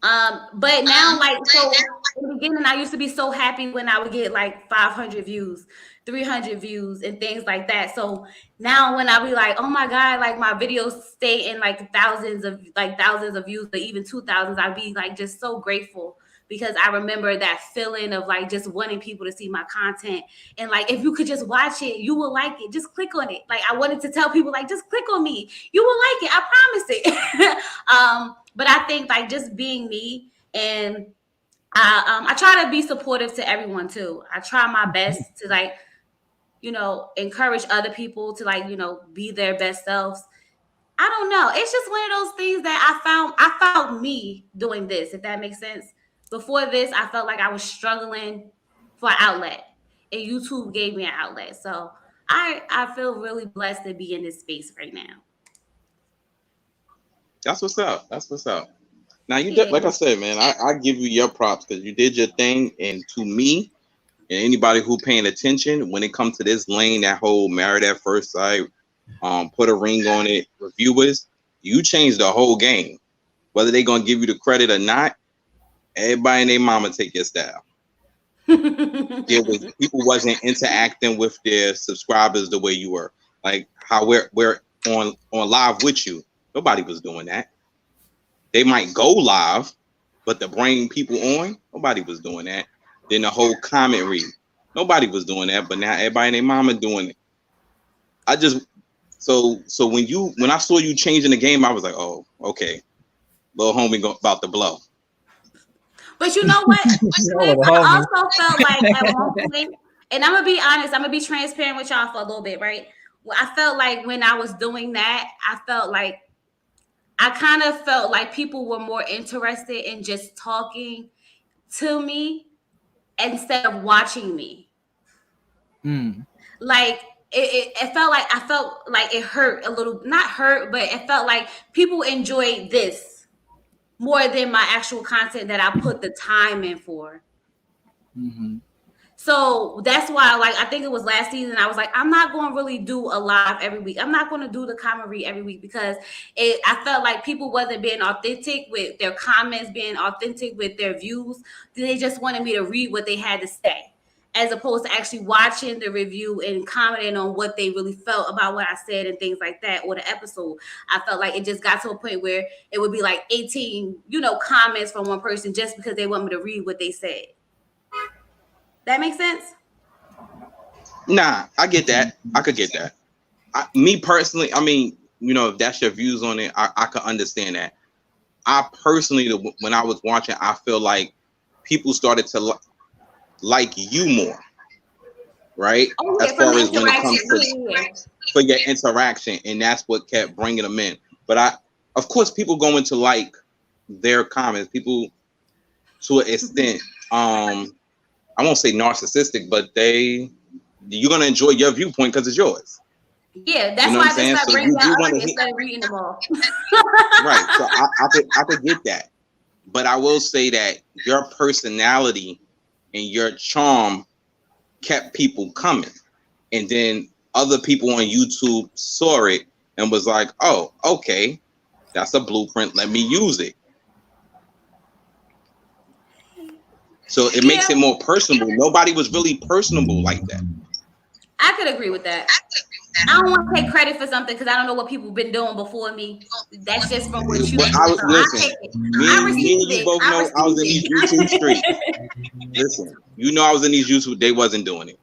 But now, like, so in the beginning, I used to be so happy when I would get like 500 views, 300 views, and things like that. So now, when I be like, oh my god, like my videos stay in like thousands of views, or even 2,000s, I'd be like just so grateful because I remember that feeling of like just wanting people to see my content, and like if you could just watch it, you will like it. Just click on it. Like I wanted to tell people, like just click on me, you will like it. I promise it. But I think like just being me, and I try to be supportive to everyone too. I try my best to like, encourage other people to like, be their best selves. I don't know. It's just one of those things that I found me doing this, if that makes sense. Before this, I felt like I was struggling for an outlet, and YouTube gave me an outlet. So I feel really blessed to be in this space right now. That's what's up. That's what's up. Now you did, like I said, man, I give you your props because you did your thing. And to me, and anybody who paying attention, when it comes to this lane, that whole married at first sight, put a ring on it, reviewers, you changed the whole game. Whether they gonna give you the credit or not, everybody and their mama take your style. People wasn't interacting with their subscribers the way you were. Like how we're on live with you. Nobody was doing that. They might go live, but to bring people on, nobody was doing that. Then the whole comment read, nobody was doing that. But now everybody and their mama doing it. So when I saw you changing the game, I was like, oh, okay, little homie about to blow. But you know what? I also felt like at one point, and I'm gonna be honest, I'm gonna be transparent with y'all for a little bit, right? Well, I felt like when I was doing that, I kind of felt like people were more interested in just talking to me instead of watching me. Like it felt like I felt like it hurt a little, not hurt, but it felt like people enjoyed this more than my actual content that I put the time in for. So that's why, like, I think it was last season, I was like, I'm not going to really do a live every week. I'm not going to do the comment read every week because I felt like people wasn't being authentic with their comments, being authentic with their views. They just wanted me to read what they had to say, as opposed to actually watching the review and commenting on what they really felt about what I said and things like that, or the episode. I felt like it just got to a point where it would be like 18, comments from one person just because they want me to read what they said. That makes sense? Nah, I get that. I could get that. Me personally, I mean, if that's your views on it, I could understand that. I personally, when I was watching, I feel like people started to like you more, right? Oh, yeah, as far as when it comes to for your interaction, and that's what kept bringing them in. But of course, people go into like their comments. People, to an extent, I won't say narcissistic, but you're gonna enjoy your viewpoint because it's yours. Yeah, that's why I just bring that instead of reading them all. Right. So I could get that, but I will say that your personality and your charm kept people coming, and then other people on YouTube saw it and was like, "Oh, okay, that's a blueprint. Let me use it." So it makes it more personable. Nobody was really personable like that. I could agree with that. I don't want to take credit for something because I don't know what people been doing before me. That's just from what you. Me and you both know I was in these YouTube streets. Listen, I was in these YouTube. They wasn't doing it.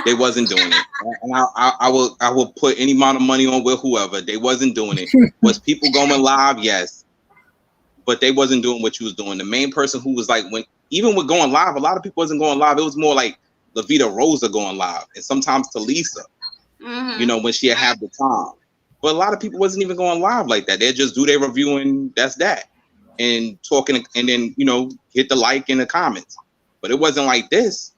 They wasn't doing it. And I will put any amount of money on with whoever. They wasn't doing it. Was people going live? Yes, but they wasn't doing what you was doing. The main person who was like even with going live, a lot of people wasn't going live. It was more like Lavita Rosa going live, and sometimes to Lisa, when she had the time. But a lot of people wasn't even going live like that. They just do their review and that's that, and talking, and then hit the like in the comments. But it wasn't like this.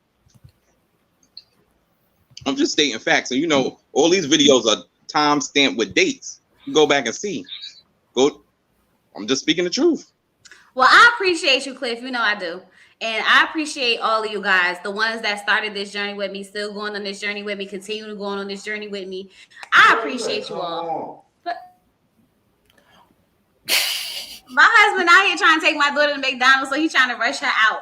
I'm just stating facts, and all these videos are time stamped with dates. You go back and see. I'm just speaking the truth. Well, I appreciate you, Cliff. I do. And I appreciate all of you guys, the ones that started this journey with me, still going on this journey with me, continue to go on this journey with me. I appreciate you all. My husband out here trying to take my daughter to McDonald's, so he's trying to rush her out.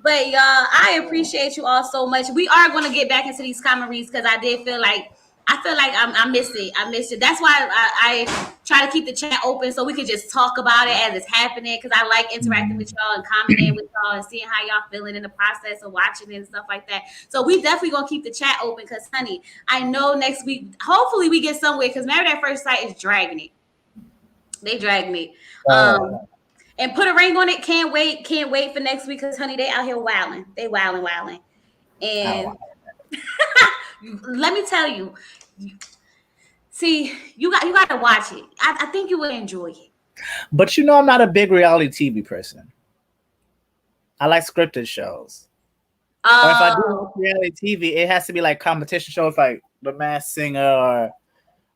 But y'all, I appreciate you all so much. We are going to get back into these common reads because I feel like I miss it. I miss it. That's why I try to keep the chat open so we can just talk about it as it's happening, because I like interacting with y'all and commenting with y'all and seeing how y'all feeling in the process of watching it and stuff like that. So we definitely going to keep the chat open because, honey, I know next week, hopefully we get somewhere, because Married at First Sight is dragging it. They dragging it. And Put a Ring on It. Can't wait for next week because, honey, they out here wilding. They wilding. And let me tell you, see, you got to watch it. I think you would enjoy it. But you know, I'm not a big reality TV person. I like scripted shows. Or if I do reality TV, it has to be like competition shows, like The Masked Singer or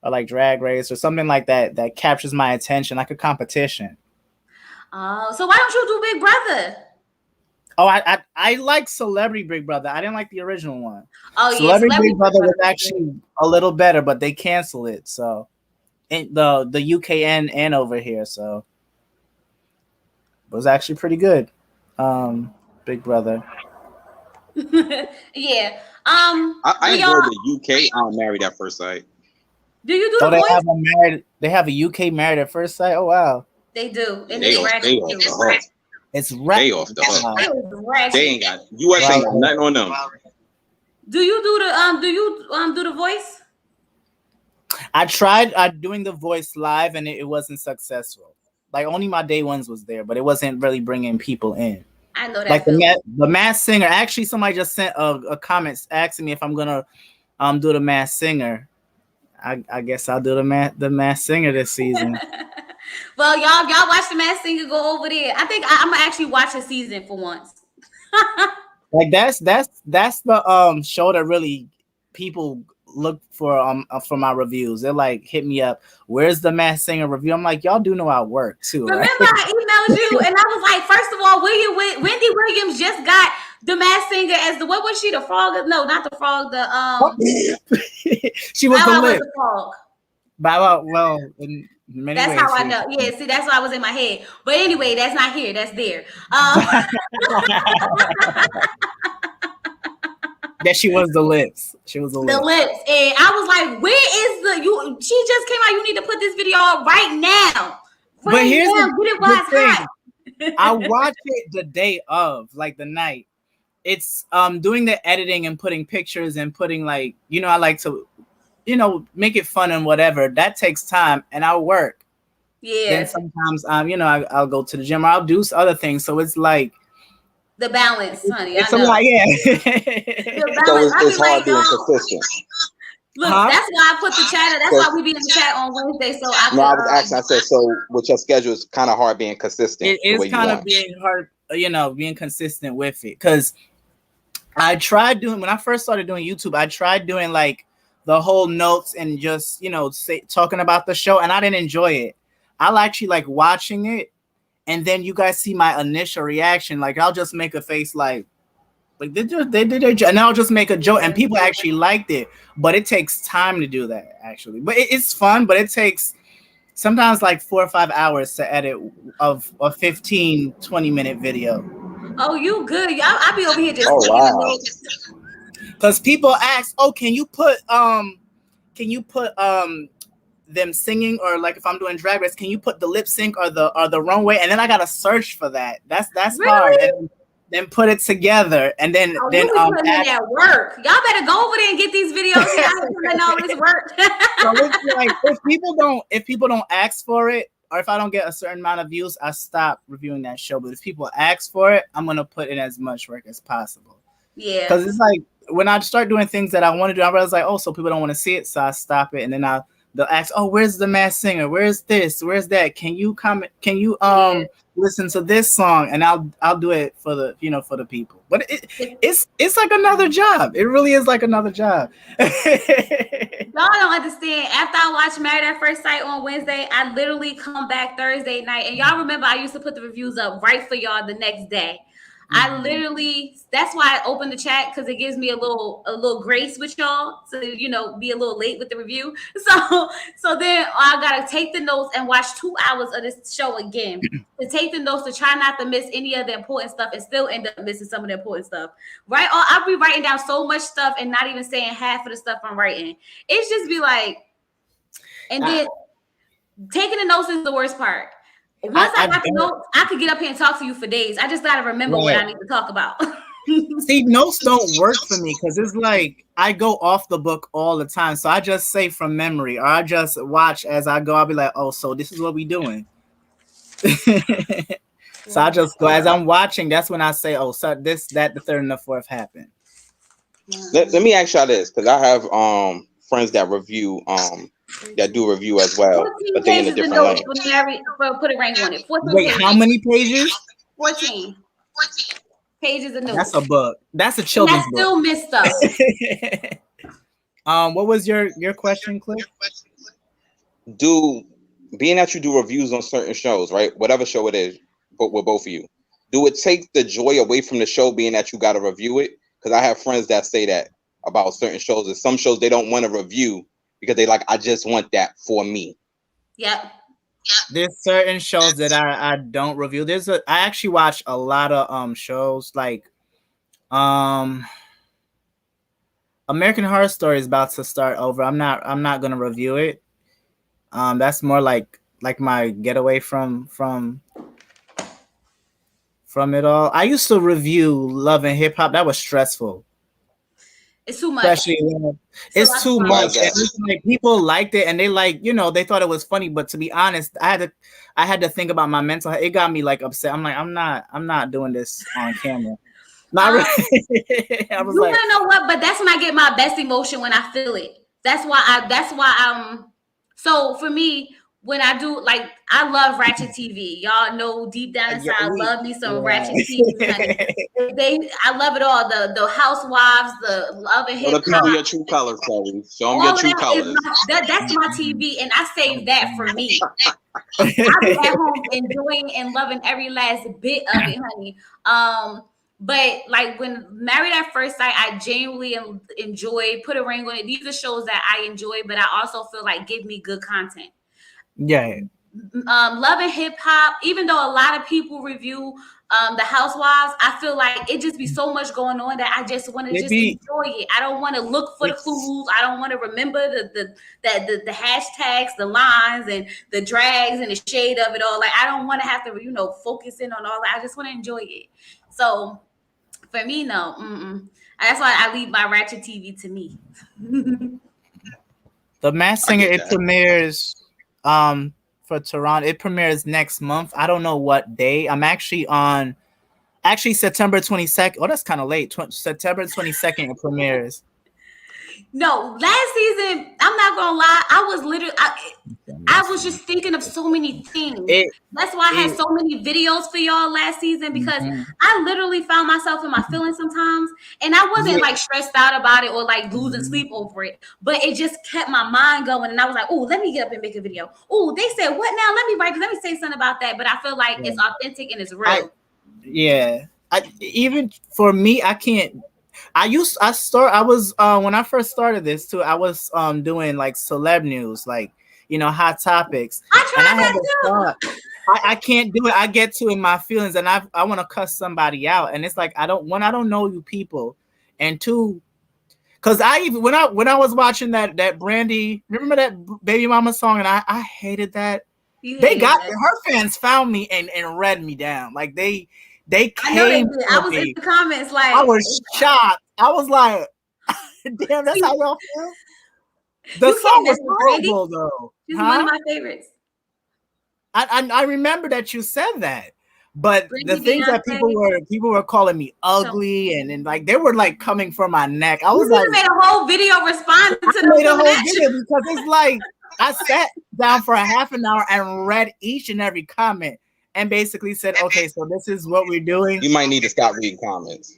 like Drag Race or something like that captures my attention, like a competition. Oh, so why don't you do Big Brother? Oh, I like Celebrity Big Brother. I didn't like the original one. Oh, yeah. Celebrity Big Brother was actually a little better, but they canceled it. So, in the UK and over here, so it was actually pretty good. Big Brother. Yeah. I enjoy the UK Married at First Sight. Do you do the voice? They have a UK Married at First Sight. Oh wow. They do. And they off the hook. It's rap. They off the hook. They ain't got US ain't got nothing on them. Do you do the voice? I tried doing the voice live and it wasn't successful. Like only my day ones was there, but it wasn't really bringing people in. I know that. Like the Masked Singer. Actually, somebody just sent a comment asking me if I'm gonna do the Masked Singer. I guess I'll do the Masked Singer this season. Well, y'all watch the Masked Singer, go over there. I think I'm gonna actually watch a season for once. Like that's the show that really people look for my reviews. They're like, hit me up. Where's the Masked Singer review? I'm like, y'all do know I work too. Remember, right? I emailed you and I was like, first of all, Wendy Williams just got the Masked Singer as what was she? The frog? No, not the frog. She was the lip. Frog. Well, in many that's ways, how I know. Yeah, see, that's why I was in my head. But anyway, that's not here. That's there. That she was the lips. She was the lips. And I was like, where is she just came out. You need to put this video up right now. But here's the thing. I watched it the day of, like the night. It's doing the editing and putting pictures and putting like, I like to, make it fun and whatever. That takes time and I'll work. Yeah. Then sometimes I'll go to the gym or I'll do other things. So it's like the balance, honey. It's a lot, yeah. So it's hard being consistent. Look, that's why I put the chat. That's why we be in the chat on Wednesday. So I was asking. I said, so with your schedule, it's kind of hard being consistent. It is kind of being hard, being consistent with it. Because I tried doing when I first started doing YouTube. I tried doing like the whole notes and just talking about the show, and I didn't enjoy it. I'll actually like watching it, and then you guys see my initial reaction. Like I'll just make a face like they did their job, and I'll just make a joke, and people actually liked it. But it takes time to do that, actually. But it's fun, but it takes sometimes like 4 or 5 hours to edit of a 15-20 minute video. Oh, you good? I be over here just notes. Because people ask, oh, can you put them singing, or like if I'm doing Drag Race, can you put the lip sync or the runway? And then I gotta search for that. That's really hard. And then put it together, and then putting in that work. Y'all better go over there and get these videos. Y'all all this work. So it's like if people don't ask for it, or if I don't get a certain amount of views, I stop reviewing that show. But if people ask for it, I'm gonna put in as much work as possible. Yeah, because it's like when I start doing things that I want to do, I realize like, oh, so people don't want to see it, so I stop it, and then they'll ask, oh, where's the Masked Singer? Where's this? Where's that? Can you comment? Can you listen to this song? And I'll do it for the for the people. But it's like another job. It really is like another job. Y'all don't understand. After I watch Married at First Sight on Wednesday, I literally come back Thursday night. And y'all remember I used to put the reviews up right for y'all the next day. I literally, that's why I open the chat, because it gives me a little grace with y'all to, be a little late with the review. So then I gotta take the notes and watch 2 hours of this show again to take the notes to try not to miss any of the important stuff and still end up missing some of the important stuff. Right? Or I'll be writing down so much stuff and not even saying half of the stuff I'm writing. It's just be like, and then taking the notes is the worst part. Once I got the notes, I could get up here and talk to you for days. I just got to remember what I need to talk about. See, notes don't work for me because it's like I go off the book all the time. So I just say from memory, or I just watch as I go. I'll be like, oh, so this is what we doing. So I just go as I'm watching. That's when I say, oh, so this, that, the third, and the fourth happened. Let me ask y'all this, because I have friends that review that do review as well, but they in a different lane. Put a rank on it. Wait, how many pages? 14 pages of notes. That's a book. That's a children's book. Still missed stuff. What was your question, Cliff? Being that you do reviews on certain shows, right? Whatever show it is, but with both of you, do it take the joy away from the show being that you got to review it? Because I have friends that say that about certain shows. And some shows they don't want to review because they like, I just want that for me. Yep. There's certain shows that I don't review. I actually watch a lot of shows like American Horror Story is about to start over. I'm not gonna review it. That's more like my getaway from it all. I used to review Love and Hip Hop. That was stressful. It's too much. Especially, it's too much. And it's like people liked it, and they they thought it was funny. But to be honest, I had to think about my mental health. It got me like upset. I'm like, I'm not doing this on camera. Not really. I was wanna know what? But that's when I get my best emotion, when I feel it. That's why. So for me, when I do, like, I love Ratchet TV. Y'all know deep down inside, I love me some Ratchet TV. Honey. I love it all. The Housewives, the Love and Hip Hop. Show them your true colors, Chloe. Show them your true colors. That's my TV, and I save that for me. I be at home enjoying and loving every last bit of it, honey. But like when Married at First Sight, I genuinely enjoy. Put a Ring on It. These are shows that I enjoy, but I also feel like give me good content. Yeah. Love and Hip Hop, even though a lot of people review the Housewives, I feel like it just be so much going on that I just want to enjoy it. I don't want to look for the clues. I don't want to remember the hashtags, the lines, and the drags and the shade of it all. Like, I don't want to have to focus in on all that. I just want to enjoy it. So for me, no. That's why I leave my Ratchet TV to me. The Masked Singer, it premieres for Toronto. It premieres next month. I don't know what day. I'm actually on September 22nd. Oh, that's kind of late. September 22nd it premieres. No, last season, I'm not gonna lie, I was literally I was just thinking of so many things. That's why I had so many videos for y'all last season, because I literally found myself in my feelings sometimes, and I wasn't like stressed out about it or like losing sleep over it, but it just kept my mind going, and I was like, oh, let me get up and make a video. Oh, they said what now? Let me say something about that. But I feel like it's authentic and it's real. Even for me, I can't. When I first started this too, I was doing like celeb news, like hot topics. I can't do it. I get to in my feelings, and I want to cuss somebody out, and it's like I don't know you people, and two, because when I was watching that Brandy, remember that Baby Mama song, and I hated that. Her fans found me and read me down, like they came. I was in the comments like I was shocked. I was like, damn, that's how y'all feel? The song was horrible though. She's one of my favorites. I remember that you said that. But the things that people were calling me ugly and like they were like coming for my neck. I was like, made a whole video responding to them. Made a whole video because it's like I sat down for a half an hour and read each and every comment and basically said, okay, so this is what we're doing. You might need to stop reading comments.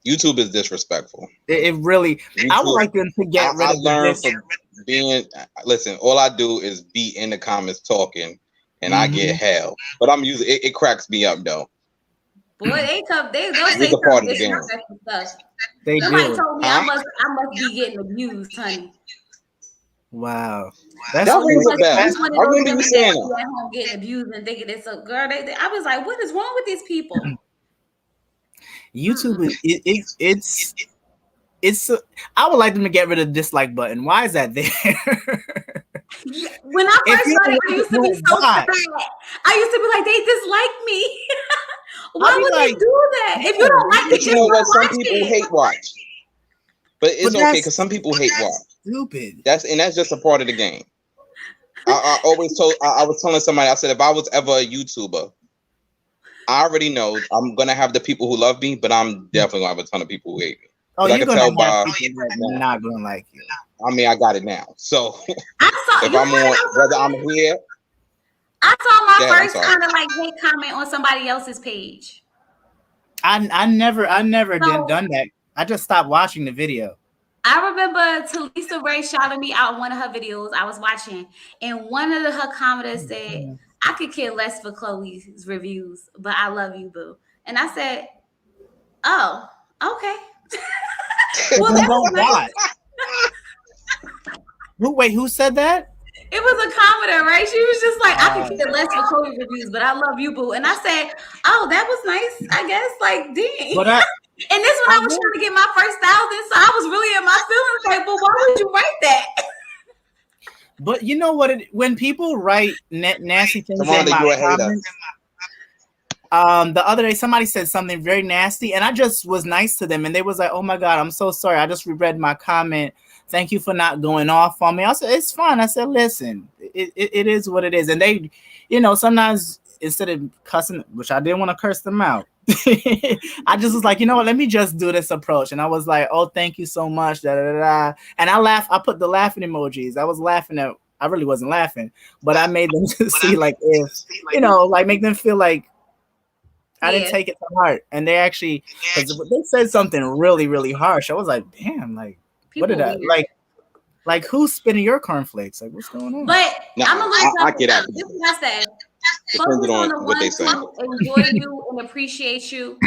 YouTube is disrespectful. It really. YouTube, I would like them to get rid of. I learned from being. Listen, all I do is be in the comments talking, and I get hell. But I'm using it. It cracks me up though. Boy, they'll say It's a part of the game. disrespectful stuff. They Somebody do. told me Huh? I must be getting abused, honey. Wow. That rings a bell. It's one of I those remember you women saying that that. be at home getting abused and thinking it's a girl. I was like, what is wrong with these people? YouTube, it's. I would like them to get rid of the dislike button. Why is that there? When I If first you started, don't I used to be know so why. sad. I used to be like, they dislike me. Why be would like, they do that? If you don't like it, But just you know what? don't Some watch people it. hate watch. But it's But okay that's because some people hate watch. stupid. That's just a part of the game. I always told I was telling somebody, I said, if I was ever a YouTuber, I already know I'm gonna have the people who love me, but I'm definitely gonna have a ton of people who hate me. Oh, I you're can gonna tell have by people that are not gonna like you. I mean, I got it now. So I saw if I'm on, whether I'm here, I saw my Dad, I'm first sorry. kind of like hate comment on somebody else's page. I never So- done that. I just stopped watching the video. I remember Talisa Ray shouted me out in one of her videos I was watching, and one of her commenters said, I could care less for Chloe's reviews, but I love you, boo. And I said, oh, okay. Well, that don't was nice. watch. Who said that? It was a commenter, right? She was just like, I could care less for Chloe reviews, but I love you, boo. And I said, oh, that was nice, I guess. Like, dang. But and this when I was trying to get my first 1,000, so I was really in my feelings like, well, why would you write that? But you know what? When people write nasty things in Tamanda, my you a hater. comments, the other day somebody said something very nasty, and I just was nice to them, and they was like, "Oh my God, I'm so sorry. I just reread my comment. Thank you for not going off on me." I said, "It's fine." I said, "Listen, it is what it is." And they, sometimes instead of cussing, which I didn't want to curse them out, I just was like, you know what? Let me just do this approach. And I was like, "Oh, thank you so much." Da, da, da, da. And I laughed. I put the laughing emojis. I was laughing at. I really wasn't laughing, but I made them see like if like make them feel like I didn't take it to heart. And they actually, because they said something really, really harsh. I was like, damn, like People what did I weird. like who's spinning your cornflakes? Like what's going on? But No, I'm gonna let I get out. this is what I said. Depends Focus on the on what they ones say. who enjoy you and appreciate you,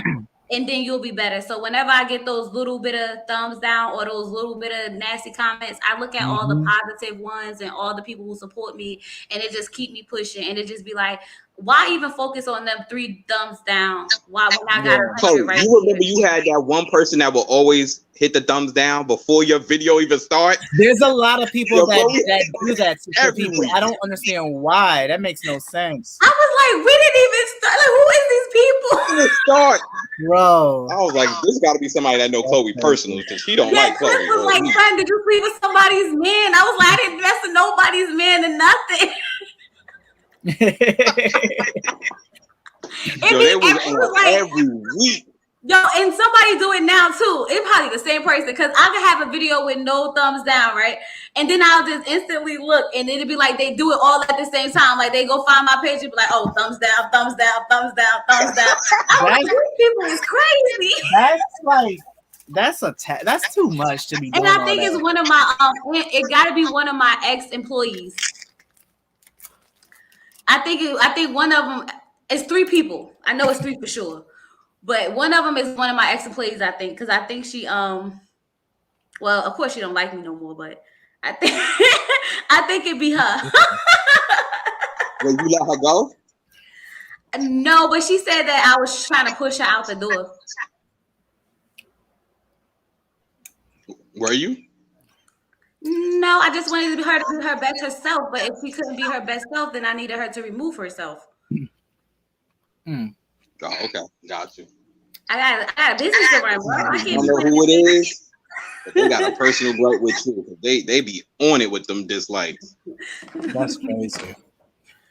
and then you'll be better. So whenever I get those little bit of thumbs down or those little bit of nasty comments, I look at all the positive ones and all the people who support me, and it just keep me pushing. And it just be like, why even focus on them 3 thumbs down? Why when I got 100 Chloe, right you remember you had that one person that will always hit the thumbs down before your video even starts? There's a lot of people that do that to Every people. week. I don't understand why. That makes no sense. I was like, we didn't even start. Like, who is these people? It start. Bro. I was like, this got to be somebody that know Chloe personally because she don't like Chloe. Chris was like, son, did you sleep with somebody's man? I was like, I didn't mess with nobody's man and nothing. Yo, they was like, every week. Yo, and somebody do it now too. It's probably the same person because I could have a video with no thumbs down, right? And then I'll just instantly look, and it'll be like they do it all at the same time. Like they go find my page and be like, "Oh, thumbs down, thumbs down, thumbs down, thumbs down." I'm like, these people is crazy. That's too much to be doing. And I think it's one of my it got to be one of my ex-employees. I think one of them. It's 3 people. I know it's 3 for sure. But one of them is one of my ex-employees, I think, because I think she well, of course she don't like me no more, but I think it'd be her. Will you let her go? No, but she said that I was trying to push her out the door. Were you? No, I just wanted her to be her best herself, but if she couldn't be her best self, then I needed her to remove herself. Oh, okay. Got you. I got a business to run, bro. I I don't know who it is, but they got a personal gripe with you. They be on it with them dislikes. That's crazy.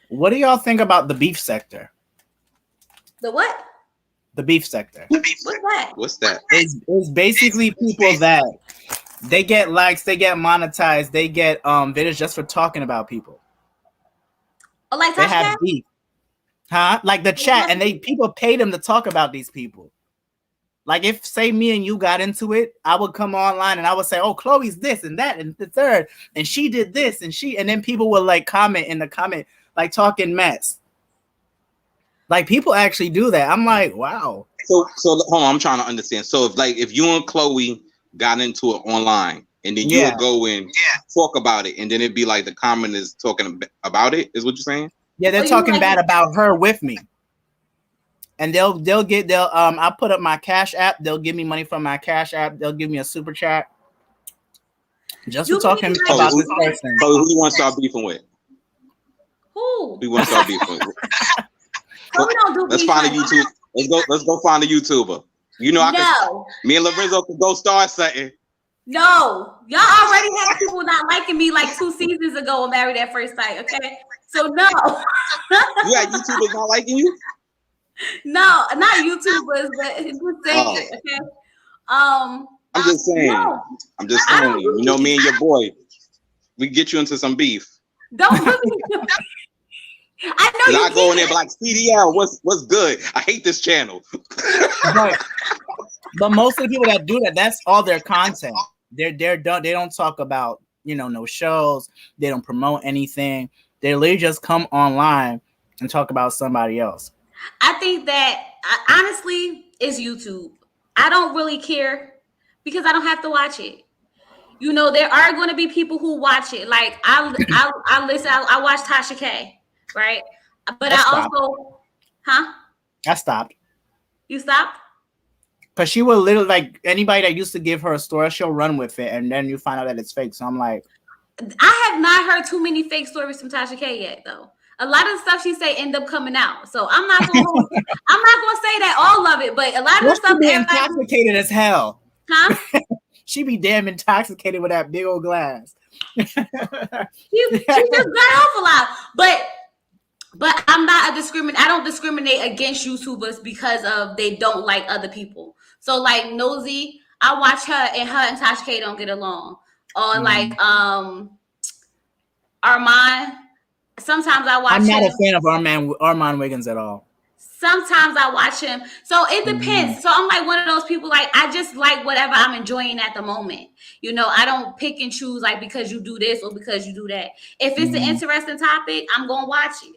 What do y'all think about the beef sector? The what? The beef sector. What's that? What's that? It's basically people that they get likes, they get monetized, they get videos just for talking about people. Oh, like They have Touchdown? beef. Huh? Like the chat, and people pay them to talk about these people. Like if say me and you got into it, I would come online and I would say, "Oh, Chloe's this and that and the third, and she did this and then people would like comment in the comment like talking mess. Like people actually do that. I'm like, wow. So hold on, I'm trying to understand. So if you and Chloe got into it online, and then you would go and talk about it, and then it'd be like the comment is talking about it, is what you're saying? Yeah, they're talking bad about her with me. And they'll I'll put up my Cash App, they'll give me money from my Cash App, they'll give me a super chat. Just for talking about this person. So who you want to start beefing with? Who? We want to start beefing with. Let's find a YouTube. Let's go find a YouTuber. You know, me and Lorenzo could go start something. No, y'all already had people not liking me like 2 seasons ago on Married at First Sight. Okay, so no. You had YouTubers not liking you? No, not YouTubers, but just saying. Okay. I'm just saying. No, I'm just saying. You know, me and your boy, we get you into some beef. Don't put me. I know you. I go in there like CDL. What's good? I hate this channel. But most of the people that do that, that's all their content. They don't talk about, you know, no shows. They don't promote anything. They literally just come online and talk about somebody else. I think that honestly is YouTube. I don't really care because I don't have to watch it. You know, there are going to be people who watch it. Like I listen. I watch Tasha K, right? But I stopped. You stopped? Because she will literally, like, anybody that used to give her a story, she'll run with it, and then you find out that it's fake. So I'm like, I have not heard too many fake stories from Tasha K yet, though. A lot of the stuff she say end up coming out. So I'm not gonna say that all of it, but a lot of the stuff be intoxicated as hell. Huh? She be damn intoxicated with that big old glass. she just got off a lot, but I'm not I don't discriminate against YouTubers because of they don't like other people. So like Nosy, I watch her and Tasha K don't get along. Or like Armand. Sometimes I watch him. I'm not a fan of Armand Wiggins at all. Sometimes I watch him. So it depends. So I'm like one of those people, like, I just like whatever I'm enjoying at the moment. You know, I don't pick and choose like because you do this or because you do that. If it's an interesting topic, I'm going to watch it.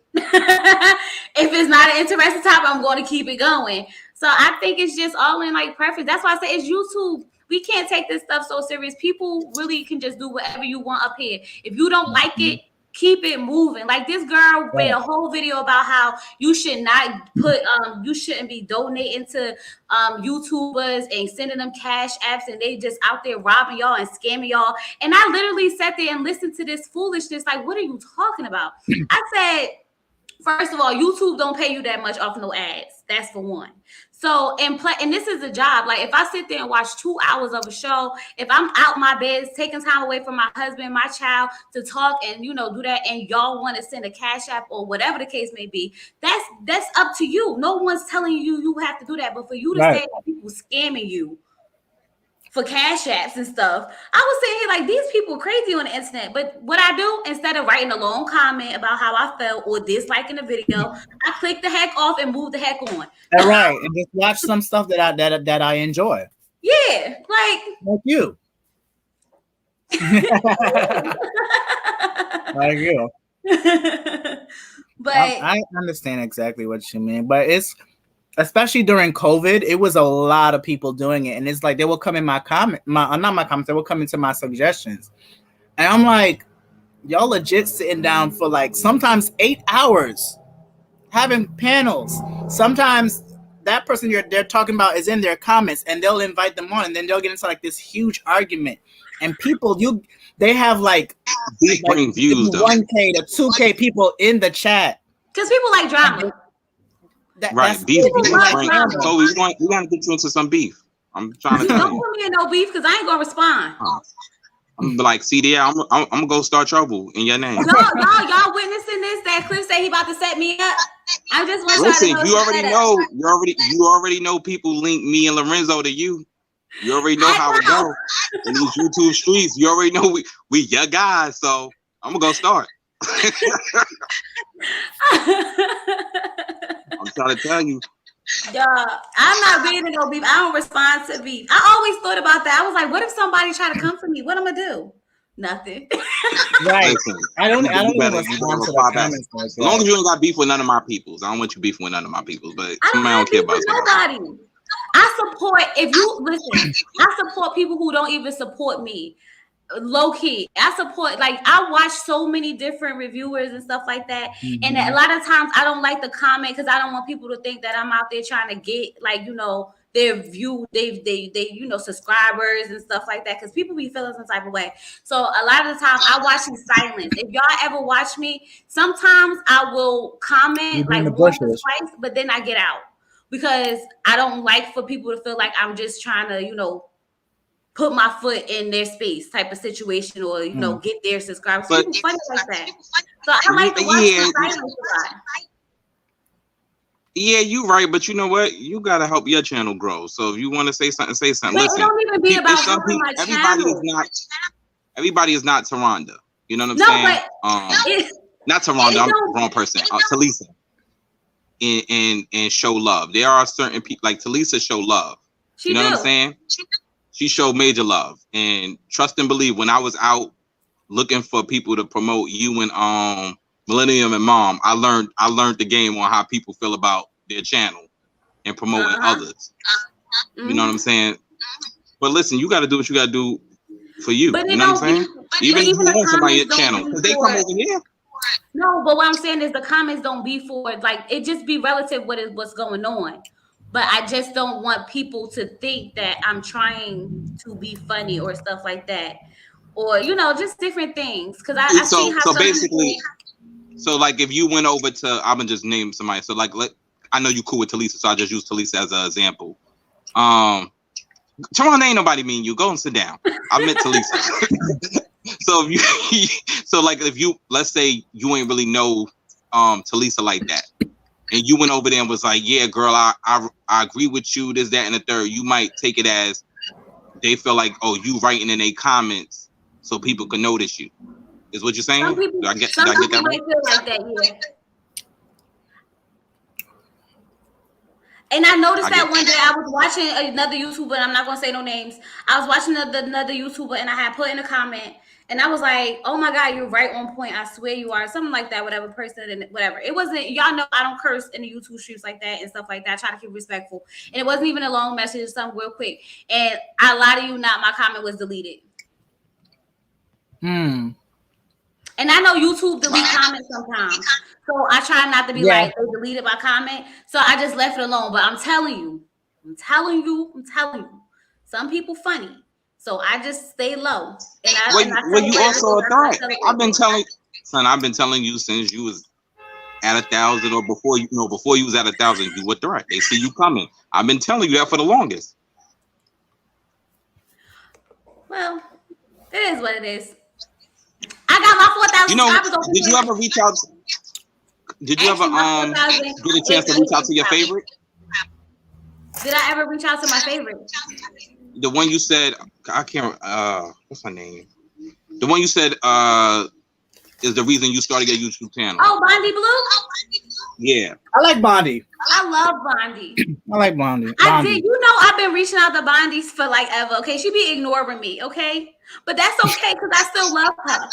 If it's not an interesting topic, I'm going to keep it going. So I think it's just all in like preference. That's why I say it's YouTube. We can't take this stuff so serious. People really can just do whatever you want up here. If you don't like it, keep it moving. Like this girl made a whole video about how you should not put you shouldn't be donating to YouTubers and sending them cash apps, and they just out there robbing y'all and scamming y'all. And I literally sat there and listened to this foolishness. Like, what are you talking about? I said, first of all, YouTube don't pay you that much off no ads. That's for one. So, and this is a job. Like, if I sit there and watch 2 hours of a show, if I'm out my bed, taking time away from my husband, my child, to talk and, you know, do that, and y'all want to send a cash app or whatever the case may be, that's up to you. No one's telling you have to do that. But for you to say that people scamming you for cash apps and stuff, I was sitting here like, these people crazy on the internet. But what I do, instead of writing a long comment about how I felt or disliking the video, I click the heck off and move the heck on. All right, and just watch some stuff that I enjoy. Yeah, like you. Like you. But I understand exactly what you mean, but it's especially during COVID, it was a lot of people doing it, and it's like they will come in not my comments, they will come into my suggestions, and I'm like, y'all legit sitting down for like sometimes 8 hours having panels. Sometimes that person they're talking about is in their comments, and they'll invite them on, and then they'll get into like this huge argument, and people they have like views 1K to 2K people in the chat because people like drama. Right, beef. So we want to get you into some beef. I'm trying to tell you. Don't put me in no beef because I ain't gonna respond. I'm like, CDL, I'm gonna go start trouble in your name. Y'all witnessing this? That Cliff say he about to set me up. I just want Listen, you already know people link me and Lorenzo to you. You already know how it goes in these YouTube streets. You already know we your guys, so I'm gonna go start. I'm trying to tell you. I'm not being in no beef. I don't respond to beef. I always thought about that. I was like, what if somebody try to come for me? What am I gonna do? Nothing. Right. I don't even respond to the comments. As long as you ain't got beef with none of my peoples. I don't want you beefing with none of my peoples, but somebody don't care about nobody. I support, if you listen, I support people who don't even support me. Low key, I support, like, I watch so many different reviewers and stuff like that, and a lot of times I don't like the comment because I don't want people to think that I'm out there trying to get, like, their view, they subscribers and stuff like that, because people be feeling some type of way. So a lot of the time I watch in silence. If y'all ever watch me, sometimes I will comment like once or twice, but then I get out because I don't like for people to feel like I'm just trying to put my foot in their space type of situation, or get their subscribers. People funny like that. So I like to watch the silence a lot. Yeah, you're right, but you know what? You gotta help your channel grow. So if you want to say something, say something. But listen, it don't even be about helping my channel. Everybody is not Taronda. You know what I'm saying? Not Taronda. I'm the wrong person. Talisa. And show love. There are certain people like Talisa show love. You know what I'm saying? She showed major love, and trust and believe. When I was out looking for people to promote you and Millennium and Mom, I learned the game on how people feel about their channel and promoting others. You know what I'm saying? But listen, you got to do what you got to do for you. You know what I'm saying? Even if you want somebody on your channel, because they come over here. No, but what I'm saying is the comments don't be for, like, it just be relative what's going on. But I just don't want people to think that I'm trying to be funny or stuff like that, or just different things. Because I see how. So basically, so like if you went over to, I'm gonna just name somebody. So like, I know you cool with Talisa, so I just use Talisa as an example. Toronto ain't nobody mean you. Go and sit down. I meant Talisa. So if you let's say you ain't really know Talisa like that. And you went over there and was like, yeah, girl, I agree with you, this, that, and the third. You might take it as they feel like, oh, you writing in their comments so people can notice you. Is what you're saying? Some people might feel like that, yeah. And I noticed that one day I was watching another YouTuber, and I'm not going to say no names. I was watching another YouTuber, and I had put in a comment, and I was like, oh my God, you're right on point. I swear you are. Something like that, whatever person, and whatever. It wasn't, y'all know I don't curse in the YouTube streams like that and stuff like that. I try to keep respectful. And it wasn't even a long message, or something real quick. And I lie to you not, my comment was deleted. And I know YouTube delete comments sometimes. So I try not to be like, they deleted my comment. So I just left it alone. But I'm telling you, some people funny. So I just stay low. And you also a threat. I've been telling you since you was at 1,000, or before you was at 1,000, you a threat. They see you coming. I've been telling you that for the longest. Well, it is what it is. I got my 4,000 subscribers. Did you ever reach out? Did you ever get a chance to reach out to your favorite? Did I ever reach out to my favorite? The one you said, I can't. What's her name? The one you said is the reason you started your YouTube channel. Oh, Bondi Blue. Yeah, I like Bondi. I love Bondi. I like Bondi. I did. I've been reaching out to Bondis for like ever. Okay, she be ignoring me. Okay, but that's okay because I still love her.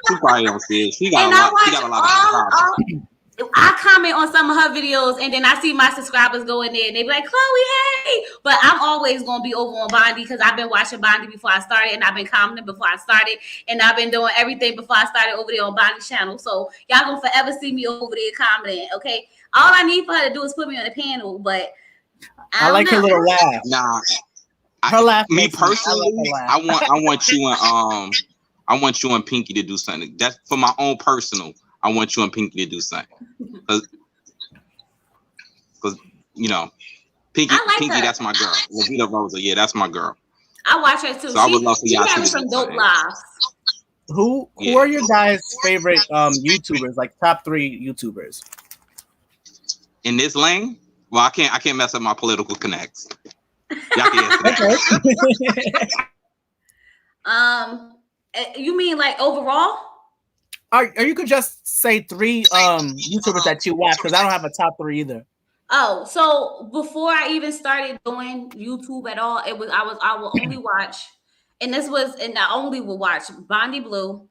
She probably don't see it. She got a lot of problems. I comment on some of her videos, and then I see my subscribers go in there, and they be like, "Chloe, hey!" But I'm always gonna be over on Bondi because I've been watching Bondi before I started, and I've been commenting before I started, and I've been doing everything before I started over there on Bondi's channel. So y'all gonna forever see me over there commenting. Okay, all I need for her to do is put me on the panel, but I like her little laugh. Nah, her laugh. Me personally, I want you and Pinky to do something. That's for my own personal. I want you and Pinky to do something. Because Pinky, that's my girl. Lavita Rosa, yeah, that's my girl. I watch her too. So I would love for y'all to do some dope lives. Who are your guys' favorite YouTubers? Like top 3 YouTubers in this lane? Well, I can't mess up my political connects. Y'all can answer that. You mean like overall? Or you could just say 3 YouTubers that you watch, because I don't have a top 3 either. Oh, so before I even started doing YouTube at all, I will only watch, and I only will watch Bondi Blue.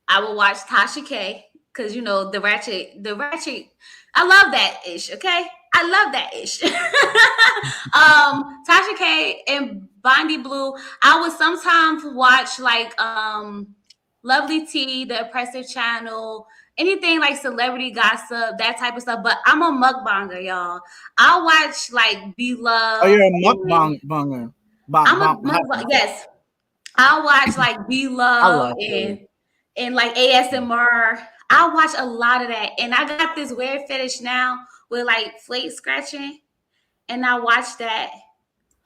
I will watch Tasha K, because the ratchet. I love that ish. Okay, I love that ish. Tasha K and Bondi Blue. I would sometimes watch like Lovely Tea, the Oppressive Channel, anything like celebrity gossip, that type of stuff. But I'm a mukbanger, y'all. I watch like Be Love. Oh, you're a mukbanger. I'm a mukbanger. Yes, I watch like Be Love and like ASMR. I watch a lot of that, and I got this weird fetish now with like plate scratching, and I watch that.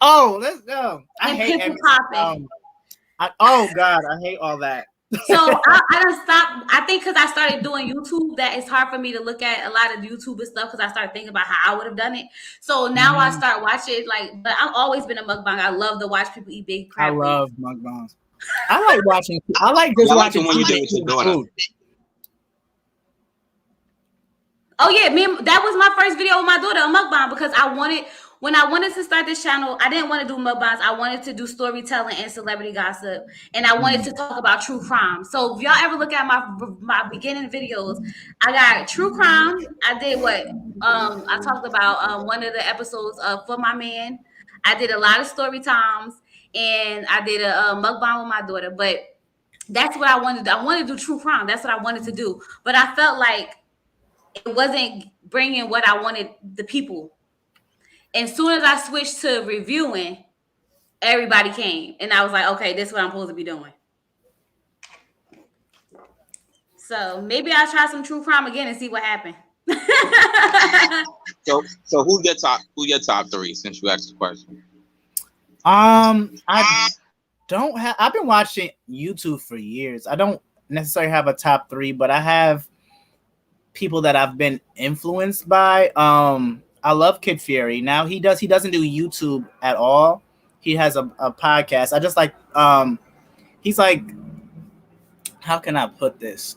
Oh, let's go. I And hate pimple popping. oh God, I hate all that. So I don't stop. I think because I started doing YouTube, that it's hard for me to look at a lot of YouTube and stuff because I started thinking about how I would have done it. So now I start watching but I've always been a mukbang. I love to watch people eat big crab. I love mukbangs. I like watching. I like just watching when you do it with your daughter. Oh yeah, that was my first video with my daughter, a mukbang, because when I wanted to start this channel, I didn't want to do mukbangs. I wanted to do storytelling and celebrity gossip, and I wanted to talk about true crime. So if y'all ever look at my beginning videos, I got true crime. I did what I talked about one of the episodes of For My Man. I did a lot of story times, and I did a mukbang with my daughter. But that's what I wanted to do. I wanted to do true crime. That's what I wanted to do. But I felt like it wasn't bringing what I wanted the people. And as soon as I switched to reviewing, everybody came. And I was like, okay, this is what I'm supposed to be doing. So maybe I'll try some true crime again and see what happened. So who your top three since you asked the question? I don't have. I've been watching YouTube for years. I don't necessarily have a top three, but I have people that I've been influenced by. I love Kid Fury. Now he doesn't do YouTube at all. He has a podcast. I just like he's like, how can I put this?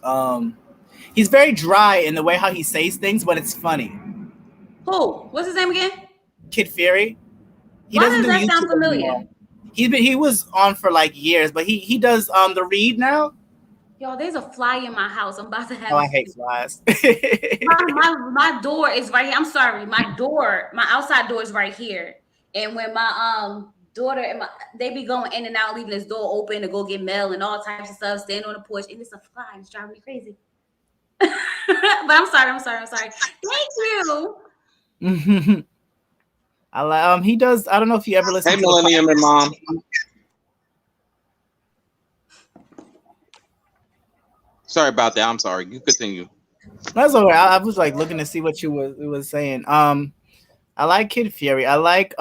He's very dry in the way how he says things, but it's funny. Who? What's his name again? Kid Fury. Why does that sound familiar? Anymore. He was on for like years, but he does the read now. Yo, there's a fly in my house. I'm about to have. Oh, I hate flies. my door is right here. I'm sorry. My outside door is right here. And when my daughter and they be going in and out, leaving this door open to go get mail and all types of stuff, stand on the porch, and it's a fly. It's driving me crazy. But I'm sorry. Thank you. He does. I don't know if you ever listen to Millennium and Mom. Sorry about that. I'm sorry. You continue. That's all right. I was like looking to see what you was saying. I like Kid Fury. I like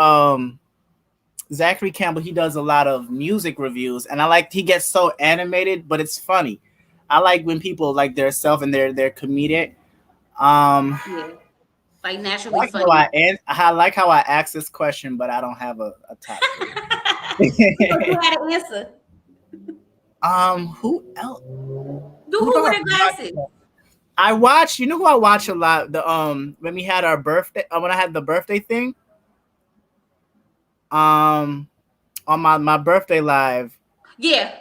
Zachary Campbell. He does a lot of music reviews, and I like he gets so animated, but it's funny. I like when people like their self and they're comedic. Yeah. Like naturally funny. I like how I asked this question, but I don't have a top. You had an answer. Who else? Who with the glasses? I watch. You know who I watch a lot? The when we had our birthday. When I had the birthday thing. On my birthday live. Yeah.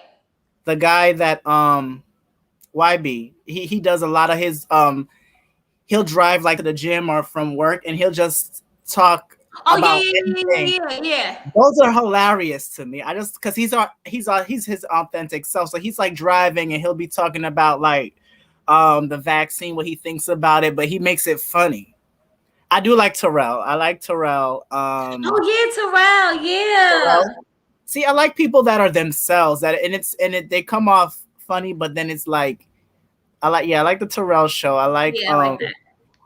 The guy that YB. He does a lot of his he'll drive like to the gym or from work and he'll just talk about anything. Yeah. Those are hilarious to me. I just because he's his authentic self. So he's like driving and he'll be talking about like the vaccine, what he thinks about it, but he makes it funny. I do like Terrell. I like Terrell. Terrell. Yeah. Terrell. See, I like people that are themselves. They come off funny, but then it's like I like the Terrell show. I like that.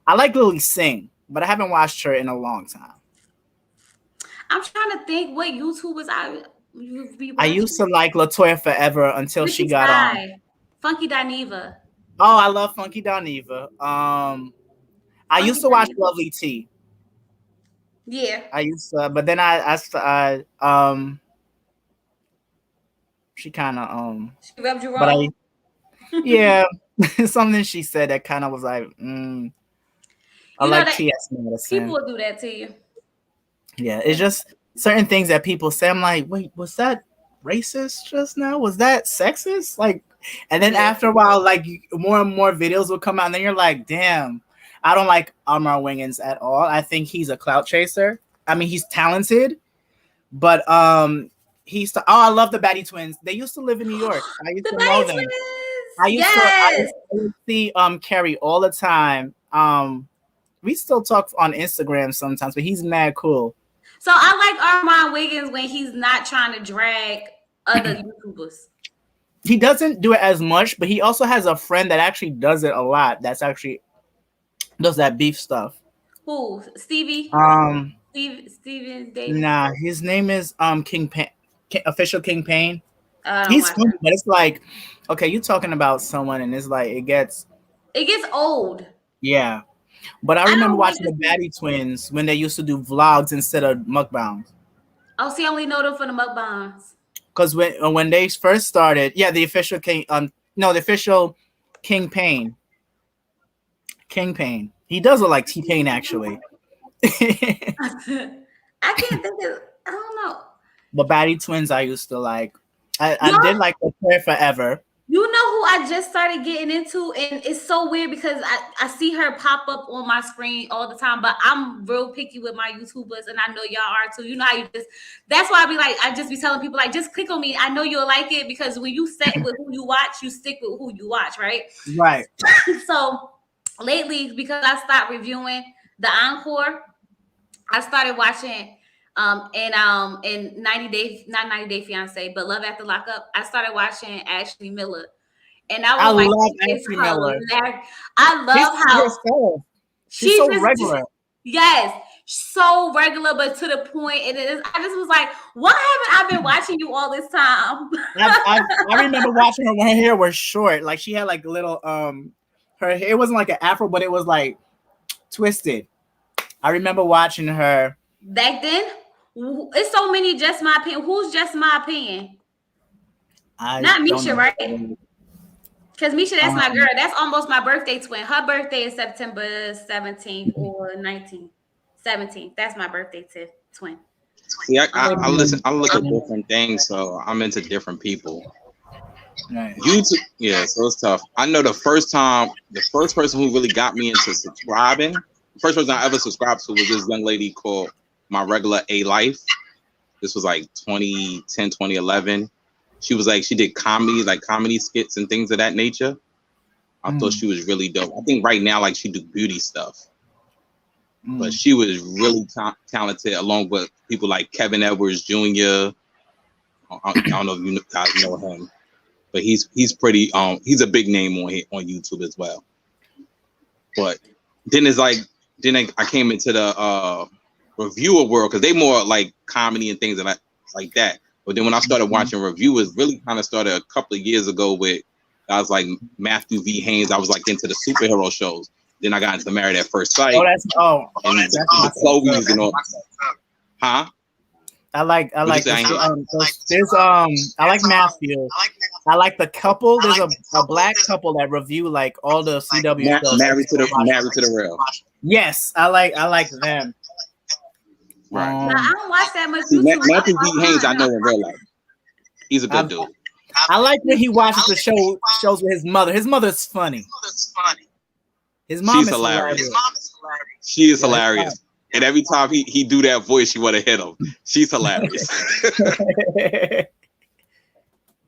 I like Lily Singh, but I haven't watched her in a long time. I'm trying to think what YouTubers I used to like LaToya Forever until she got on. Funky Dineva. Oh, I love Funky Dineva. I used to watch Lovely Tea. Yeah. I used to, but then she kind of she rubbed you wrong. Yeah, something she said that kind of was like, I like T.S. Madison. People will do that to you. Yeah, it's just certain things that people say. I'm like, wait, was that racist just now? Was that sexist? Like, and then after a while, like more and more videos will come out, and then you're like, damn. I don't like Armand Wiggins at all. I think he's a clout chaser. I mean, he's talented, but I love the Batty Twins. They used to live in New York. I used The to know Batty them. Twins. I used Yes. to see Carrie all the time. We still talk on Instagram sometimes, but he's mad cool. So I like Armand Wiggins when he's not trying to drag other YouTubers. He doesn't do it as much, but he also has a friend that actually does it a lot. That's actually does that beef stuff. Who? Stevie? Steven Davis? Nah, his name is King Pain, official King Pain. I don't He's watch funny, it. but it's like, okay, you talking about someone, and it's like it gets old. Yeah, but I I remember don't like watching the Batty Twins when they used to do vlogs instead of mukbangs. Oh, see, I only know them for the mukbangs. Because when they first started, yeah, the official King, the official King Pain. King Pain. He does look like T-Pain, actually. I can't think of. I don't know. The Batty Twins I used to like. I did like the Prayer Forever. You know who I just started getting into, and it's so weird because I see her pop up on my screen all the time, but I'm real picky with my YouTubers, and I know y'all are too. You know how that's why I just be telling people, like, just click on me. I know you'll like it, because when you set with who you watch, you stick with who you watch, right? Right. So lately, because I stopped reviewing the Encore, I started watching in 90 Day, not 90 Day Fiance, but Love After Lockup. I started watching Ashley Miller, and I was love Ashley Miller. I love how she's so regular. Yes, so regular, but to the point. And I just was like, why haven't I been watching you all this time? I remember watching her when her hair was short. Like she had like a little her hair wasn't like an afro, but it was like twisted. I remember watching her back then. It's so many Just My Opinion. Who's Just My Opinion? Not Misha, right? Because Misha, that's my girl. That's almost my birthday twin. Her birthday is September 17th or 19th. 17th. That's my birthday twin. See, I listen. I look at different things, so I'm into different people. Right. YouTube, yeah. So it's tough. I know the first person who really got me into subscribing, the first person I ever subscribed to was this young lady called My Regular A Life. This was like 2010, 2011. She was like, she did comedy skits and things of that nature. I thought she was really dope. I think right now, like, she do beauty stuff. But she was really talented, along with people like Kevin Edwards Jr. I don't know if you guys know him, but he's pretty. He's a big name on YouTube as well. But then I came into the reviewer world, because they more like comedy and things like that. But then when I started watching reviewers, really kind of started a couple of years ago with guys like Matthew V. Haynes. I was like into the superhero shows. Then I got into Married at First Sight. That's the Chloe's and all. Huh? I like there's I like Matthew. I like the couple. There's a black couple that review like all the CW shows. Married to the Real. Yes, I like them. Right. I don't watch that much YouTube. Matthew V. Haynes, I know in real life. He's a good dude. I like when he watches the shows with his mother. His mother's funny. His mom is hilarious. She is hilarious. And every time he do that voice, you want to hit him. She's hilarious.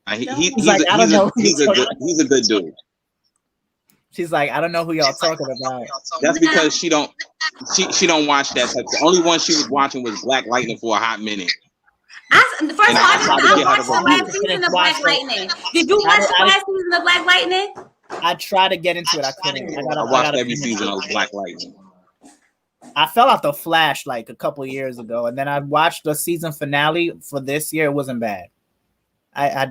He's a good dude. She's like, I don't know who y'all talking about. That's because she don't watch that type. The only one she was watching was Black Lightning for a hot minute. First of all, I watched the last season of Black Lightning. Did you watch the last season of Black Lightning? I tried to get into it. I couldn't. I watched every season of Black Lightning. I fell off the Flash like a couple of years ago, and then I watched the season finale for this year. It wasn't bad. I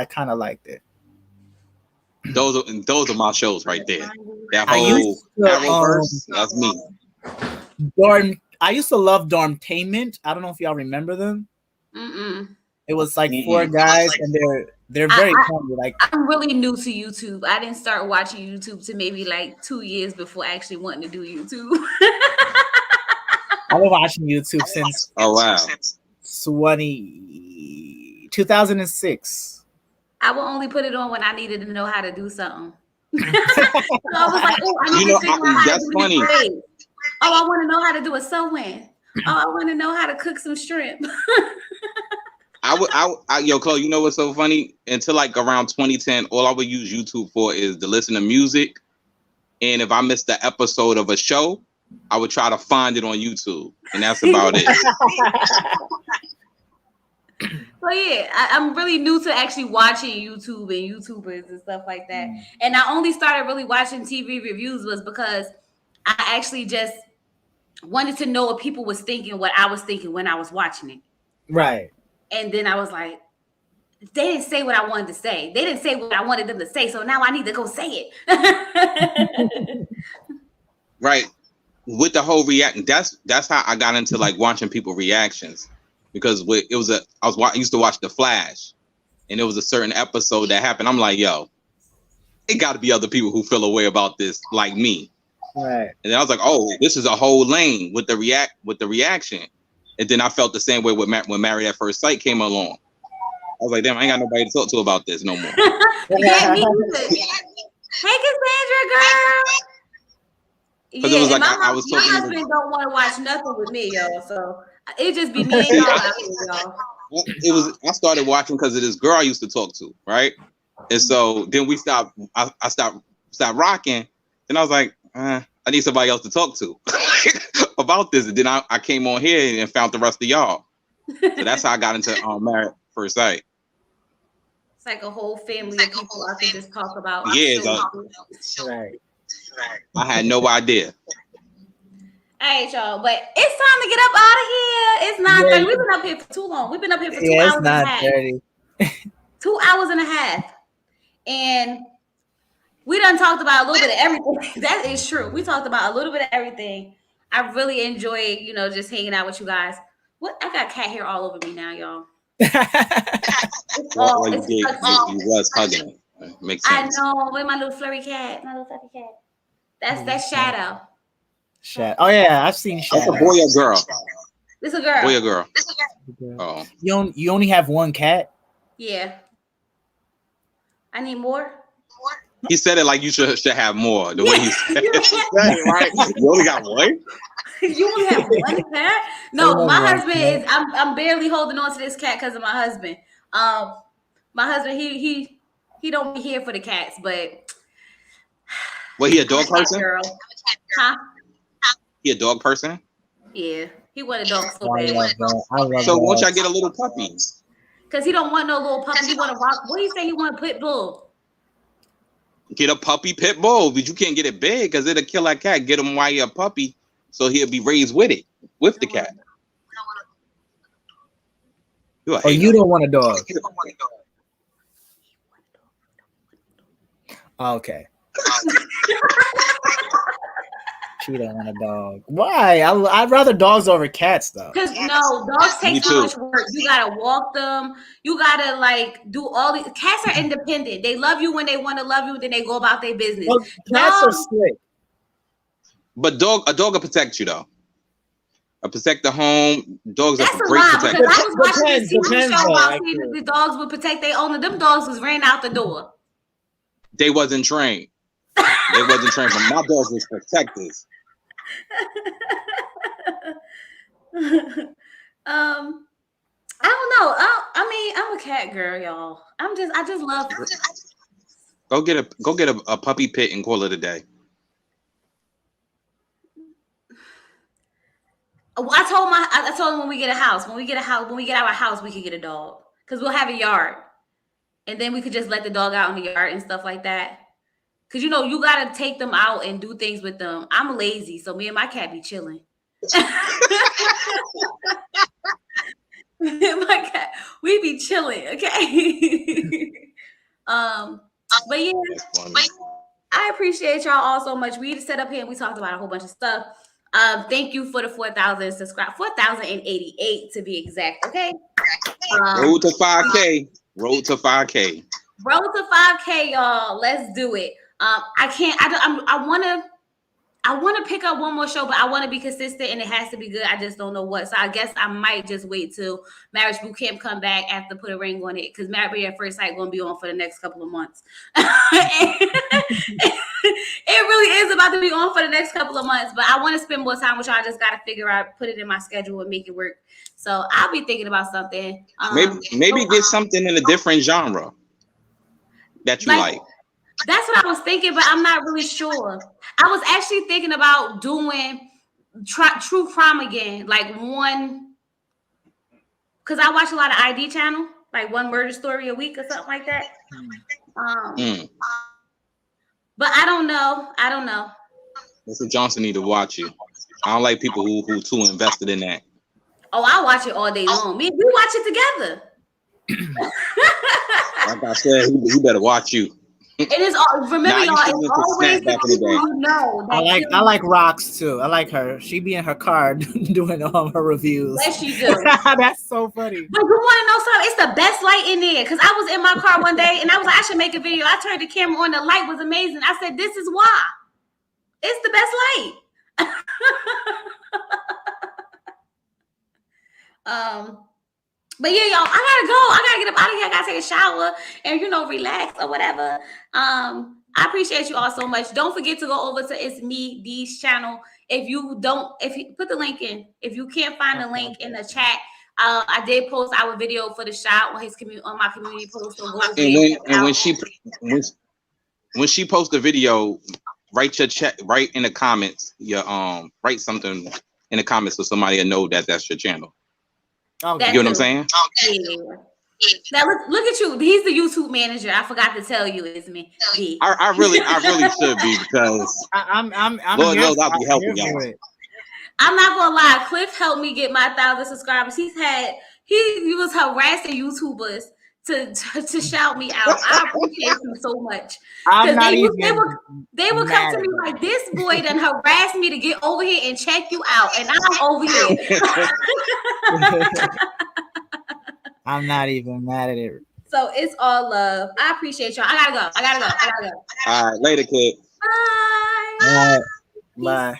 kind of liked it. Those are my shows right there. That whole Arrowverse, that's me. I used to love Dormtainment. I don't know if y'all remember them. It was like four guys, and they're very funny. Like, I'm really new to YouTube. I didn't start watching YouTube to maybe like 2 years before actually wanting to do YouTube. I've been watching YouTube since 2006. I will only put it on when I needed to know how to do something. I was like, oh, I need to figure out how that's to do funny. braids. Oh, I want to know how to do a sew-in. Oh, I want to know how to cook some shrimp. Yo, Chloe, you know what's so funny? Until like around 2010, all I would use YouTube for is to listen to music. And if I missed the episode of a show, I would try to find it on YouTube. And that's about it. So yeah, I'm really new to actually watching YouTube and YouTubers and stuff like that. And I only started really watching TV reviews was because I actually just wanted to know what people was thinking, what I was thinking when I was watching it. Right. And then I was like, they didn't say what I wanted to say. They didn't say what I wanted them to say. So now I need to go say it. Right. With the whole react, that's how I got into like watching people reactions. Because I used to watch The Flash, and there was a certain episode that happened. I'm like, yo, it got to be other people who feel a way about this like me. Right. And then I was like, oh, this is a whole lane with the reaction. And then I felt the same way when Married at First Sight came along. I was like, damn, I ain't got nobody to talk to about this no more. Yeah, me too. Hey, Cassandra, girl. Because it was like I was talking. My husband don't want to watch nothing with me, y'all. So it just be me and y'all out here, y'all. I started watching because of this girl I used to talk to, right? And so then we stopped. I stopped rocking. Then I was like, I need somebody else to talk to about this. And then I came on here and found the rest of y'all. So that's how I got into Married at First Sight. It's like a whole family of people I could just talk about. Yeah, right. I had no idea. All right, y'all, but it's time to get up out of here. It's 9:30. We've been up here for too long. We've been up here for 2 hours and a half. 2 hours and a half. And we done talked about a little bit of everything. That is true. We talked about a little bit of everything. I really enjoy, just hanging out with you guys. What? I got cat hair all over me now, y'all. Well, you was hugging it. Makes sense. I know. With my little furry cat. My little fluffy cat. That's Shadow. Oh yeah, I've seen Shadow. That's a boy or girl? It's a girl. Boy or girl? Oh. You only have one cat? Yeah. I need more. He said it like you should have more. The way he said it, right? You only got one? You only have one cat? No, my husband is. I'm barely holding on to this cat because of my husband. My husband, he don't be here for the cats, but. Well, he a dog person? Girl. Huh? He a dog person? Yeah, he want a dog so bad. So won't y'all get a little puppy? Because he don't want no little puppy. He want to rock. What do you say? He want a pit bull? Get a puppy pit bull, but you can't get it big because it'll kill that cat. Get him while you're a puppy, so he'll be raised with the cat. You don't want a dog. Okay. She don't want a dog. Why? I'd rather dogs over cats though. Because dogs take so much work. You gotta walk them. You gotta do all these. Cats are independent. They love you when they want to love you. Then they go about their business. Well, cats are slick. But a dog will protect you though. Protect the home. Dogs are great protectors. Because I was watching this TV show about the dogs would protect their owner. Them dogs was ran out the door. They wasn't trained. But my dogs was protectors. I don't know. I'm a cat girl, y'all. I just love it. Go get a puppy pit and call it a day. I told him when we get our house, we could get a dog because we'll have a yard, and then we could just let the dog out in the yard and stuff like that. Because, you got to take them out and do things with them. I'm lazy, so me and my cat be chilling. Me and my cat, we be chilling, okay? But yeah, I appreciate y'all all so much. We set up here and we talked about a whole bunch of stuff. Thank you for the 4,000 subscribers, 4,088 to be exact, okay? Road to 5K. Road to 5K. Road to 5K, y'all. Let's do it. I I want to pick up one more show, but I want to be consistent and it has to be good. I just don't know what. So I guess I might just wait till Marriage Boot Camp come back after Put a Ring on It, because Married at First Sight going to be on for the next couple of months. It really is about to be on for the next couple of months, but I want to spend more time with y'all. I just got to figure out, put it in my schedule and make it work. So I'll be thinking about something. Maybe get something in a different genre that you like. That's what I was thinking, but I'm not really sure. I was actually thinking about doing true crime again, like one, because I watch a lot of ID channel, like one murder story a week or something like that. But I don't know. Mr. Johnson need to watch you. I don't like people who too invested in that. Oh, I watch it all day long. We watch it together. Like I said, he better watch you. It is all. Remember, y'all. It's always the people you know. I like Rocks too. I like her. She be in her car doing her reviews. Yes, she do. That's so funny. But you want to know something? It's the best light in there. Because I was in my car one day and I was like, I should make a video. I turned the camera on. The light was amazing. I said, this is why. It's the best light. But yeah, y'all, I gotta go. I gotta get up out of here. I gotta take a shower and relax or whatever. I appreciate you all so much. Don't forget to go over to It's Me D's channel. If you put the link in, if you can't find the link in the chat, I did post our video for the shot on my community post. So go when she posts the video, write your chat, write in the comments, write something in the comments so somebody will know that that's your channel. You get what I'm saying? Yeah. Now look at you. He's the YouTube manager. I forgot to tell you, it's me. I really should be, because I'm Lord knows I'll be helping y'all. I'm not gonna lie. Cliff helped me get my 1,000 subscribers. He was harassing YouTubers to shout me out. I appreciate him so much. They would come to me like, this boy done harassed me to get over here and check you out, and I'm over here. I'm not even mad at it. So it's all love. I appreciate y'all. I gotta go. All right, later, kid. Bye. Bye.